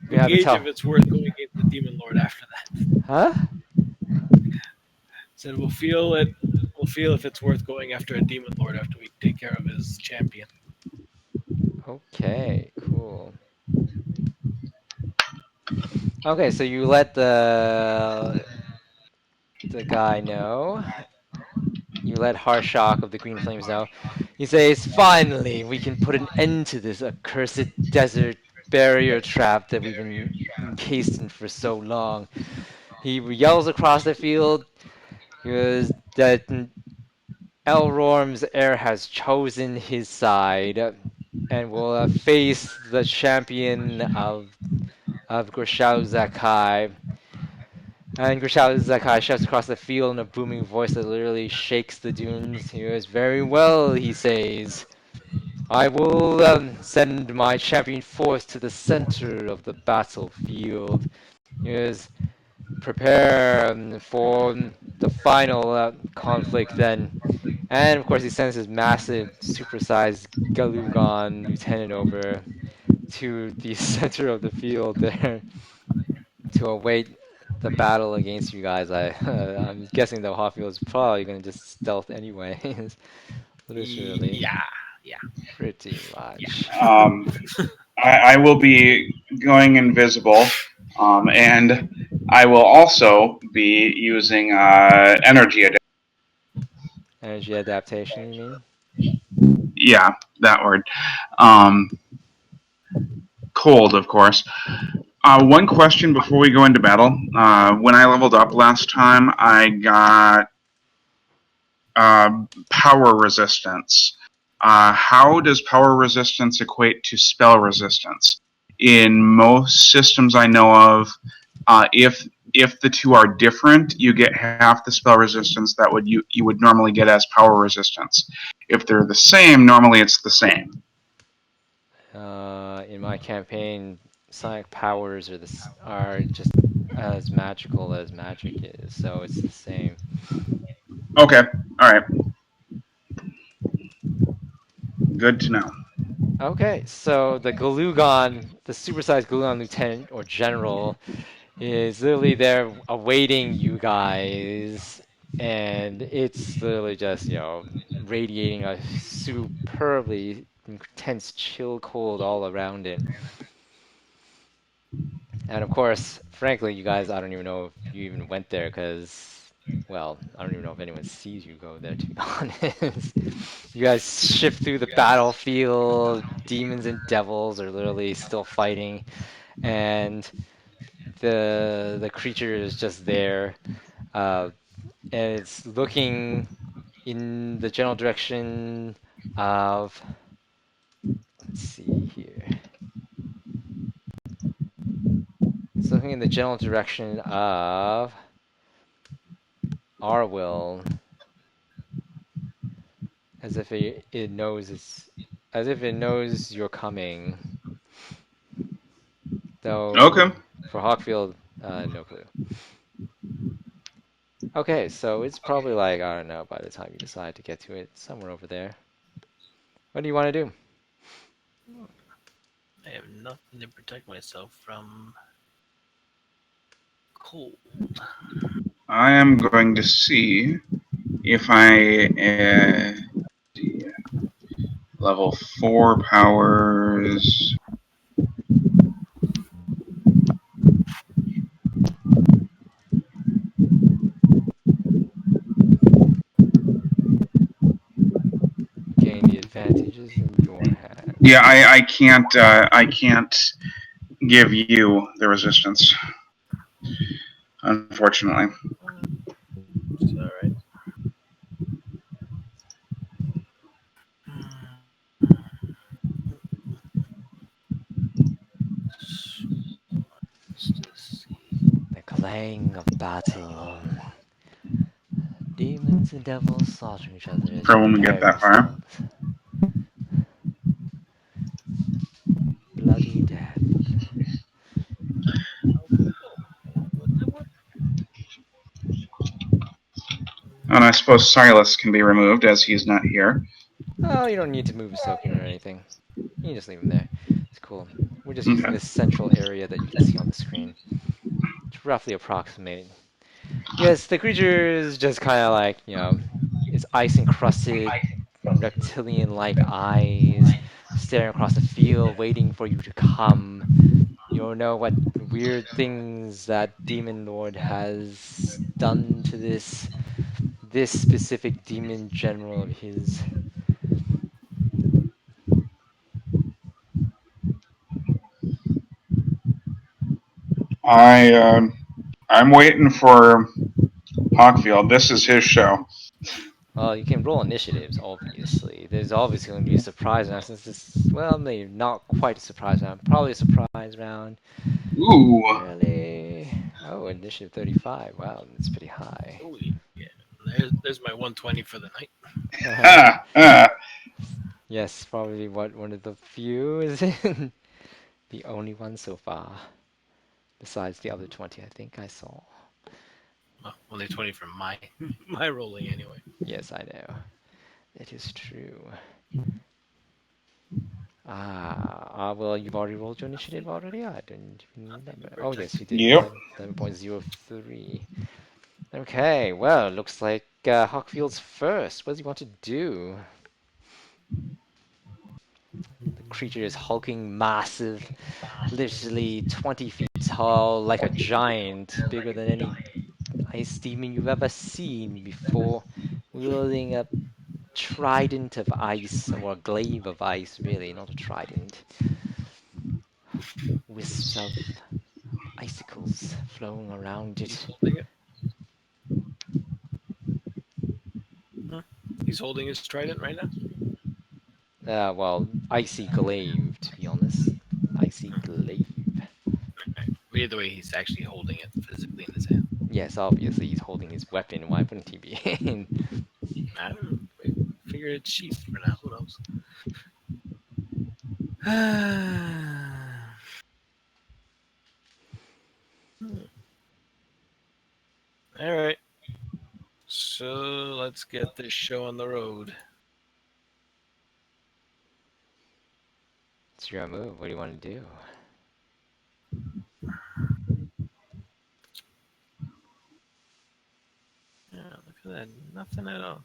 we have to gauge if tell. it's worth going against the demon lord after that. Huh? Said we'll feel it. We'll feel if it's worth going after a demon lord after we take care of his champion. Okay, cool. Okay, so you let the guy know. You let Harshock of the Green Flames know. He says, "Finally, we can put an end to this accursed desert barrier trap that we've been encased in for so long." He yells across the field. He goes that Elrorm's heir has chosen his side and will face the champion of Grishao Zakai. And Grishao Zakai shouts across the field in a booming voice that literally shakes the dunes. He goes, "Very well," he says. "I will send my champion force to the center of the battlefield." He goes, "Prepare for the final conflict then." And of course, he sends his massive, supersized Galugon lieutenant over to the center of the field there to await the battle against you guys. I'm guessing that Hawkfield is probably going to just stealth anyways. Literally, Yeah, yeah, pretty yeah. much. Um, I will be going invisible, and I will also be using energy. Energy adaptation, you mean? Yeah, that word. Um, cold, of course. One question before we go into battle. When I leveled up last time, I got power resistance. How does power resistance equate to spell resistance? In most systems I know of, if the two are different, you get half the spell resistance that you would normally get as power resistance. If they're the same, normally it's the same. In my campaign, psionic powers are just as magical as magic is, so it's the same. Okay, all right, good to know. Okay, so the Galugon, the supersized Galugon lieutenant or general, is literally there awaiting you guys, and it's literally just, radiating a superbly intense chill cold all around it. And of course, frankly, you guys, I don't even know if you even went there because, well, I don't even know if anyone sees you go there, to be honest. You guys shift through the battlefield, demons and devils are literally still fighting, and the creature is just there, uh, and it's looking in the general direction of, let's see here. It's looking in the general direction of Arwyll, as if it knows as if it knows you're coming. Okay. Though for Hawkfield, no clue. Okay, so it's probably like, I don't know, by the time you decide to get to it, somewhere over there. What do you want to do? I have nothing to protect myself from cold. I am going to see if I level 4 powers. Gain the advantages in your Yeah, hands. I can't give you the resistance, unfortunately. It's all right. What's this? The clang of battle. Demons and devils slaughtering each other as For you when we get prepare that far. yourselves. Bloody death. What that one? And I suppose Silas can be removed as he's not here. Oh, you don't need to move his token or anything. You can just leave him there. It's cool. We're just using Okay. this central area that you can see on the screen to roughly approximate. Yes, the creature is just kind of like, its ice encrusted, reptilian like eyes staring across the field, waiting for you to come. You don't know what weird things that Demon Lord has done to this specific demon general of his. I'm waiting for Hawkfield. This is his show. Well, you can roll initiatives, obviously. There's obviously going to be a surprise round since this, well, maybe not quite a surprise round. Probably a surprise round. Ooh. Really? Oh, initiative 35. Wow, that's pretty high. Oh, yeah. There's my 120 for the night. Yes, probably one of the few, is it? The only one so far. Besides the other 20, I think I saw. Well, only 20 from my my rolling anyway. Yes, I know. It is true. Well, you've already rolled your initiative already? I didn't even remember. Oh, yes, you did. Yep. 11.03. Okay, well, looks like Hawkfield's first. What does he want to do? The creature is hulking, massive, literally 20 feet tall, like a giant, bigger than any ice demon you've ever seen before, wielding a trident of ice, or a glaive of ice, really, not a trident. Wisps of icicles flowing around He's it. holding it. Huh? He's holding his trident right now. Well, icy glaive, to be honest. Icy glaive. Right. But either way, he's actually holding it physically in his hand. Yes, obviously he's holding his weapon. Why wouldn't he be? I don't know. I figure it's sheathed for now. Who knows? All right. So let's get this show on the road. It's your move. What do you want to do? Yeah, look at that. Nothing at all.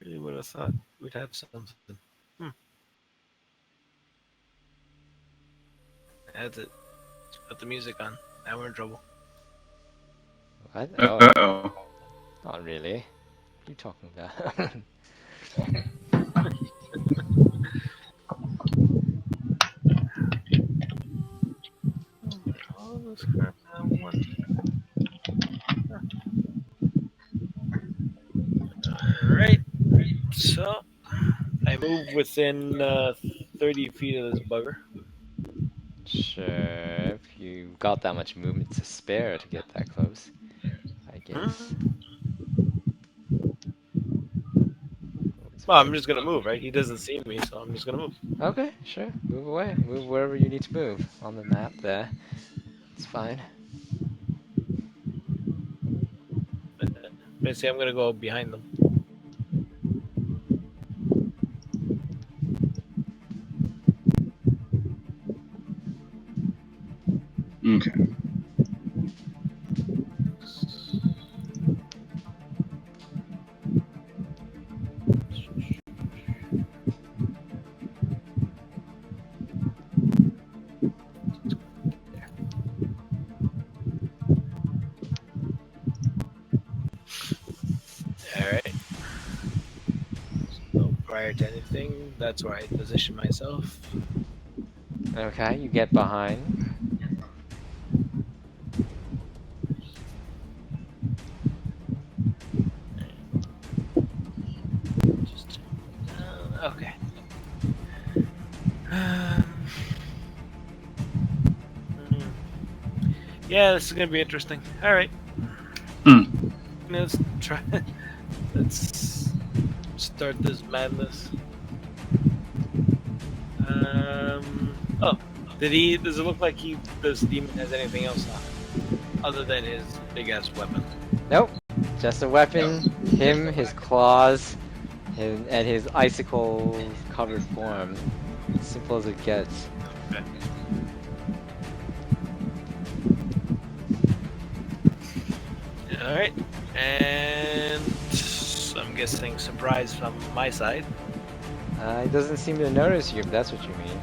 Really would have thought we'd have something. That's it. Let's put the music on. Now we're in trouble. What? Uh-oh. Not really. What are you talking about? All this crap now one. Alright. So I move within 30 feet of this bugger. Sure, if you got that much movement to spare to get that close, I guess. Well, I'm just gonna move, right? He doesn't see me, so I'm just gonna move. Okay, sure. Move away. Move wherever you need to move on the map there. It's fine. Basically, I'm gonna go behind them. Okay. Alright. So prior to anything, that's where I position myself. Okay, you get behind. Just okay. Yeah, this is gonna be interesting. All right. Let's try. Let's start this madness. Oh, does it look like this demon has anything else on it other than his big ass weapon? Nope, just a weapon, him, his claws, and his icicle-covered form. Simple as it gets. Okay. All right, and I'm guessing surprise from my side. He doesn't seem to notice you, if that's what you mean.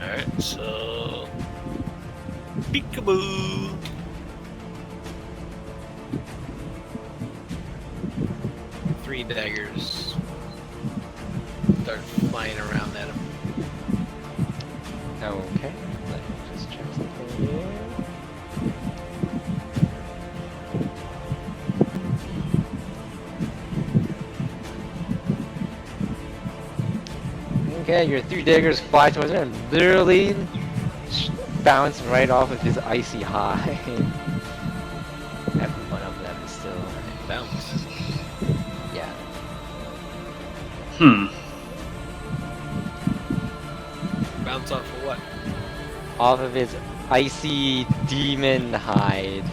All right, so Peekaboo! Three daggers start flying around at him. Okay, let me just check something here. Okay, your three daggers fly towards him and literally bounce right off of his icy hide. Every one of them is still Bounce. yeah. Bounce off of what? Off of his icy demon hide.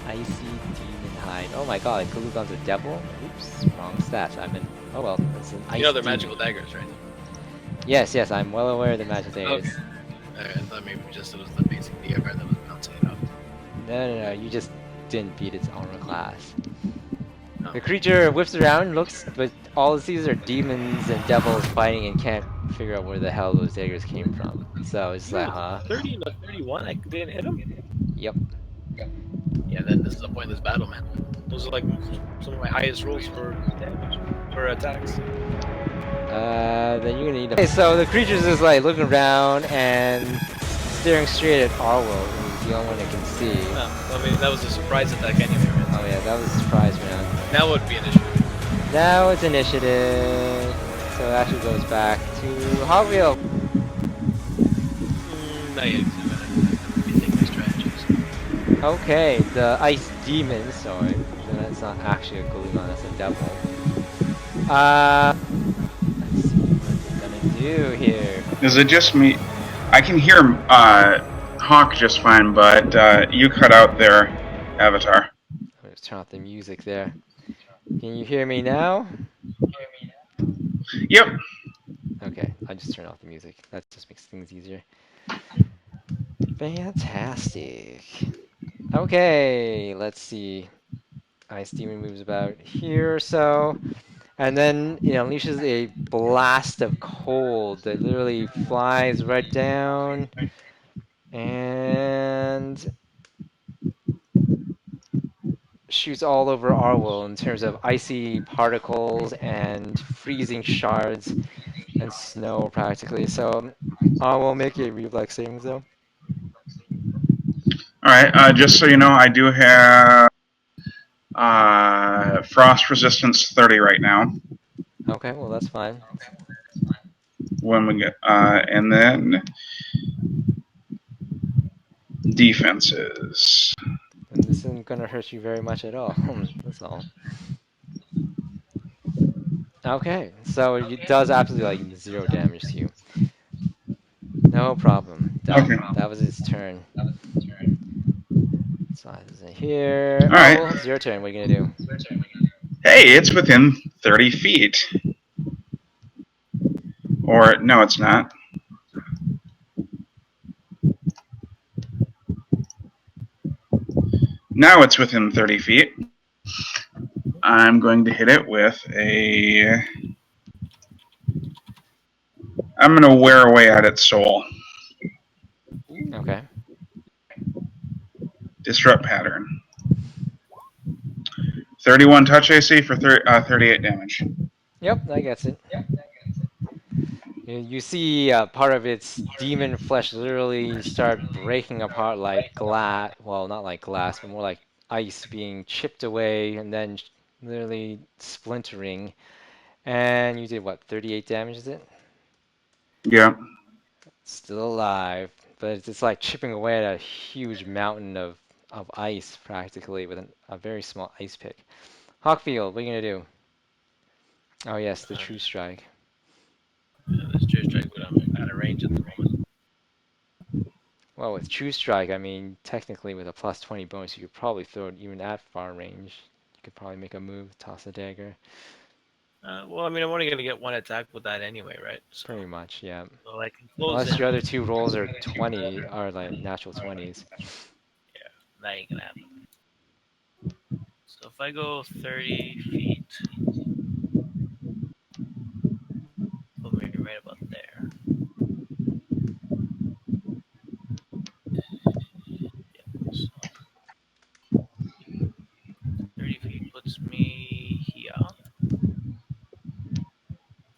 Icy demon hide. Oh my god, Kulugon's a devil? Oops, wrong stats. I'm in. Oh well, it's an ice You know they're demon. magical daggers, right? Yes, yes, I'm well aware of the magic daggers. Okay. Alright, I thought maybe just it was the basic DFR that was bouncing it off. No, you just didn't beat its armor class. Oh. The creature whips around, looks, but all it sees are demons and devils fighting and can't figure out where the hell those daggers came from. So it's like, huh? 30 to 31, I didn't hit him? Yep. Yeah, then this is a pointless battle, man. Those are like some of my highest rolls for damage, for attacks. Then you're gonna need a... Okay, so the creature's just like looking around and staring straight at Arwyll, who's the only one that can see. No, I mean, that was a surprise attack anyway, right? Oh yeah, that was a surprise round. Now would be an issue. Now it's initiative. So it actually goes back to Hawkfield. Not yet, I'm rethinking my strategies. Okay, the ice demon, sorry. That's not actually a Kuthona, that's a devil. Let's see what we're gonna do here. Is it just me? I can hear Hawk just fine, but you cut out there, Avatar. Let's turn off the music there. Can you hear me now? Yep. Okay, I'll just turn off the music. That just makes things easier. Fantastic. Okay, let's see. Ice Demon moves about here or so. And then it unleashes a blast of cold that literally flies right down and shoots all over Arwyll in terms of icy particles and freezing shards and snow practically. So Arwyll, make a reflex saving throw. Alright, just so you know, I do have frost resistance 30 right now. Okay, well that's fine. When we get, and then defenses. And this isn't gonna hurt you very much at all. That's all. Okay, so it does absolutely like 0 damage to you. No problem. Done. Okay. That was its turn. Silas isn't here. All right. Well, it's your turn. What are you gonna do? Hey, it's within 30 feet. Or, no, it's not. Now it's within 30 feet. I'm going to hit it with a... I'm going to wear away at its soul. Okay. Disrupt pattern. 31 touch AC for 38 damage. Yep, that gets it. You see part of its demon flesh literally start breaking apart like glass. Well, not like glass, but more like ice being chipped away and then literally splintering. And you did what, 38 damage, is it? Yeah. Still alive, but it's just like chipping away at a huge mountain of ice practically with a very small ice pick. Hawkfield, what are you gonna do? Oh yes, the true strike. Yeah, this true strike, but I'm out of range at the moment. Well, with true strike, I mean, technically with a plus 20 bonus, you could probably throw it even at far range. You could probably make a move, toss a dagger. Well, I mean, I'm only going to get one attack with that anyway, right? So, Pretty much, yeah. so I can close Unless it. your other two rolls are 20, are like natural 20s. Yeah, that ain't going to happen. So if I go 30 feet, put me right about there. puts me here,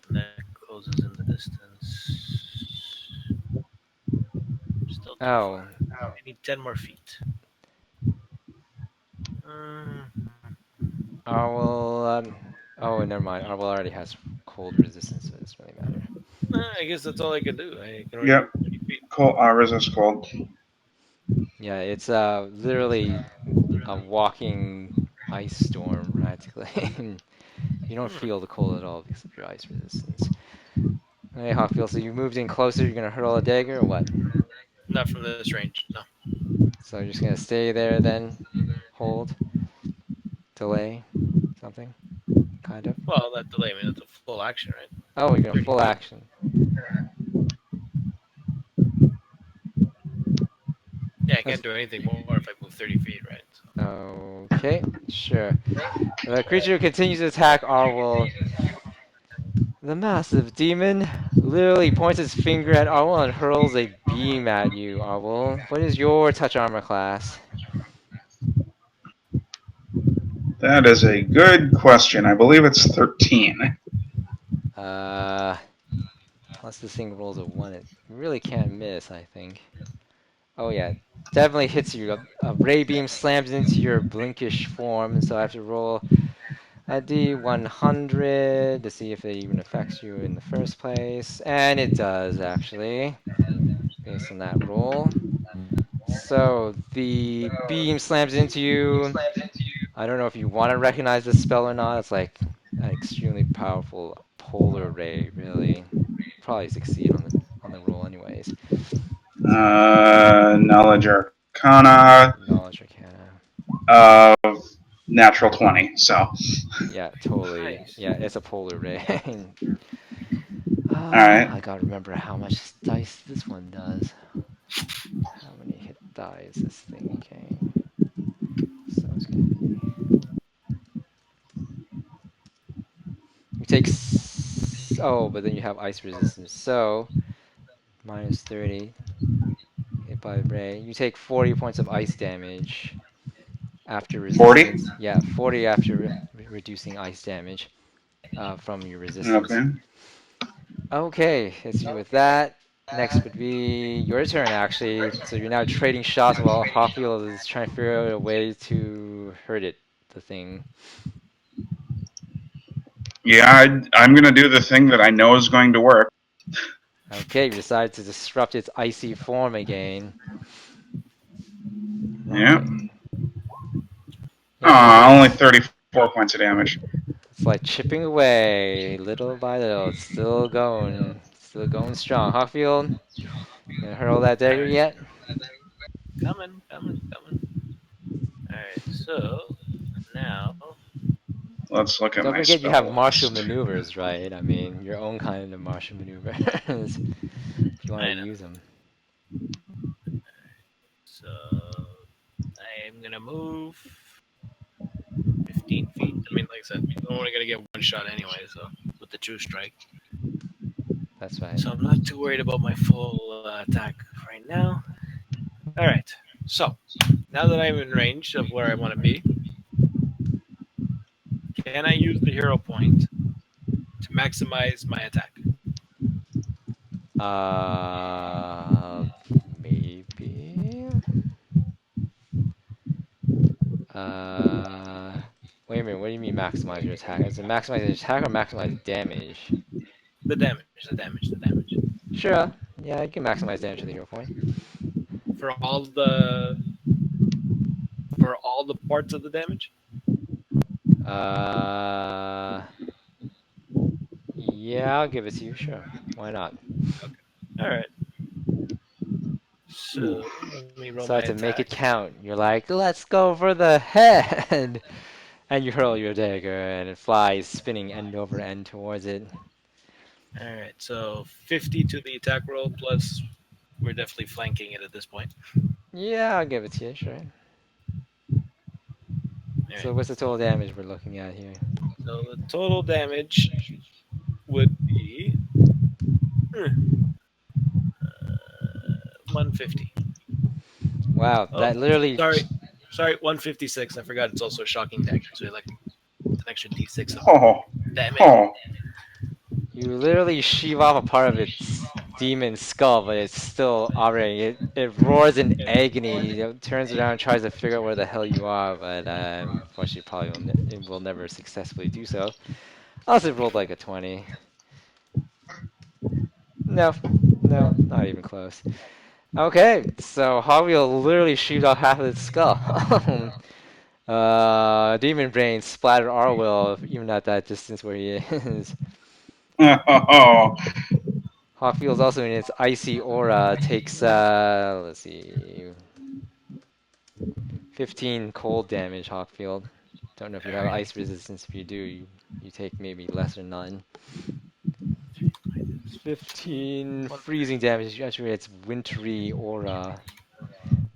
and that closes in the distance. Still too Oh, far. I need 10 more feet. Uh, Arwyll. Oh, never mind. Arwyll already has cold resistance, so it doesn't really matter. I guess that's all I can do. I can only Yep. move 30 feet. Cold, resist cold. Yeah, it's literally a walking ice storm practically. You don't Hmm. feel the cold at all because of your ice resistance. Hey, Hawkfield, so you moved in closer. You're gonna hurl a dagger or what? Not from this range. No. So you're just gonna stay there then, hold, delay, something, kind of. Well, that delay. I mean, that's a full action, right? Oh, you're gonna 30 full feet. action. Yeah, I That's can't do anything more if I move 30 feet, right? So. okay. Sure. The creature continues to attack Arwyll. The massive demon literally points his finger at Arwyll and hurls a beam at you, Arwyll. What is your touch armor class? That is a good question. I believe it's 13. Uh, Plus this thing rolls a 1. It really can't miss, I think. Oh yeah, definitely hits you. A ray beam slams into your blinkish form, so I have to roll a d100 to see if it even affects you in the first place. And it does, actually, based on that roll. So the beam slams into you. I don't know if you want to recognize this spell or not. It's like an extremely powerful polar ray, really. Probably succeed on the roll anyways. So Knowledge Arcana knowledge arcana. of natural 20. So, Yeah, totally. Nice. Yeah, it's a polar ray. all right. I gotta remember how much dice this one does. How many hit die is this thing? Okay. So it's gonna be. You take. Oh, but then you have ice resistance. So minus 30 hit by ray. You take 40 points of ice damage after 40? resistance. Yeah, 40 after reducing ice damage from your resistance. Okay. Okay, hits you with that. Next would be your turn, actually. So you're now trading shots while Hawkfield is trying to figure out a way to hurt it, the thing. Yeah, I'm going to do the thing that I know is going to work. Okay, you decide to disrupt its icy form again. Yeah. Right. Yeah, Only it's 34 points of damage. it's like chipping away little by little. It's still going strong. Hawkfield, you gonna hurl that All dagger right. yet? Coming. All right. So now, Let's look at Don't my forget you spell have martial list. maneuvers, right? I mean, your own kind of martial maneuvers, if you want to I know. use them. So I am gonna move 15 feet. I mean, like I said, I'm only gonna get one shot anyway. So with the true strike, That's right. so I'm not too worried about my full attack right now. All right. So now that I'm in range of where I want to be, can I use the hero point to maximize my attack? Uh, Maybe. Uh, Wait a minute. What do you mean maximize your attack? Is it maximize your attack or maximize damage? The damage. Sure. Yeah, you can maximize damage with the hero point. For all the parts of the damage. Uh, yeah, I'll give it to you. Sure. Why not? Okay. All right. Ooh. So let me roll So my I have to make attack. it count. You're like, let's go for the head, and you hurl your dagger, and it flies, spinning end over end towards it. All right. So 50 to the attack roll plus. We're definitely flanking it at this point. Yeah, I'll give it to you. Sure. All So right. what's the total damage we're looking at here? So the total damage would be 150. Wow, Oh, that literally. sorry, 156. I forgot it's also a shocking dagger. So like an extra d6 of Oh, damage. oh. You literally sheave off a part of its demon skull, but it's still operating. It roars in agony. It turns around and tries to figure out where the hell you are, but unfortunately, probably it will never successfully do so. Unless it rolled like a 20. No, no, not even close. Okay, so Hawkfield literally sheaved off half of its skull. Demon Brain splattered Arwyll, even at that distance where he is. Oh. Hawkfield's also in its icy aura, takes, let's see, 15 cold damage, Hawkfield. Don't know if you have ice resistance. If you do, you take maybe less or none. 15 freezing damage. Actually, it's wintry aura.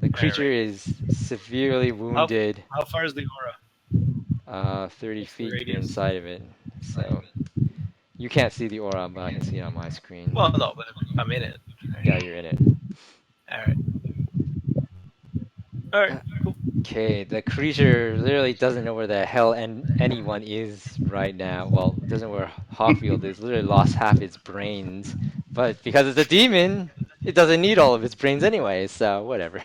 The creature Alright. is severely How wounded. how far is the aura? 30 What's the feet you're radius? inside of it. So you can't see the aura, but I can see it on my screen. Well, no, but I'm in it. Yeah, you're in it. Alright. Alright, cool. Okay, the creature literally doesn't know where the hell anyone is right now. Well, it doesn't know where Hawkfield is. Literally lost half its brains. But because it's a demon, it doesn't need all of its brains anyway, so whatever.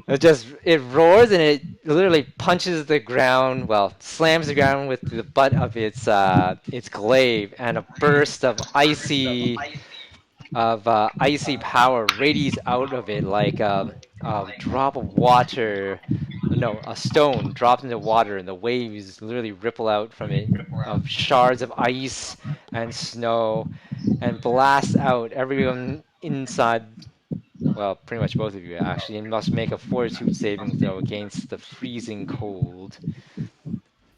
It roars and it literally punches the ground, well, slams the ground with the butt of its glaive, and a burst of icy power radiates out of it like a drop of water. No, a stone dropped into water, and the waves literally ripple out from it of shards of ice and snow, and blast out everyone inside. Well, pretty much both of you actually, and must make a fortitude saving throw against the freezing cold.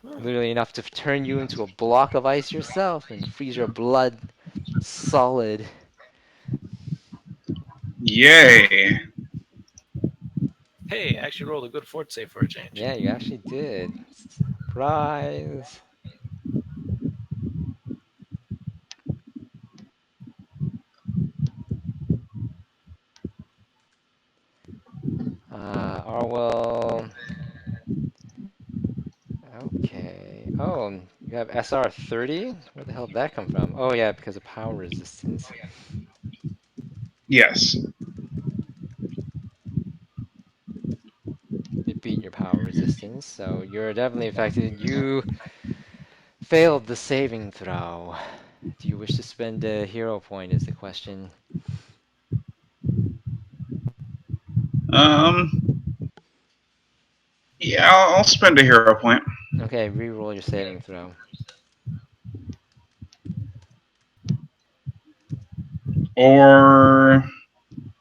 Literally enough to turn you into a block of ice yourself and freeze your blood solid. Yay. Hey, I actually rolled a good fort save for a change. Yeah, you actually did. Surprise. Arwyll. Okay. Oh, you have SR 30? Where the hell did that come from? Oh, yeah, because of power resistance. Yes. It beat your power resistance, so you're definitely affected. You failed the saving throw. Do you wish to spend a hero point is the question. Um. Yeah, I'll spend a hero point. Okay, re-roll your saving throw. Or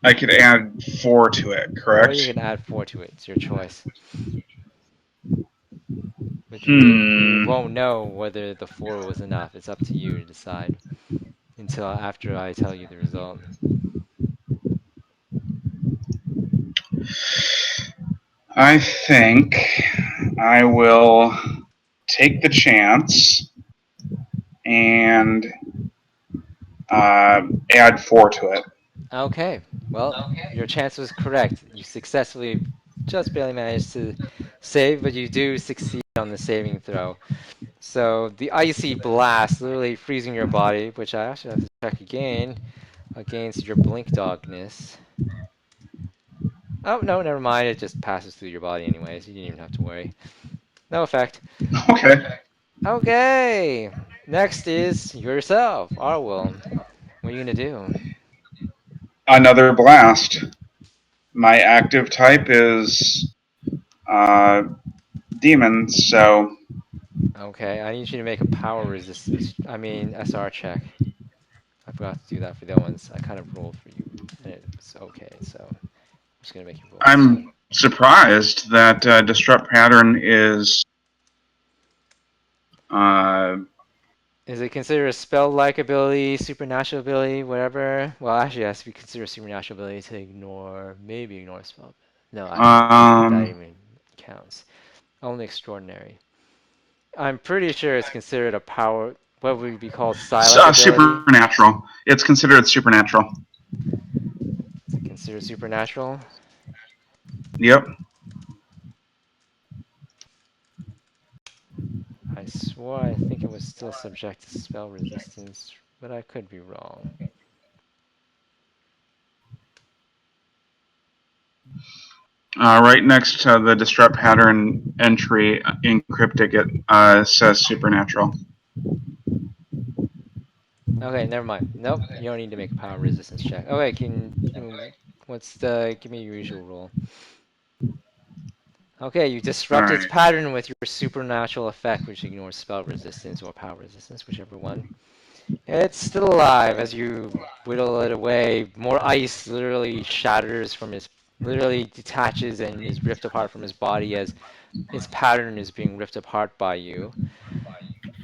I could add 4 to it, Or you correct? can add 4 to it. It's your choice. But you Hmm. won't know whether the 4 was enough. It's up to you to decide until after I tell you the result. I think I will take the chance and add 4 to it. Okay, well, your chance was correct. You successfully just barely managed to save, but you do succeed on the saving throw. So the icy blast literally freezing your body, which I actually have to check again against your blink dogness. Oh, no, never mind. It just passes through your body anyways. You didn't even have to worry. No effect. Okay. Okay, next is yourself, Arwyll. What are you gonna do? Another blast. My active type is uh, demon, so Okay, I need you to make a power resistance, SR check. I forgot to do that for the other ones. I kind of rolled for you, and it was okay, so I'm just gonna make you roll this time. I'm surprised that disrupt pattern is. Uh, Is it considered a spell-like ability, supernatural ability, whatever? Well, actually, it has to be considered a supernatural ability to ignore, maybe ignore a spell. No, actually, I don't think that um, even counts. Only extraordinary. I'm pretty sure it's considered a power, what would be called psi-like ability. supernatural. It's considered supernatural. Is it considered supernatural? Yep. I swore I think it was still subject to spell resistance, but I could be wrong. Right next to the disrupt pattern entry in cryptic, it says supernatural. Okay, never mind. Nope, you don't need to make a power resistance check. Okay, give me your usual roll. Okay, you All disrupt its right. pattern with your supernatural effect, which ignores spell resistance or power resistance, whichever one. It's still alive as you whittle it away. More ice literally shatters from literally detaches and is ripped apart from his body as its pattern is being ripped apart by you.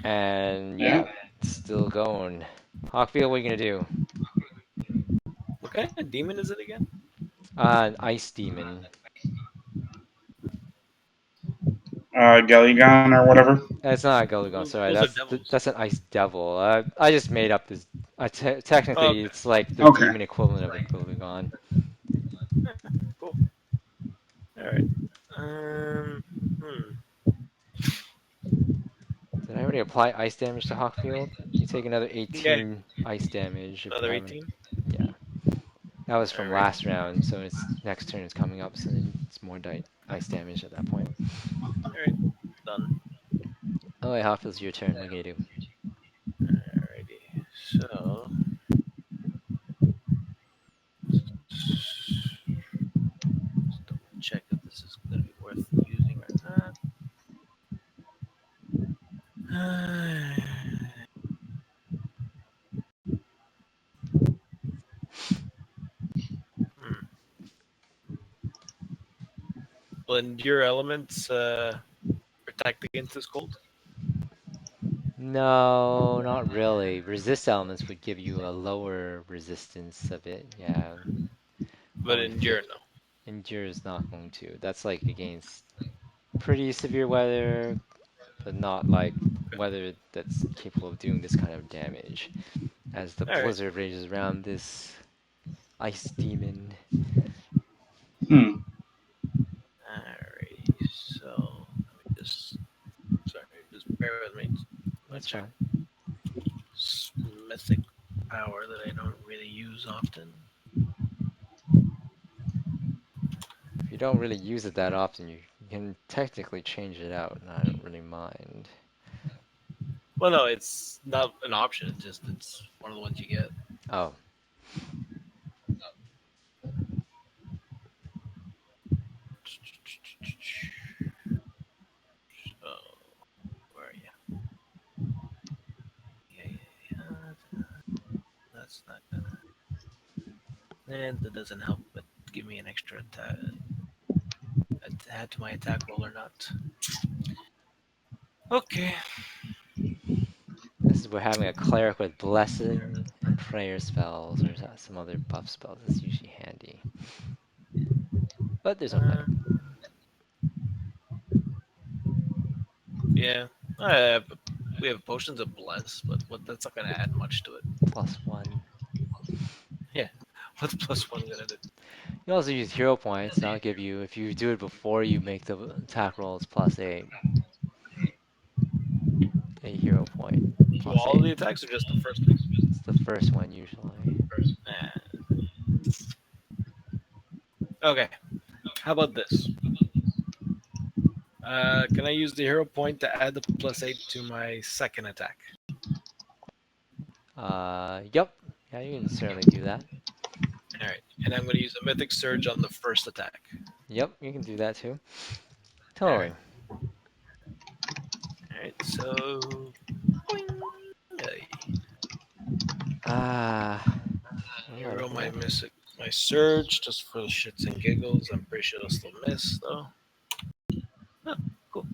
And yeah, Yeah. it's still going. Hawkfield, what are you gonna do? What kind of demon is it again? An ice demon. Gelligan or whatever. It's not a Gulligon, sorry. Those are devils. That's an ice devil. I just made up this. Oh, Technically, okay. it's like the Okay. demon equivalent of a Gulligon. Cool. All right. Hmm. Did I already apply ice damage to Hawkfield? You take another Yeah, 18 ice damage if you another haven't. 18. Yeah, that was from All right. last round, so its next turn is coming up, so then it's more ice damage at that point. All right. Done. Oh wait, Hawkfield's your turn. What are you gonna do? Alrighty. So. Let's double check if this is going to be worth using or not. Hmm. Will endure elements protect against this cold? No, not really. Resist elements would give you a lower resistance of it. Yeah, But only endure, 50. no. Endure is not going to. That's like against pretty severe weather, but not like Okay. weather that's capable of doing this kind of damage. As the All right. blizzard rages around this ice demon. Hmm. Alrighty. So let me just. Sorry, just bear with me. Let me That's check. fine. Mythic power that I don't really use often. If you don't really use it that often, you can technically change it out, and I don't really mind. Well, no, it's not an option. It's one of the ones you get. Oh, So where are you? Yeah. That's not gonna. And that doesn't help, but give me an extra add to my attack roll or not. Okay. this is where having a cleric with blessing and prayer spells or some other buff spells is usually handy. But there's no point. Uh, yeah. I have, we have potions of bless, but that's not gonna add much to it. +1. Yeah. What's plus one gonna do? You also use hero points. That'll give you, if you do it before you make the attack rolls, +8. A hero point, To plus all of 8. the attacks or just the first one? It's the first one usually. Okay. How about this? Can I use the hero point to add the +8 to my second attack? Yep. Yeah, you can certainly do that. All right, and I'm going to use a mythic surge on the first attack. Yep, you can do that too. All Totally. right. All right. So, boing. I'm Here not go looking my at. my surge just for the shits and giggles. I'm pretty sure it'll still miss though. Oh, cool.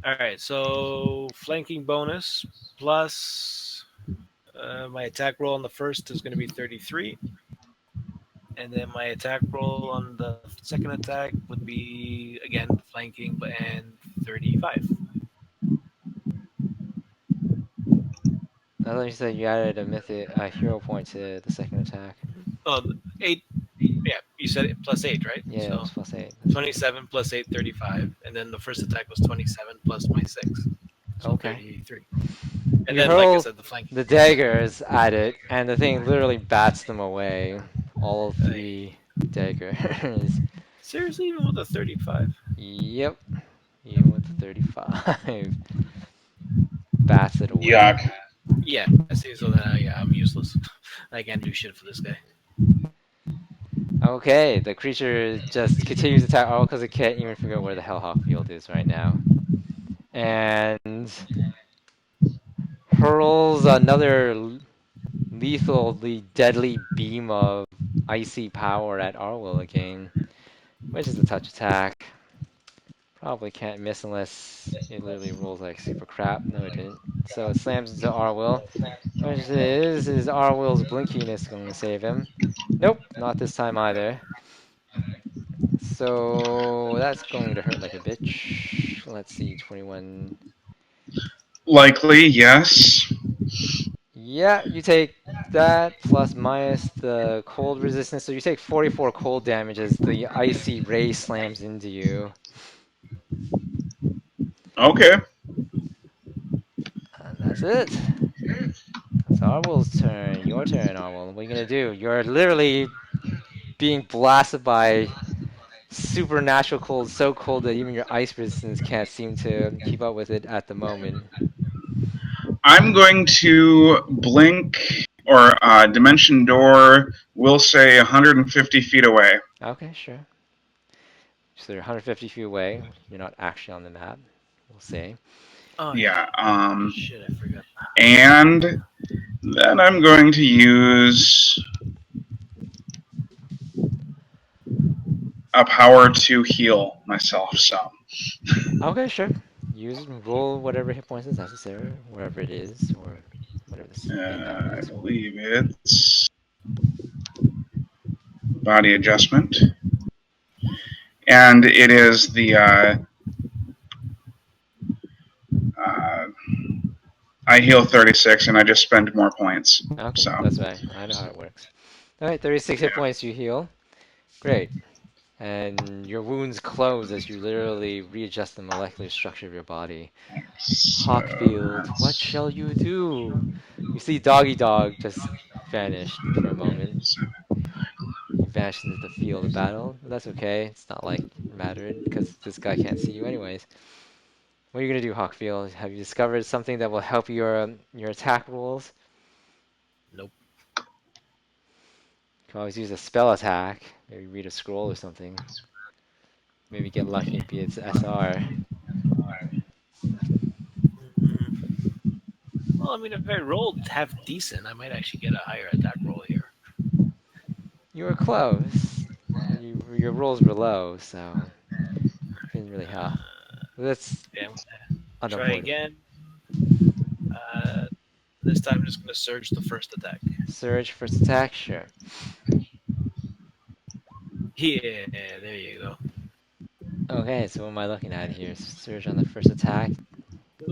All right. So flanking bonus plus my attack roll on the first is going to be 33. And then my attack roll on the second attack would be again flanking, but and 35. I thought you said you added a hero point to the second attack. Oh, 8. Yeah, you said it plus 8, right? Yeah, it So was +8. That's right. 27 plus 8, 35. And then the first attack was 27 plus my 6. So Okay. 33. And He then, like I hurls said, the flanking the force. daggers at it, and the thing literally bats them away. All Hey. 3 daggers. Seriously, even with a 35? Yep. Even with the 35. Bats it away. Yuck. Yeah, see, so then, yeah, I'm useless. I can't do shit for this guy. Okay, the creature just continues to attack all because it can't even figure out where the hell Hawkfield is right now. And hurls another lethally deadly beam of icy power at Arwyll again, which is a touch attack. Probably can't miss unless it literally rolls like super crap. No, it didn't. So it slams into Arwyll. Which is Arwyll's blinkiness going to save him? Nope, not this time either. So that's going to hurt like a bitch. Let's see, 21. Likely, yes. Yeah, you take that plus minus the cold resistance. So you take 44 cold damage as the icy ray slams into you. Okay. And that's it. That's Arwyl's turn. Your turn, Arwyll. What are you gonna do? You're literally being blasted by supernatural cold, so cold that even your ice resistance can't seem to keep up with it at the moment. I'm going to blink or dimension door. We'll say 150 feet away. Okay, sure. So you're 150 feet away. You're not actually on the map. We'll see. Oh, yeah. Yeah. Shit, I forgot. And then I'm going to use a power to heal myself. So Okay, sure. Use roll whatever hit points is necessary, wherever it is, or whatever this main map I is. believe it's body adjustment, and it is the uh, I heal 36, and I just spend more points. Okay, So that's right. I know how it works. All right, 36 hit yeah. points you heal. Great. And your wounds close as you literally readjust the molecular structure of your body. So Hawkfield, what that's shall you do? You see Doggy Dog just vanished for a moment. He vanished into the field of battle. That's okay. It's not like it mattered because this guy can't see you anyways. What are you gonna do, Hawkfield? Have you discovered something that will help your attack rolls? Nope. You can always use a spell attack. Maybe read a scroll or something. Maybe get lucky and beat its SR. Mm-mm. Well, I mean, if I rolled half decent, I might actually get a higher attack roll here. You were close. Your rolls were low, so didn't really help. That's Yeah, I'm gonna try unimportant. again. Uh, this time I'm just gonna surge the first attack. Surge first attack, sure. Yeah, there you go. Okay, so what am I looking at here? Surge on the first attack.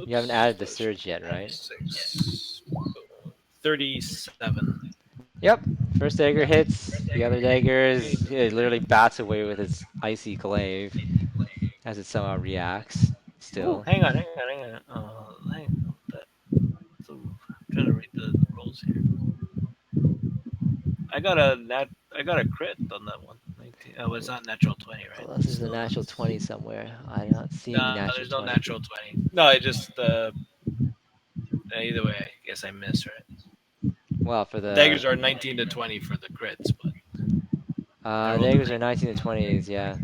You haven't Oops, added the that should surge yet, be right? 6. 37. Yep. First dagger hits. The other Hey. daggers it literally bats away with its icy glaive as it somehow reacts. Oh, Still. hang on. Hang on. So, I'm trying to read the rolls here. I got a crit on that one. 19. Oh, it's not natural 20, right? Unless there's a So natural that's 20 somewhere. I'm not seeing no, natural there's no 20. natural 20. No, it just either way, I guess I miss, right? Well, for the Daggers are 19 to 20 for the crits, but I rolled a daggers are 9. 19 to 20s, yeah.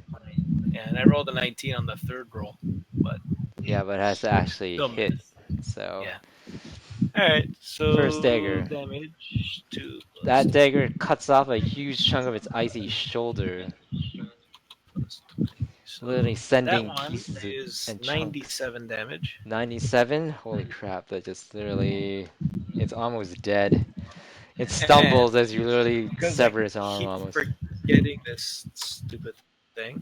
Yeah, and I rolled a 19 on the third roll, but Yeah, but it has to actually still hit. miss. So, Yeah. All right. first So dagger. damage 2 plus That 20 dagger cuts off a huge chunk of its icy shoulder, plus 20. So literally that sending one pieces is and chunks. 97 damage. 97? Holy crap, that just literally. It's almost dead. It And stumbles as you literally because I sever its arm keep almost. forgetting this stupid thing,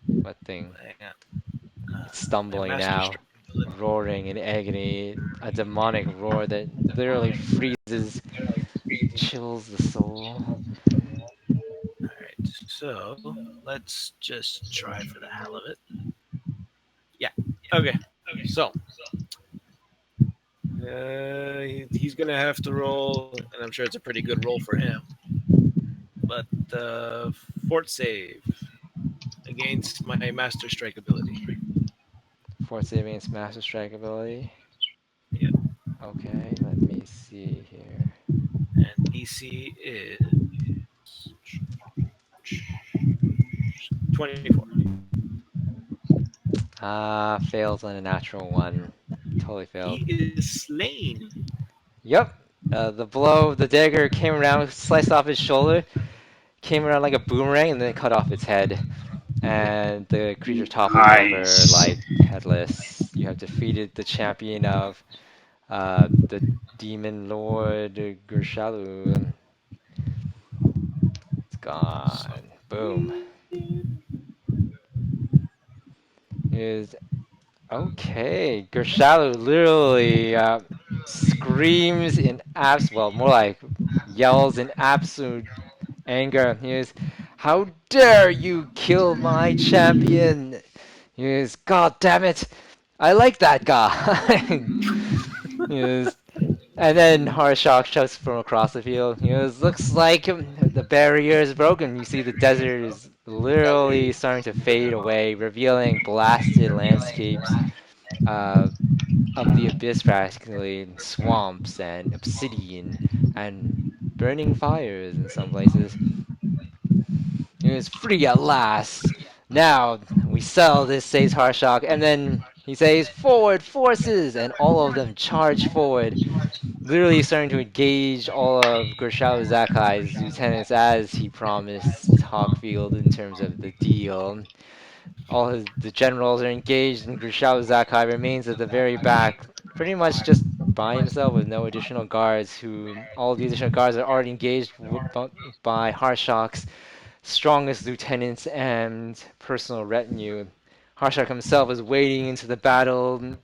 What thing? hang on. It's My stumbling master now, strike ability. roaring in agony, a demonic roar that literally freezes, chills the soul. All right. So let's just try for the hell of it. Yeah. Okay. So He's gonna have to roll, and I'm sure it's a pretty good roll for him. But fort save against my master strike ability. Fort save against master strike ability. Yep. Okay, let me see here. And DC is 24. Fails on a natural one. Totally failed. He is slain. Yep. The dagger came around, sliced off his shoulder, came around like a boomerang, and then cut off its head. And the creature toppled over Nice. like headless. You have defeated the champion of the demon lord Gershalu. It's gone. Boom. Is okay. Gershalu literally screams in well, more like yells in absolute anger. He is, how dare you kill my champion? He is, God damn it! I like that guy. He is, and then Harshak shouts from across the field. He goes, looks like the barrier is broken. You see the desert is literally starting to fade away, revealing blasted landscapes uh, of the abyss, practically swamps and obsidian and burning fires in some places. He was free at last. Now we settle this, says Harshak, and then he says, forward forces! And all of them charge forward, literally starting to engage all of Gershau Zakai's lieutenants as he promised Hawkfield in terms of the deal. The generals are engaged, and Gershau Zakai remains at the very back, pretty much just by himself with no additional guards. Who all the additional guards are already engaged by Harshak's strongest lieutenants and personal retinue. Harshak himself is wading into the battle,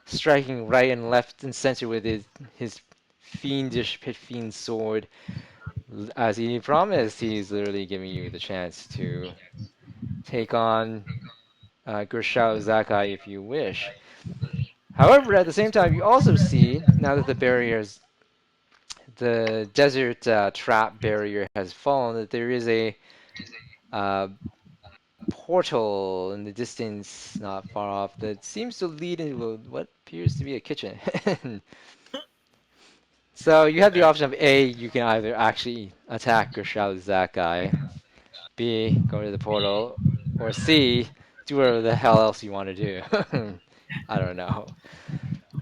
striking right and left and center with his fiendish pit fiend sword. As he promised, he's literally giving you the chance to take on Gershau Zakai if you wish. However, at the same time, you also see, now that the desert trap barrier has fallen, that there is a uh, portal in the distance, not far off, that seems to lead into what appears to be a kitchen. So you have the option of A, you can either actually attack Gershau Zakai, B, go to the portal, or C, do whatever the hell else you want to do. I don't know.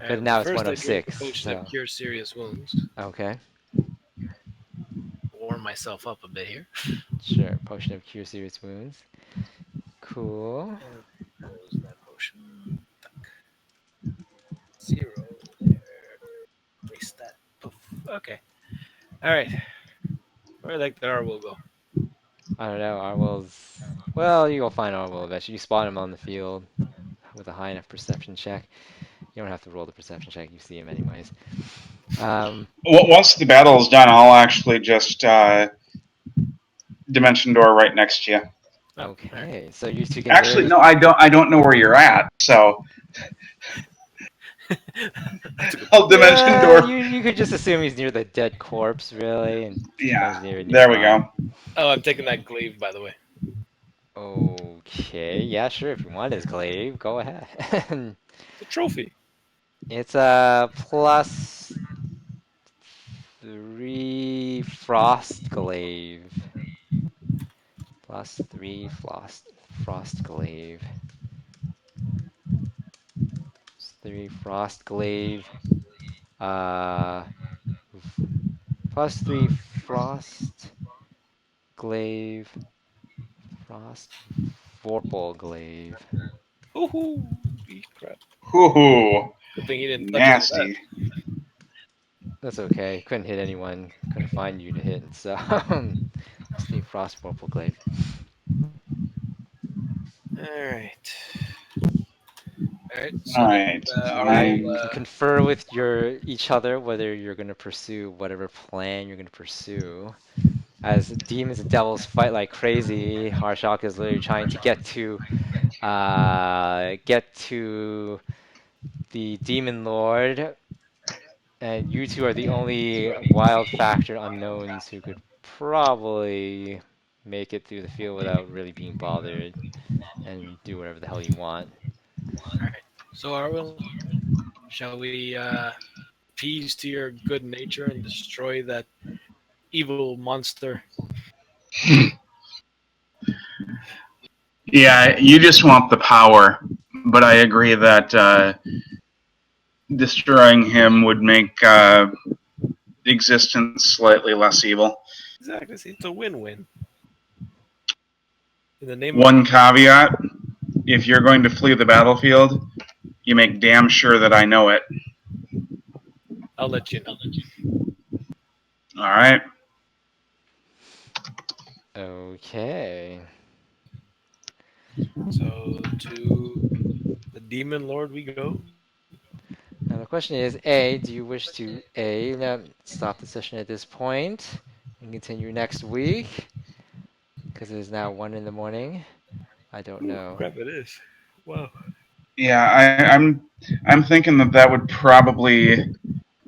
All But right. Well, now it's first one I of drink a six, potion of so cure serious wounds. okay. Warm myself up a bit here. Sure. Potion of Cure Serious Wounds. Cool. What was that potion? Zero. There. Waste that. Poof. Okay. All right. Where like the R will go? I don't know. Arwell's. Well, you'll find Arwell eventually. You spot him on the field with a high enough perception check. You don't have to roll the perception check. You see him anyways. Um, Once the battle is done, I'll actually just dimension door right next to you. Oh, all right. okay. So you two can Actually, live. no, I don't. I don't know where you're at, so That's a good I'll point. dimension Yeah, door. you could just assume he's near the dead corpse, really, and he comes Yeah, near there we nearby. go. Oh, I'm taking that glaive, by the way. Okay, yeah, sure. If you want his glaive, go ahead. It's a trophy. It's a +3 frost glaive. +3 frost glaive. +3 frost glaive. Uh, +3 frost glaive. Frost vorpal glaive. Woohoo! Crap. Ooh, Good thing he didn't touch us with that. nasty. That's okay. Couldn't hit anyone. Couldn't find you to hit. So, +3 frost vorpal glaive. All right. All right. All So then right, I You will. I'm can confer with each other whether you're going to pursue whatever plan you're going to pursue. As demons and devils fight like crazy, Harshak is literally trying to get to the demon lord And you two are the only wild factor unknowns who could probably make it through the field without really being bothered and do whatever the hell you want. All right. So Arwyll, shall we appease to your good nature and destroy that evil monster? Yeah, you just want the power, but I agree that destroying him would make existence slightly less evil. Exactly. See, it's a win-win. In the name of One peace, caveat: if you're going to flee the battlefield, you make damn sure that I know it. I'll let you know. All right. Okay. So to the demon lord we go. Now the question is, A, do you wish to stop the session at this point and continue next week? Because it is now 1 in the morning. I don't Ooh, know. crap! It is. Wow. Yeah, I'm thinking that that would probably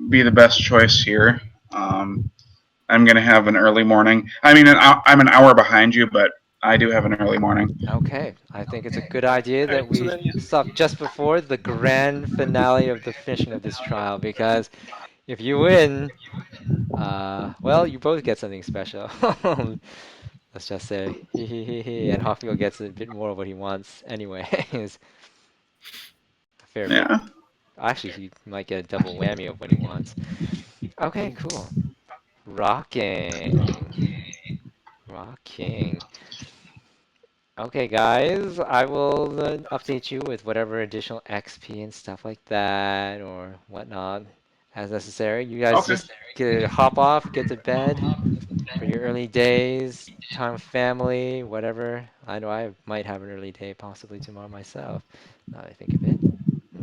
be the best choice here. I'm gonna have an early morning. I mean, I'm an hour behind you, but I do have an early morning. Okay, I think it's a good idea All right. that So we then, yeah. stop just before the grand finale of the finishing of this trial, because if you win, well, you both get something special. Let's just say, and Hawkfield gets a bit more of what he wants anyways. A fair bit. Yeah. Actually, he might get a double whammy of what he wants. Okay, cool. Rocking. Rocking. Okay, guys, I will update you with whatever additional XP and stuff like that or whatnot as necessary. You guys Okay. just hop off, get to bed for your early days, time with family, whatever. I know I might have an early day possibly tomorrow myself. Now that I think of it,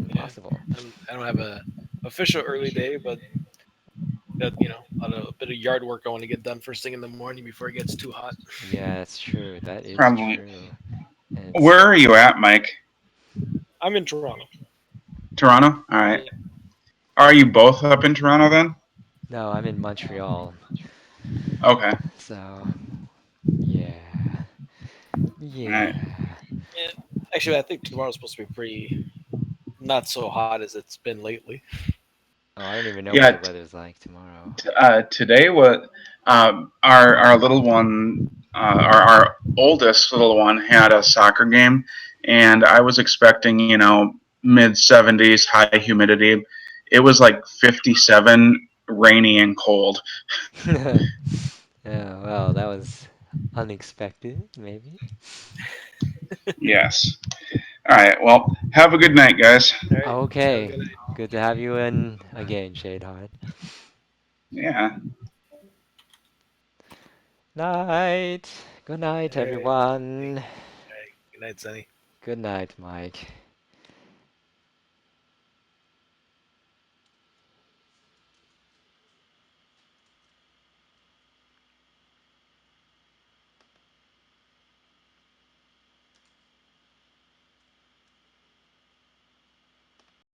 Yeah. possible. I don't have a official early day, but got a bit of yard work I want to get done first thing in the morning before it gets too hot. Yeah, that's true. That is Probably. true. And it's Where are you at, Mike? I'm in Toronto. Toronto? All right. Yeah. Are you both up in Toronto then? no, I'm in Montreal. Okay. So, yeah. All right. Yeah. Yeah. Actually, I think tomorrow's supposed to be pretty not so hot as it's been lately. Oh, I don't even know what Yeah. the weather's like tomorrow. Today, what our little one, our oldest little one, had a soccer game, and I was expecting, mid 70s, high humidity. It was like 57, rainy and cold. Yeah, well, that was unexpected, maybe. Yes. All right. Well, have a good night, guys. All right. Have a Okay, good night. good to have you in again, Shadeheart. Yeah. Night. Good night, All right. everyone. All right. Good night, Sunny. Good night, Mike.